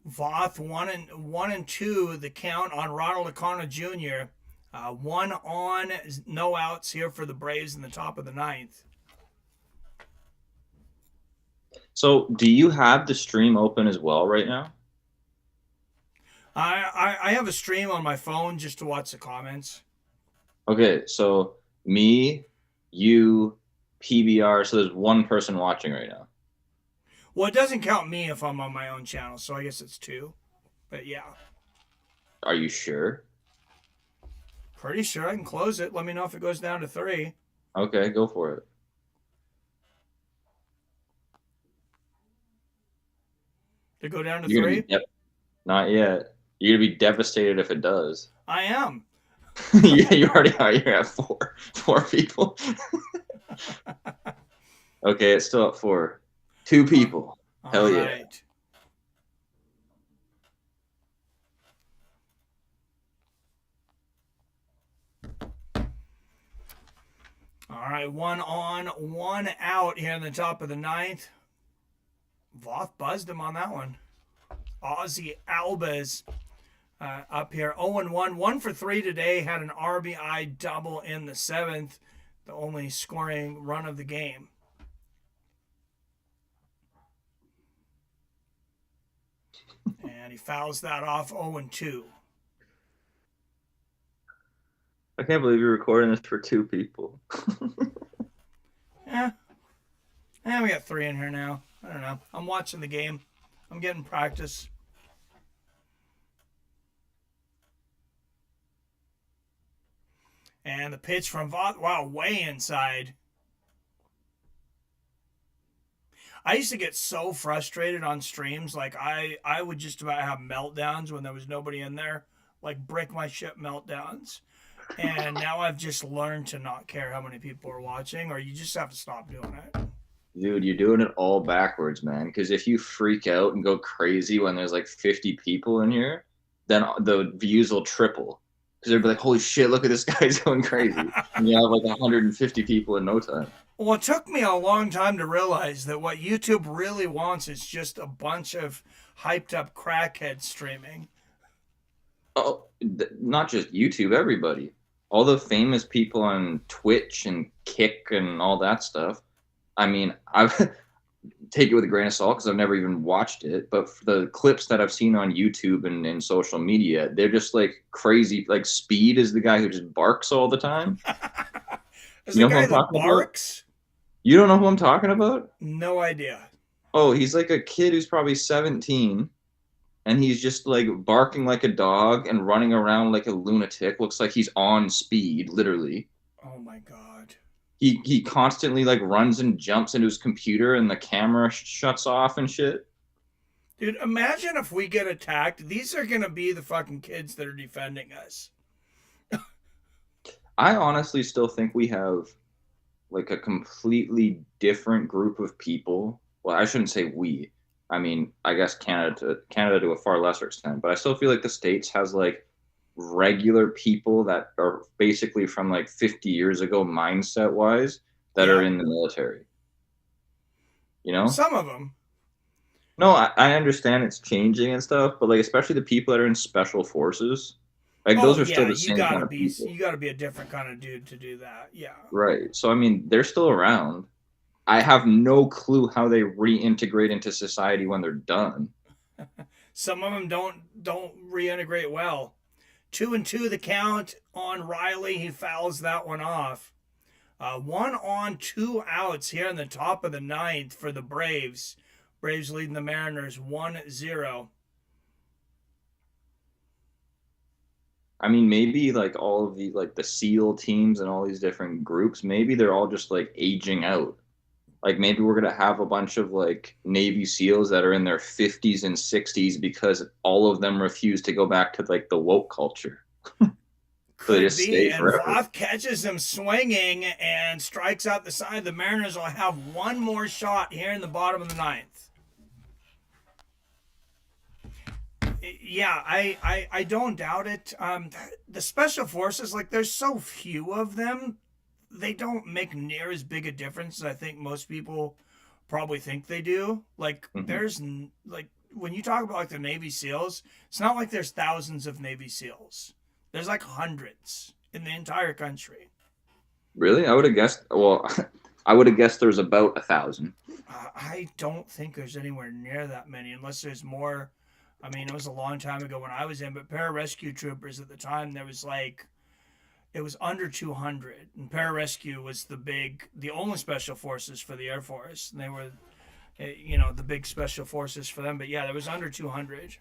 A: Voth 1-2 the count on Ronald Acuna Jr. One on, no outs here for the Braves in the top of the ninth.
C: So, do you have the stream open as well right now?
A: I have a stream on my phone just to watch the comments.
C: Okay, so me, you, PBR. So there's one person watching right now.
A: Well, it doesn't count me if I'm on my own channel, so I guess it's 2. But yeah,
C: Are you sure?
A: pretty sure I can close it. Let me know if it goes down to 3.
C: Okay, go for it.
A: Did it go down to
C: You're gonna be
A: 3?
C: not yet. You're gonna be devastated if it does.
A: I am.
C: Yeah, you already are. You're at four people. Okay, it's still at 4. 2 people.
A: All
C: Hell yeah.
A: right. All right, 1 on, 1 out here in the top of the 9th. Voth buzzed him on that one. Ozzy Albas up here 0-1. 1 for 3 today. Had an RBI double in the 7th. The only scoring run of the game. And he fouls that off 0-2.
C: I can't believe you're recording this for 2 people.
A: Yeah. And we got 3 in here now. I don't know. I'm watching the game. I'm getting practice. And the pitch from Voth. Wow, way inside. I used to get so frustrated on streams. Like, I would just about have meltdowns when there was nobody in there. Like, break my shit meltdowns. And now I've just learned to not care how many people are watching, or you just have to stop doing it.
C: Dude, you're doing it all backwards, man. Because if you freak out and go crazy when there's like 50 people in here, then the views will triple. Because they'll be like, holy shit, look at this guy's going crazy. And you have like 150 people in no time.
A: Well, it took me a long time to realize that what YouTube really wants is just a bunch of hyped up crackheads streaming.
C: Oh, not just YouTube, everybody. All the famous people on Twitch and Kick and all that stuff. I mean, I've take it with a grain of salt because I've never even watched it. But for the clips that I've seen on YouTube and social media, they're just like crazy. Like Speed is the guy who just barks all the time.
A: Is
C: You
A: the
C: know who
A: guy
C: I'm
A: that
C: talking about?
A: barks?
C: You don't know who I'm talking about?
A: No idea.
C: Oh, he's like a kid who's probably 17 and he's just like barking like a dog and running around like a lunatic. Looks like he's on speed, literally.
A: Oh my god.
C: He constantly like runs and jumps into his computer and the camera shuts off and shit.
A: Dude, imagine if we get attacked. These are going to be the fucking kids that are defending us.
C: I honestly still think we have like a completely different group of people. Well, I shouldn't say we. I mean, I guess Canada to a far lesser extent, but I still feel like the States has like regular people that are basically from like 50 years ago mindset wise that are
A: Yeah.
C: in the military. You know?
A: Some of them.
C: No, I understand it's changing and stuff, but like especially the people that are in special forces, like
A: Oh
C: those are
A: yeah,
C: still the same kind of people.
A: you gotta be a different kind of dude to do that. Yeah.
C: Right. So I mean, they're still around. I have no clue how they reintegrate into society when they're done.
A: Some of them don't reintegrate well. 2-2 the count on Riley. He fouls that one off. 1 on, 2 outs here in the top of the 9th for the Braves. Braves leading the Mariners 1-0.
C: I mean, maybe like all of the like the SEAL teams and all these different groups, maybe they're all just like aging out. Like maybe we're gonna have a bunch of like Navy SEALs that are in their 50s and 60s because all of them refuse to go back to like the woke culture. So they
A: Could
C: just
A: be.
C: stay
A: And
C: forever.
A: Voth catches him swinging and strikes out the side. The Mariners will have one more shot here in the bottom of the 9th. Yeah, I don't doubt it. The special forces, like, there's so few of them, they don't make near as big a difference as I think most people probably think they do. Like,
C: Mhm.
A: there's like when you talk about like the Navy SEALs, it's not like there's thousands of Navy SEALs. There's like hundreds in the entire country.
C: Really? I would have guessed. Well, I would have guessed there's about 1,000.
A: I don't think there's anywhere near that many, unless there's more. I mean, it was a long time ago when I was in, but pararescue troopers at the time, there was like It was under 200, and pararescue was the only special forces for the Air Force. And they were, the big special forces for them. But yeah, it was under 200.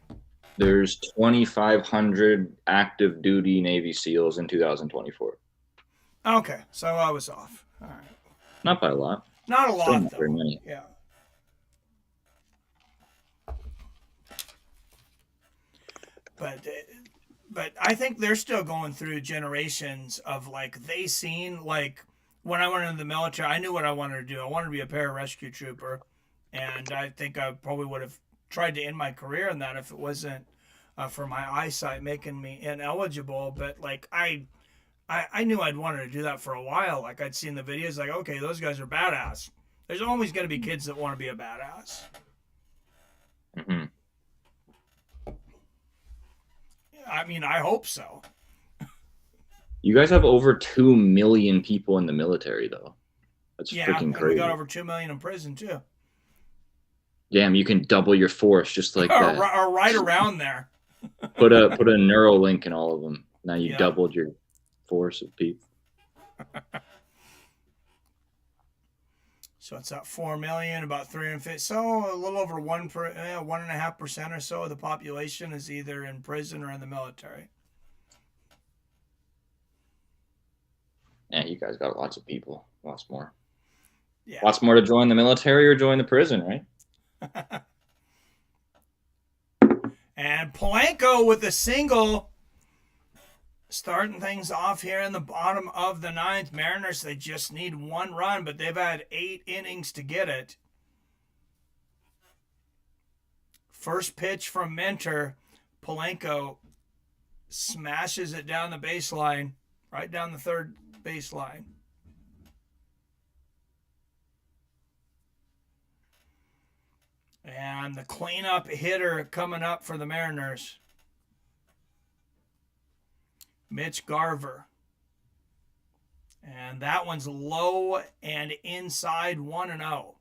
C: There's 2,500 active duty Navy SEALs in 2024.
A: Okay, so I was off. All right.
C: Not by a lot.
A: Not a
C: Still
A: lot,
C: not
A: though.
C: very many.
A: Yeah. But I think they're still going through generations of like they seen like when I went into the military, I knew what I wanted to do. I wanted to be a pararescue trooper, and I think I probably would have tried to end my career in that if it wasn't for my eyesight making me ineligible. But like I knew I'd wanted to do that for a while. Like I'd seen the videos, like okay, those guys are badass. There's always going to be kids that want to be a badass.
C: Mm-hmm.
A: I mean, I hope so.
C: You guys have over 2 million people in the military, though. That's freaking
A: And
C: crazy.
A: we got over 2 million in prison too.
C: Damn, you can double your force just like that.
A: or right around there.
C: Put a neural link in all of them. Now you doubled your force of people.
A: So it's at 4 million, about 350. So a little over 1.5% or so of the population is either in prison or in the military.
C: Yeah, you guys got lots of people. Lots more.
A: Yeah.
C: Lots more to join the military or join the prison, right?
A: And Polanco with a single. Starting things off here in the bottom of the ninth. Mariners, they just need one run, but they've had 8 innings to get it. First pitch from Minter. Polanco smashes it down the baseline, right down the third baseline. And the cleanup hitter coming up for the Mariners, Mitch Garver. And that one's low and inside 1-0.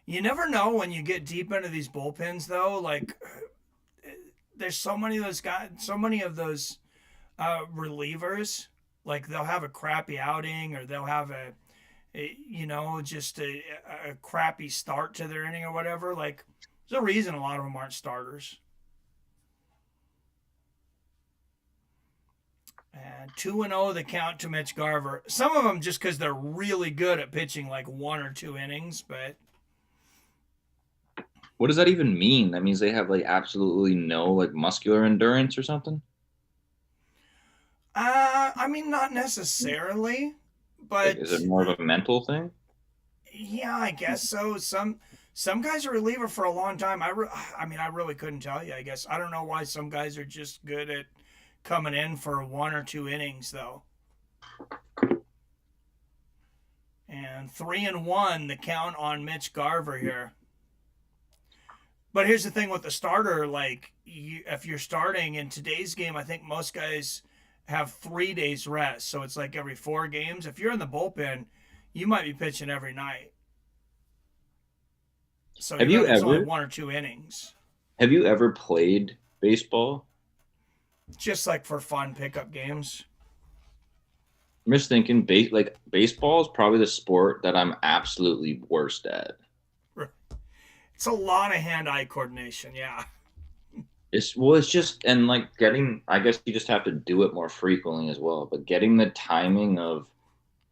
A: You never know when you get deep into these bullpens, though. Like, there's so many of those guys, so many of those relievers. Like, they'll have a crappy outing, or they'll have just a crappy start to their inning or whatever. Like, there's a reason a lot of them aren't starters. And 2-0 the count to Mitch Garver. Some of them just because they're really good at pitching like 1 or 2 innings, but.
C: What does that even mean? That means they have like absolutely no like muscular endurance or something?
A: I mean, not necessarily, but.
C: Like, is it more of a mental thing?
A: Yeah, I guess so. Some guys are reliever for a long time. I really couldn't tell you. I guess I don't know why some guys are just good at coming in for 1 or 2 innings, though. And 3-1, the count on Mitch Garver here. But here's the thing with the starter, like, if you're starting in today's game, I think most guys have 3 days rest. So it's like every 4 games. If you're in the bullpen, you might be pitching every night. So
C: have you ever
A: only 1 or 2 innings?
C: Have you ever played baseball?
A: Just like for fun pickup games.
C: I'm just thinking, baseball is probably the sport that I'm absolutely worst at.
A: It's a lot of hand-eye coordination, yeah.
C: It's just, and like I guess you just have to do it more frequently as well, but getting the timing of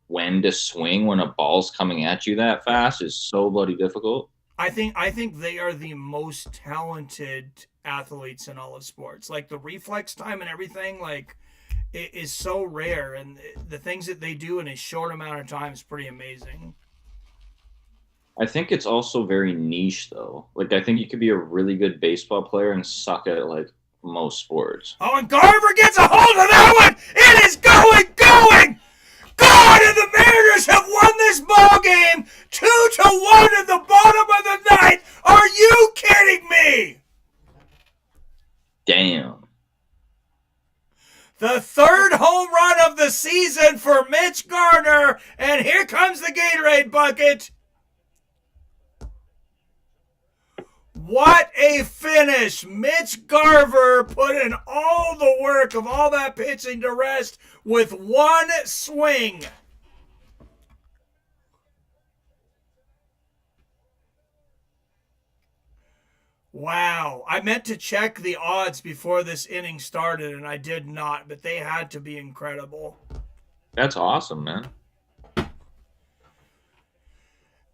C: when to swing when a ball's coming at you that fast is so bloody difficult.
A: I think they are the most talented athletes in all of sports. Like the reflex time and everything, like it is so rare, and the things that they do in a short amount of time is pretty amazing.
C: I think it's also very niche though. Like I think you could be a really good baseball player and suck at like most sports.
A: Oh, and Garver gets a hold of that one. It is going. God, and the Mariners have won this ball game 2-1 at the bottom of the ninth. Are you kidding me?
C: Damn.
A: The 3rd home run of the season for Mitch Garver, and here comes the Gatorade bucket. What a finish! Mitch Garver putting all the work of all that pitching to rest with one swing. Wow. I meant to check the odds before this inning started, and I did not, but they had to be incredible.
C: That's awesome, man.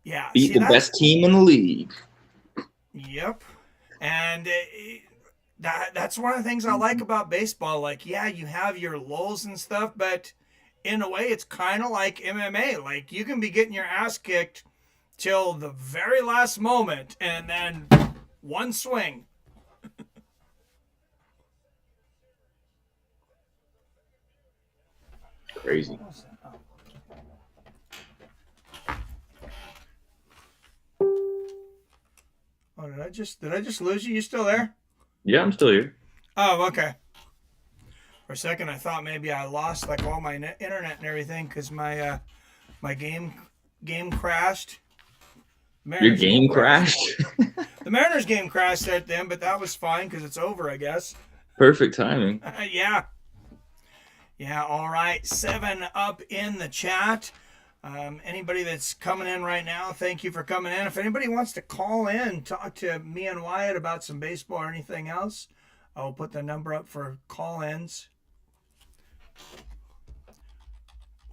A: Yeah.
C: Beat the best team in the league.
A: Yep. And that's one of the things I like about baseball. Like, yeah, you have your lulls and stuff, but in a way, it's kind of like MMA. Like, you can be getting your ass kicked till the very last moment, and then one swing.
C: Crazy.
A: Oh, did I just lose you? You still there?
C: Yeah, I'm still here.
A: Oh, okay. For a second, I thought maybe I lost like all my internet and everything because my my game crashed.
C: Your game crashed?
A: The Mariners game crashed at them, but that was fine because it's over, I guess.
C: Perfect timing.
A: Yeah. Yeah, all right. 7 up in the chat. Anybody that's coming in right now, thank you for coming in. If anybody wants to call in, talk to me and Wyatt about some baseball or anything else, I'll put the number up for call-ins.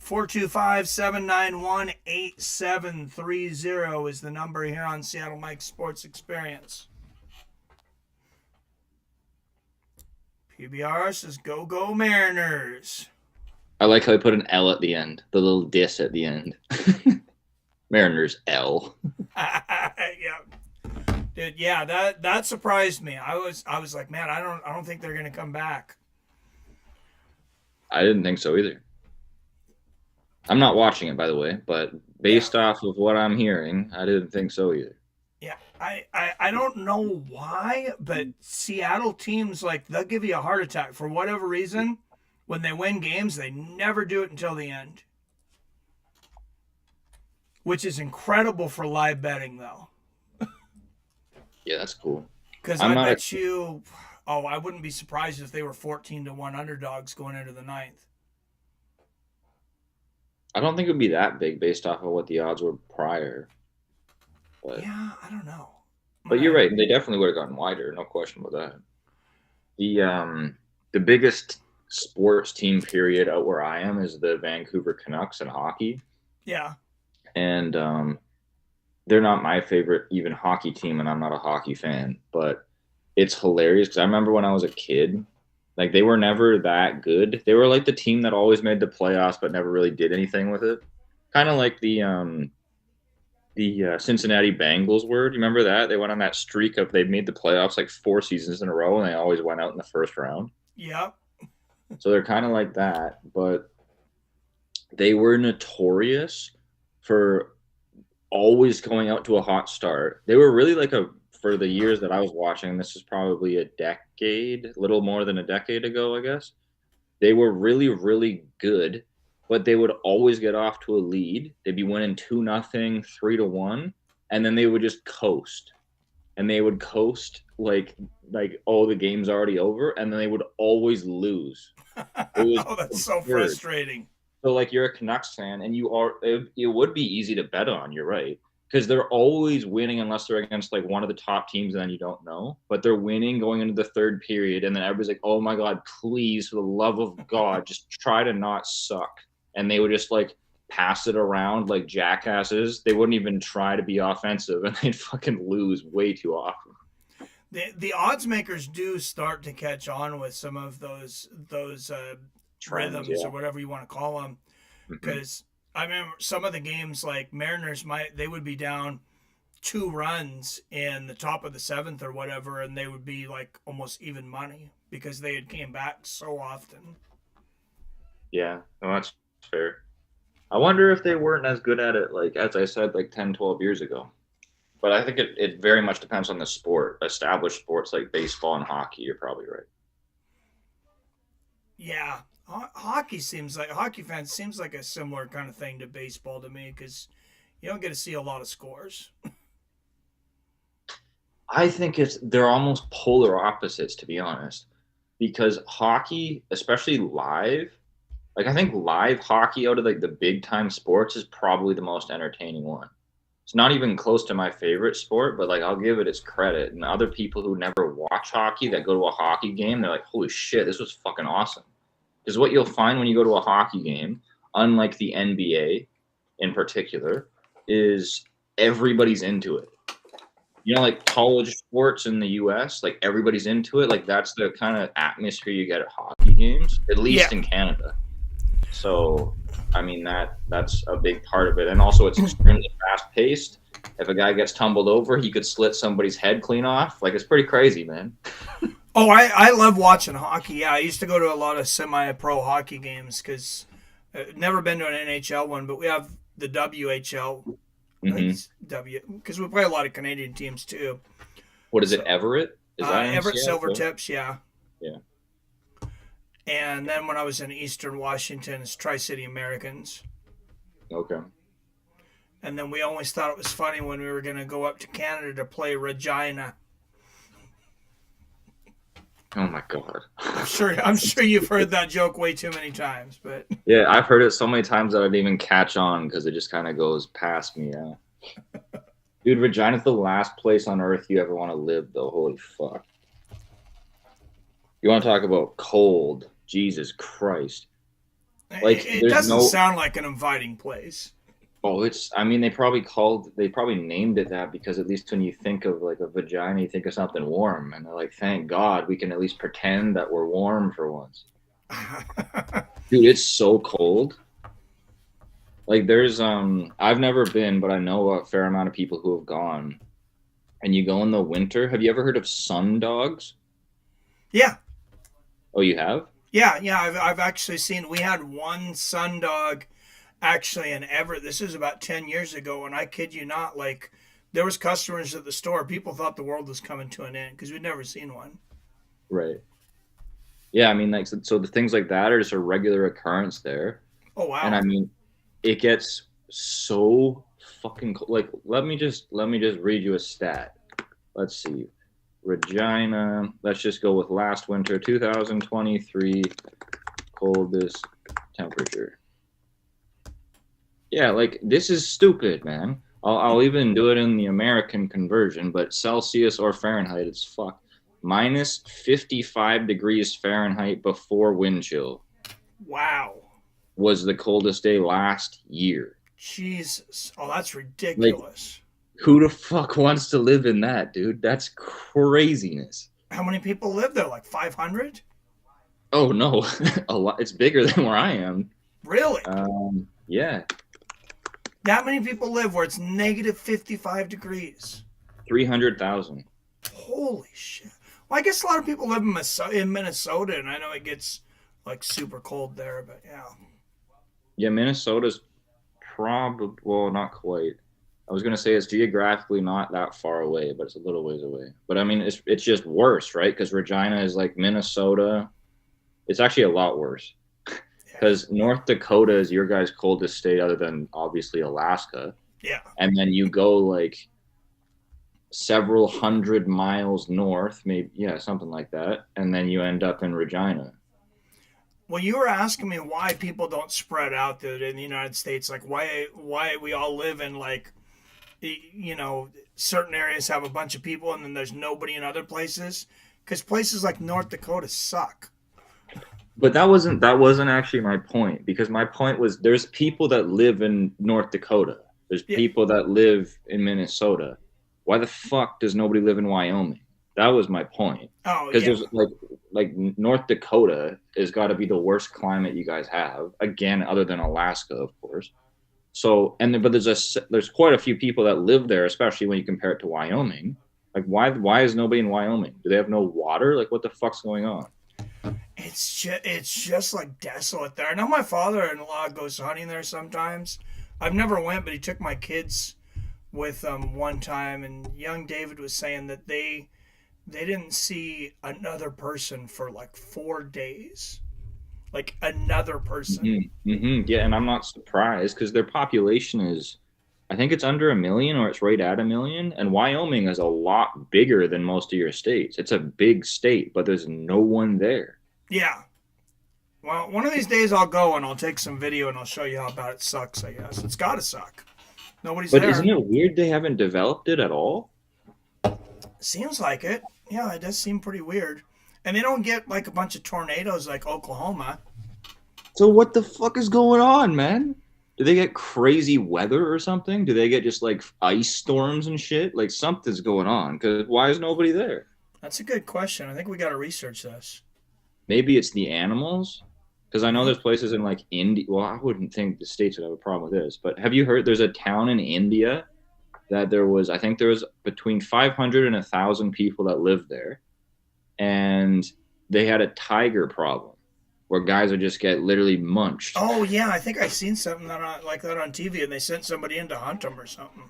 A: 425-791-8730 is the number here on Seattle Mike Sports Experience. PBR says, go Mariners.
C: I like how I put an L at the end, the little diss at the end. Mariners L.
A: Yeah. Dude, yeah, that surprised me. I was like, man, I don't think they're gonna come back.
C: I didn't think so either. I'm not watching it, by the way, but based off of what I'm hearing, I didn't think so either.
A: Yeah, I don't know why, but Seattle teams, like, they'll give you a heart attack for whatever reason. When they win games, they never do it until the end. Which is incredible for live betting, though.
C: Yeah, that's cool.
A: Because I bet you, I wouldn't be surprised if they were 14-1 underdogs going into the ninth.
C: I don't think it would be that big based off of what the odds were prior. But,
A: yeah, I don't know.
C: But you're right. They definitely would have gotten wider. No question about that. The biggest sports team period out where I am is the Vancouver Canucks in hockey.
A: Yeah.
C: And they're not my favorite even hockey team, and I'm not a hockey fan. But it's hilarious because I remember when I was a kid, like, they were never that good. They were like the team that always made the playoffs but never really did anything with it. Kind of like the Cincinnati Bengals were. Do you remember that? They went on that streak of they made the playoffs like 4 seasons in a row, and they always went out in the first round.
A: Yeah.
C: So they're kind of like that, but they were notorious for always going out to a hot start. They were really like for the years that I was watching, this is probably a little more than a decade ago, I guess. They were really, really good, but they would always get off to a lead. They'd be winning 2-0, 3-1, and then they would just coast. And they would coast like the game's already over, and then they would always lose.
A: That's so frustrating.
C: So, like, you're a Canucks fan, and it would be easy to bet on, you're right, because they're always winning unless they're against, like, one of the top teams, and then you don't know. But they're winning going into the third period, and then everybody's like, oh, my God, please, for the love of God, just try to not suck. And they would just, like, pass it around like jackasses. They wouldn't even try to be offensive, and they'd fucking lose way too often.
A: The odds makers do start to catch on with some of those rhythms, or whatever you want to call them, because I remember some of the games, like Mariners they would be down 2 runs in the top of the 7th or whatever, and they would be like almost even money because they had came back so often.
C: Yeah, no, that's fair. I wonder if they weren't as good at it, like, as I said, like 10, 12 years ago. But I think it very much depends on the sport. Established sports like baseball and hockey, you're probably right.
A: Yeah. Hockey fans seems like a similar kind of thing to baseball to me, because you don't get to see a lot of scores.
C: I think they're almost polar opposites, to be honest, because hockey, especially live, like I think live hockey out of like the big time sports is probably the most entertaining one. It's not even close to my favorite sport, but like I'll give it its credit. And other people who never watch hockey that go to a hockey game, they're like, "Holy shit, this was fucking awesome." Because what you'll find when you go to a hockey game, unlike the NBA in particular, is everybody's into it. You know, like college sports in the US, like everybody's into it. Like that's the kind of atmosphere you get at hockey games, at
A: Yeah.
C: least in Canada. So, I mean that's a big part of it, and also it's extremely fast paced. If a guy gets tumbled over, he could slit somebody's head clean off. Like it's pretty crazy, man.
A: Oh, I love watching hockey. Yeah, I used to go to a lot of semi-pro hockey games because never been to an NHL one, but we have the WHL. I think
C: Hmm.
A: it's W because we play a lot of Canadian teams too.
C: What is it?
A: So
C: Everett? Is that
A: Everett
C: NCF?
A: Silvertips, yeah.
C: Yeah.
A: And then when I was in Eastern Washington, it's Tri City Americans.
C: Okay.
A: And then we always thought it was funny when we were going to go up to Canada to play Regina.
C: Oh my god.
A: I'm sure you've heard that joke way too many times, but
C: Yeah, I've heard it so many times that I didn't even catch on because it just kind of goes past me. Yeah. Dude, Regina's the last place on earth you ever want to live, though. Holy fuck. You want to talk about cold? Jesus Christ. Like,
A: it
C: there's
A: doesn't
C: no.
A: sound like an inviting place.
C: Oh, it's. I mean, they probably named it that because at least when you think of like a vagina, you think of something warm, and they're like, thank God we can at least pretend that we're warm for once. Dude, it's so cold. Like, I've never been, but I know a fair amount of people who have gone. And you go in the winter. Have you ever heard of sun dogs?
A: Yeah,
C: Oh, you have?
A: yeah. I've actually seen. We had one sundog actually in Everett. This is about 10 years ago, and I kid you not, like there was customers at the store. People thought the world was coming to an end because we'd never seen one.
C: Right. Yeah, I mean, like, so the things like that are just a regular occurrence there.
A: Oh
C: And
A: wow.
C: I mean, it gets so fucking cold. Like, let me just read you a stat. Let's see. Regina. Let's just go with last winter, 2023 coldest temperature. Yeah, like this is stupid, man. I'll even do it in the American conversion, but Celsius or Fahrenheit, it's fuck. Minus 55 degrees Fahrenheit before wind chill
A: Wow.
C: was the coldest day last year.
A: Jesus. Oh, that's
C: Like,
A: ridiculous.
C: who the fuck wants to live in that, dude? That's craziness.
A: How many people live there? Like 500?
C: Oh no, a lot. It's bigger than where I am.
A: Really?
C: Yeah,
A: That many people live where it's negative 55 degrees.
C: 300,000.
A: Holy shit. Well, I guess a lot of people live in Minnesota, and I know it gets like super cold there, but yeah.
C: Yeah, Minnesota's probably, well, not quite. I was gonna say it's geographically not that far away, but it's a little ways away. But I mean, it's just worse, right? Because Regina is like Minnesota. It's actually a lot worse
A: Yeah.
C: because North Dakota is your guys' coldest state, other than obviously Alaska.
A: Yeah.
C: And then you go like several hundred miles north, maybe, yeah, something like that, and then you end up in Regina.
A: Well, you were asking me why people don't spread out in the United States, like why we all live in like certain areas have a bunch of people and then there's nobody in other places because places like North Dakota suck.
C: But that wasn't actually my point, because my point was there's people that live in North Dakota. There's
A: Yeah.
C: people that live in Minnesota. Why the fuck does nobody live in Wyoming? That was my point.
A: Oh
C: Because
A: yeah.
C: there's like North Dakota has got to be the worst climate you guys have. Again, other than Alaska, of course. So, but there's quite a few people that live there, especially when you compare it to Wyoming. Like, why is nobody in Wyoming? Do they have no water? Like, what the fuck's going on?
A: It's just like desolate there. I know my father-in-law goes hunting there sometimes. I've never went, but he took my kids with one time, and young David was saying that they didn't see another person for like 4 days. Like another person.
C: Yeah, and I'm not surprised because their population is I think it's under a million or it's right at a million. And Wyoming is a lot bigger than most of your states. It's a big state, but there's no one there.
A: Yeah. Well, one of these days I'll go and I'll take some video and I'll show you how bad it sucks, I guess. It's got to suck. Nobody's
C: But isn't
A: there.
C: it weird they haven't developed it at all?
A: Seems like it. Yeah, it does seem pretty weird. And they don't get like a bunch of tornadoes like Oklahoma.
C: So what the fuck is going on, man? Do they get crazy weather or something? Do they get just like ice storms and shit? Like something's going on. Because why is nobody there?
A: That's a good question. I think we got to research this.
C: Maybe it's the animals. Because I know there's places in like India. Well, I wouldn't think the states would have a problem with this. But have you heard there's a town in India that I think there was between 500 and 1,000 people that lived there. And they had a tiger problem where guys would just get literally munched.
A: Oh yeah, I think I seen something like that on TV, and they sent somebody in to hunt them or something.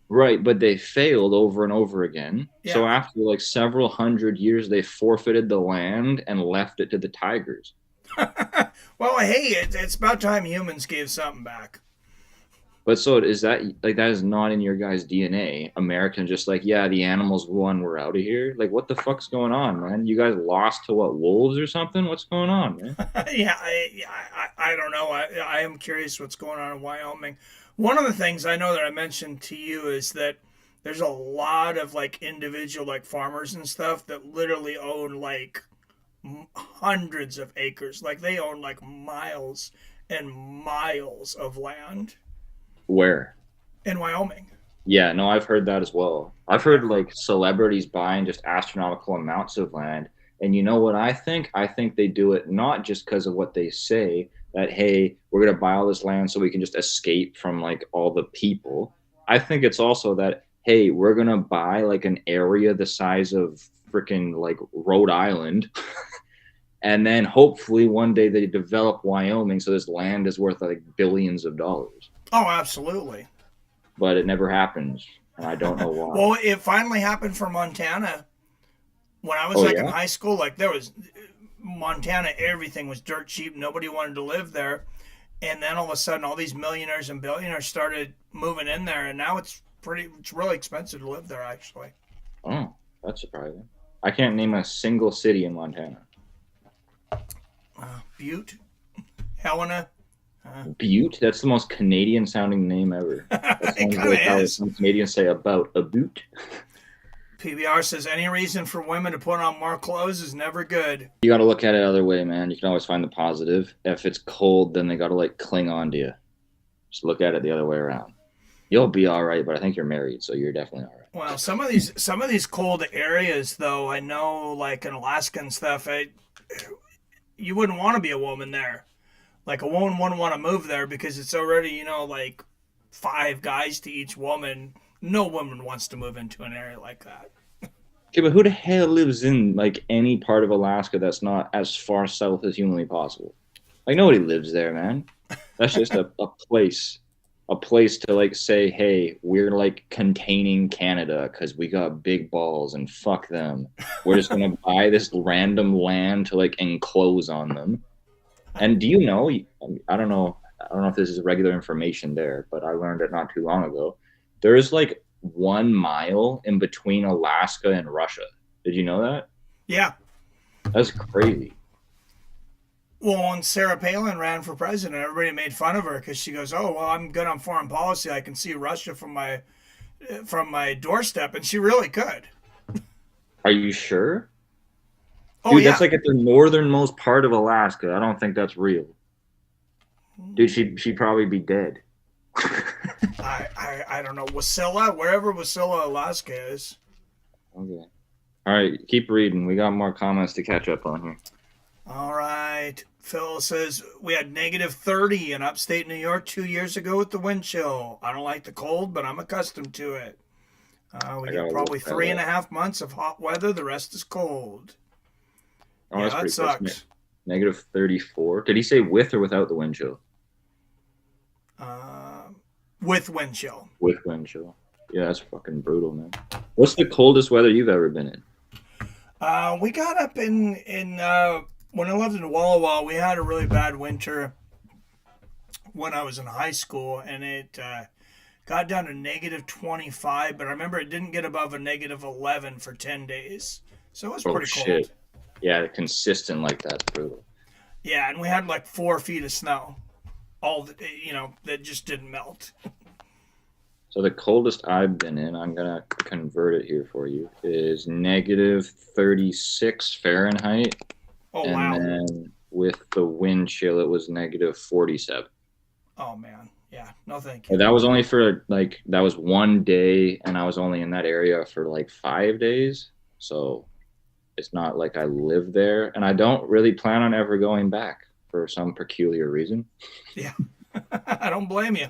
C: Right, but they failed over and over again.
A: Yeah.
C: So after like several hundred years, they forfeited the land and left it to the tigers.
A: Well, hey, it's about time humans gave something back.
C: But so is that like that is not in your guys' DNA? Americans just like, yeah, the animals won, we're out of here. Like, what the fuck's going on, man? You guys lost to what, wolves or something? What's going on, man?
A: Yeah, I don't know. I am curious what's going on in Wyoming. One of the things I know that I mentioned to you is that there's a lot of like individual like farmers and stuff that literally own like hundreds of acres. Like they own like miles and miles of land
C: Where?
A: in Wyoming.
C: Yeah, no, I've heard that as well. I've heard like celebrities buying just astronomical amounts of land. And you know what I think? I think they do it not just because of what they say that, hey, we're going to buy all this land so we can just escape from like all the people. I think it's also that, hey, we're going to buy like an area the size of freaking like Rhode Island. And then hopefully one day they develop Wyoming so this land is worth like billions of dollars.
A: Oh, absolutely.
C: But it never happens. And I don't know why.
A: Well, it finally happened for Montana. When I was in high school, like there was Montana, everything was dirt cheap. Nobody wanted to live there. And then all of a sudden, all these millionaires and billionaires started moving in there. And now it's really expensive to live there, actually.
C: Oh, that's surprising. I can't name a single city in Montana.
A: Butte, Helena.
C: Butte? That's the most Canadian sounding name ever. That sounds like how some Canadians say about a boot.
A: PBR says any reason for women to put on more clothes is never good.
C: You got to look at it the other way, man. You can always find the positive. If it's cold, then they got to like cling on to you. Just look at it the other way around. You'll be all right, but I think you're married, so you're definitely all right.
A: Well, some of these cold areas, though, I know, like in Alaska and stuff, you wouldn't want to be a woman there. Like a woman wouldn't want to move there because it's already, like 5 guys to each woman. No woman wants to move into an area like that.
C: Okay, but who the hell lives in like any part of Alaska that's not as far south as humanly possible? Like nobody lives there, man. That's just a place to like say, hey, we're like containing Canada because we got big balls and fuck them. We're just gonna buy this random land to like enclose on them. And do you know? I don't know if this is regular information there, but I learned it not too long ago. There's like 1 mile in between Alaska and Russia. Did you know that?
A: Yeah.
C: That's crazy.
A: Well, when Sarah Palin ran for president, everybody made fun of her because she goes, "Oh, well, I'm good on foreign policy. I can see Russia from my doorstep," and she really could.
C: Are you sure?
A: Oh,
C: Dude,
A: yeah.
C: that's like at the northernmost part of Alaska. I don't think that's real. Dude, she'd probably be dead.
A: I don't know. Wasilla, wherever Wasilla, Alaska is.
C: Okay. All right, keep reading. We got more comments to catch up on here.
A: All right. Phil says, we had -30 in upstate New York 2 years ago with the wind chill. I don't like the cold, but I'm accustomed to it. We get probably 3.5 months of hot weather. The rest is cold.
C: Oh,
A: yeah,
C: that
A: sucks.
C: -34. Did he say with or without the wind chill?
A: With wind chill.
C: With wind chill. Yeah, that's fucking brutal, man. What's the coldest weather you've ever been in?
A: We got up in when I lived in Walla Walla, we had a really bad winter when I was in high school, and it Got down to negative 25, but I remember it didn't get above a negative 11 for 10 days. So it was
C: Oh
A: pretty
C: shit.
A: cold.
C: Yeah, consistent like that's brutal.
A: Yeah, and we had like 4 feet of snow. That just didn't melt.
C: So the coldest I've been in, I'm gonna convert it here for you, is negative 36 Fahrenheit,
A: Oh,
C: and
A: wow.
C: then with the wind chill, it was negative 47.
A: Oh, man. Yeah, no thank you.
C: But that was only for like that was one day, and I was only in that area for like 5 days. So it's not like I live there, and I don't really plan on ever going back for some peculiar reason.
A: Yeah, I don't blame you.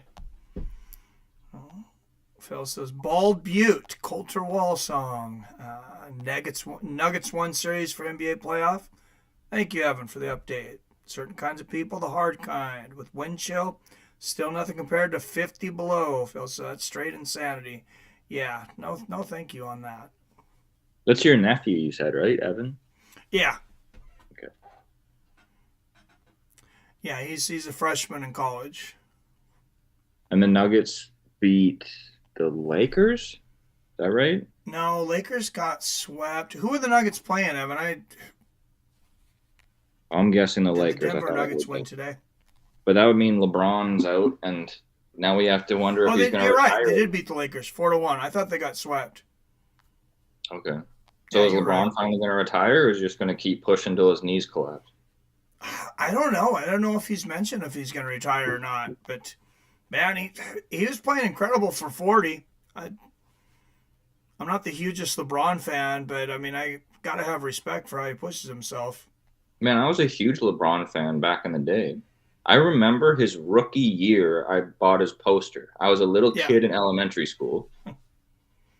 A: Phil says Bald Butte, Coulter Wall song. Nuggets won series for NBA playoff. Thank you, Evan, for the update. Certain kinds of people, the hard kind. With wind chill, still nothing compared to 50 below. Phil says that's straight insanity. Yeah, no, thank you on that.
C: That's your nephew, you said, right, Evan?
A: Yeah,
C: Okay.
A: yeah, he's a freshman in college.
C: And the Nuggets beat the Lakers. Is that right?
A: No, Lakers got swept. Who are the Nuggets playing, Evan?
C: I'm guessing the
A: Did the
C: Lakers. I
A: Denver
C: thought I
A: Nuggets
C: heard
A: win
C: that.
A: today?
C: But that would mean LeBron's out, and now we have to wonder if
A: Oh,
C: he's going to
A: you're right. They
C: retire.
A: did beat the Lakers 4-1. I thought they got swept.
C: Okay. So
A: Yeah,
C: is
A: you're right.
C: LeBron finally going to retire, or is he just going to keep pushing till his knees collapse?
A: I don't know. I don't know if he's mentioned if he's going to retire or not. But man, he was playing incredible for 40. I'm not the hugest LeBron fan, but I mean I got to have respect for how he pushes himself.
C: Man, I was a huge LeBron fan back in the day. I remember his rookie year, I bought his poster. I was a little
A: Yeah,
C: kid in elementary school.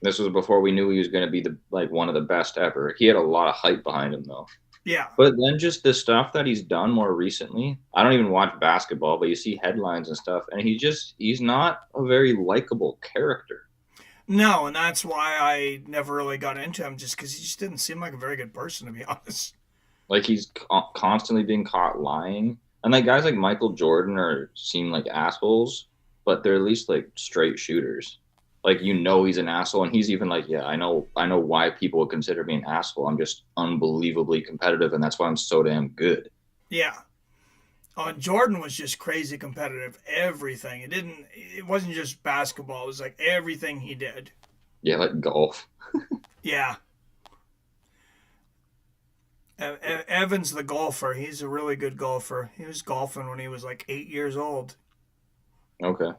C: This was before we knew he was going to be one of the best ever. He had a lot of hype behind him though.
A: yeah.
C: But then just the stuff that he's done more recently, I don't even watch basketball, but you see headlines and stuff, and he's not a very likable character.
A: No, and that's why I never really got into him, just because he just didn't seem like a very good person, to be honest.
C: Like he's constantly being caught lying, and like guys like Michael Jordan are seem like assholes, but they're at least like straight shooters. Like he's an asshole, and he's even like, yeah, I know why people would consider me an asshole. I'm just unbelievably competitive, and that's why I'm so damn good.
A: Yeah. Oh, and Jordan was just crazy competitive. Everything. It wasn't just basketball. It was like everything he did.
C: Yeah, like golf.
A: Yeah. Evan's the golfer. He's a really good golfer. He was golfing when he was like 8 years old.
C: Okay.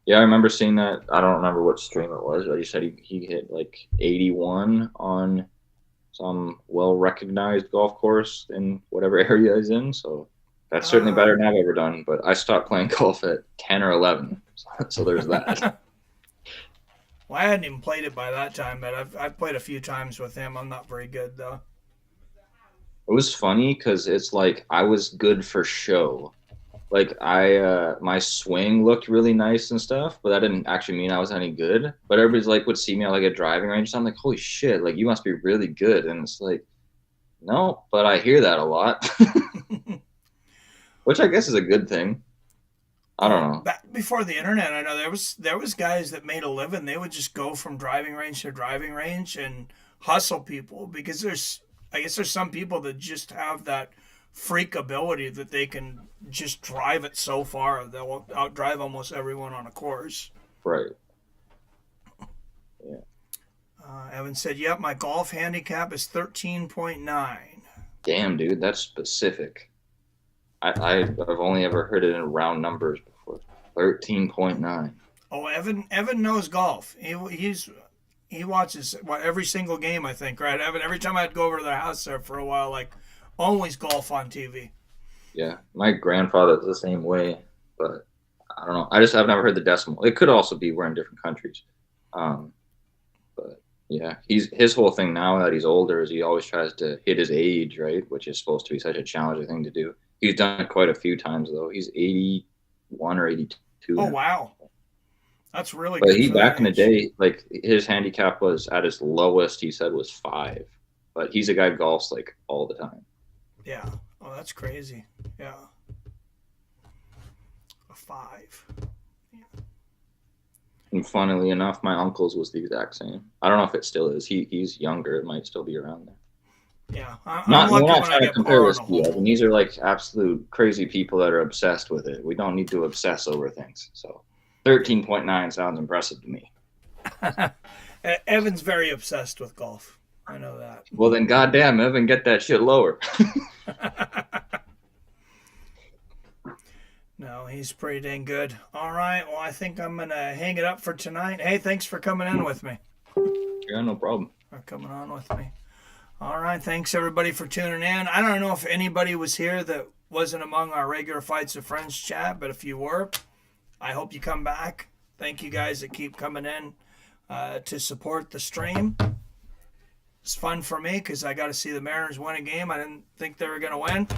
C: Yeah, I remember seeing that. I don't remember what stream it was, but he said he hit like 81 on some well recognized golf course in whatever area he's in. So that's certainly
A: Uh,
C: better than I've ever done. But I stopped playing golf at 10 or 11. So there's that.
A: well, I hadn't even played it by that time, but I've played a few times with him. I'm not very good though.
C: It was funny because it's like I was good for show. Like my swing looked really nice and stuff, but that didn't actually mean I was any good. But everybody's like would see me at like a driving range, so I'm like, holy shit, like you must be really good. And it's like, no, but I hear that a lot, which I guess is a good thing. I don't
A: Well,
C: know.
A: back before the internet, I know there was guys that made a living. They would just go from driving range to driving range and hustle people because I guess there's some people that just have that freak ability that they can just drive it so far they'll outdrive almost everyone on a course.
C: Right. Yeah.
A: Evan said, "Yep, my golf handicap is 13.9."
C: Damn, dude, that's specific. I've only ever heard it in round numbers before. 13.9.
A: Oh, Evan knows golf. He watches every single game, I think, right? Evan, every time I'd go over to their house there for a while, like always golf on TV.
C: Yeah, my grandfather's the same way, but I don't know. I've never heard the decimal. It could also be we're in different countries. Um, but yeah, his whole thing now that he's older is he always tries to hit his age, right? Which is supposed to be such a challenging thing to do. He's done it quite a few times though. He's 81 or 82
A: Oh
C: now.
A: wow, that's really
C: But
A: good
C: he
A: for
C: back
A: that
C: in the
A: age.
C: day, like his handicap was at its lowest. He said was 5, but he's a guy who golfs like all the time.
A: Yeah. Oh, that's crazy. Yeah, a 5. Yeah.
C: And funnily enough, my uncle's was the exact same. I don't know if it still is. He's younger. It might still be around there.
A: Yeah, I'm
C: Not we're
A: lucky
C: not
A: when I
C: trying to
A: get
C: compare
A: par on
C: this
A: a
C: to you,
A: hole.
C: Evan. These are like absolute crazy people that are obsessed with it. We don't need to obsess over things. So 13.9 sounds impressive to me.
A: Evan's very obsessed with golf. I know that.
C: Well then goddamn Evan, get that shit lower.
A: No, he's pretty dang good. All right, well, I think I'm going to hang it up for tonight. Hey, thanks for coming in with me.
C: Yeah, no problem.
A: For coming on with me. All right, thanks everybody for tuning in. I don't know if anybody was here that wasn't among our regular Fights of Friends chat, but if you were, I hope you come back. Thank you guys that keep coming in to support the stream. It's fun for me because I got to see the Mariners win a game I didn't think they were going to win.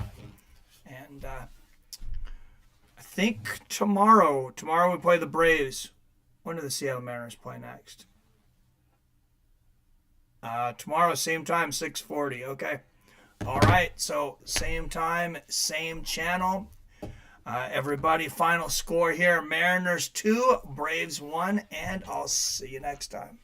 A: And I think tomorrow we play the Braves. When do the Seattle Mariners play next? Tomorrow, same time, 6:40. Okay. All right. So same time, same channel. Everybody, final score here: Mariners 2, Braves 1, and I'll see you next time.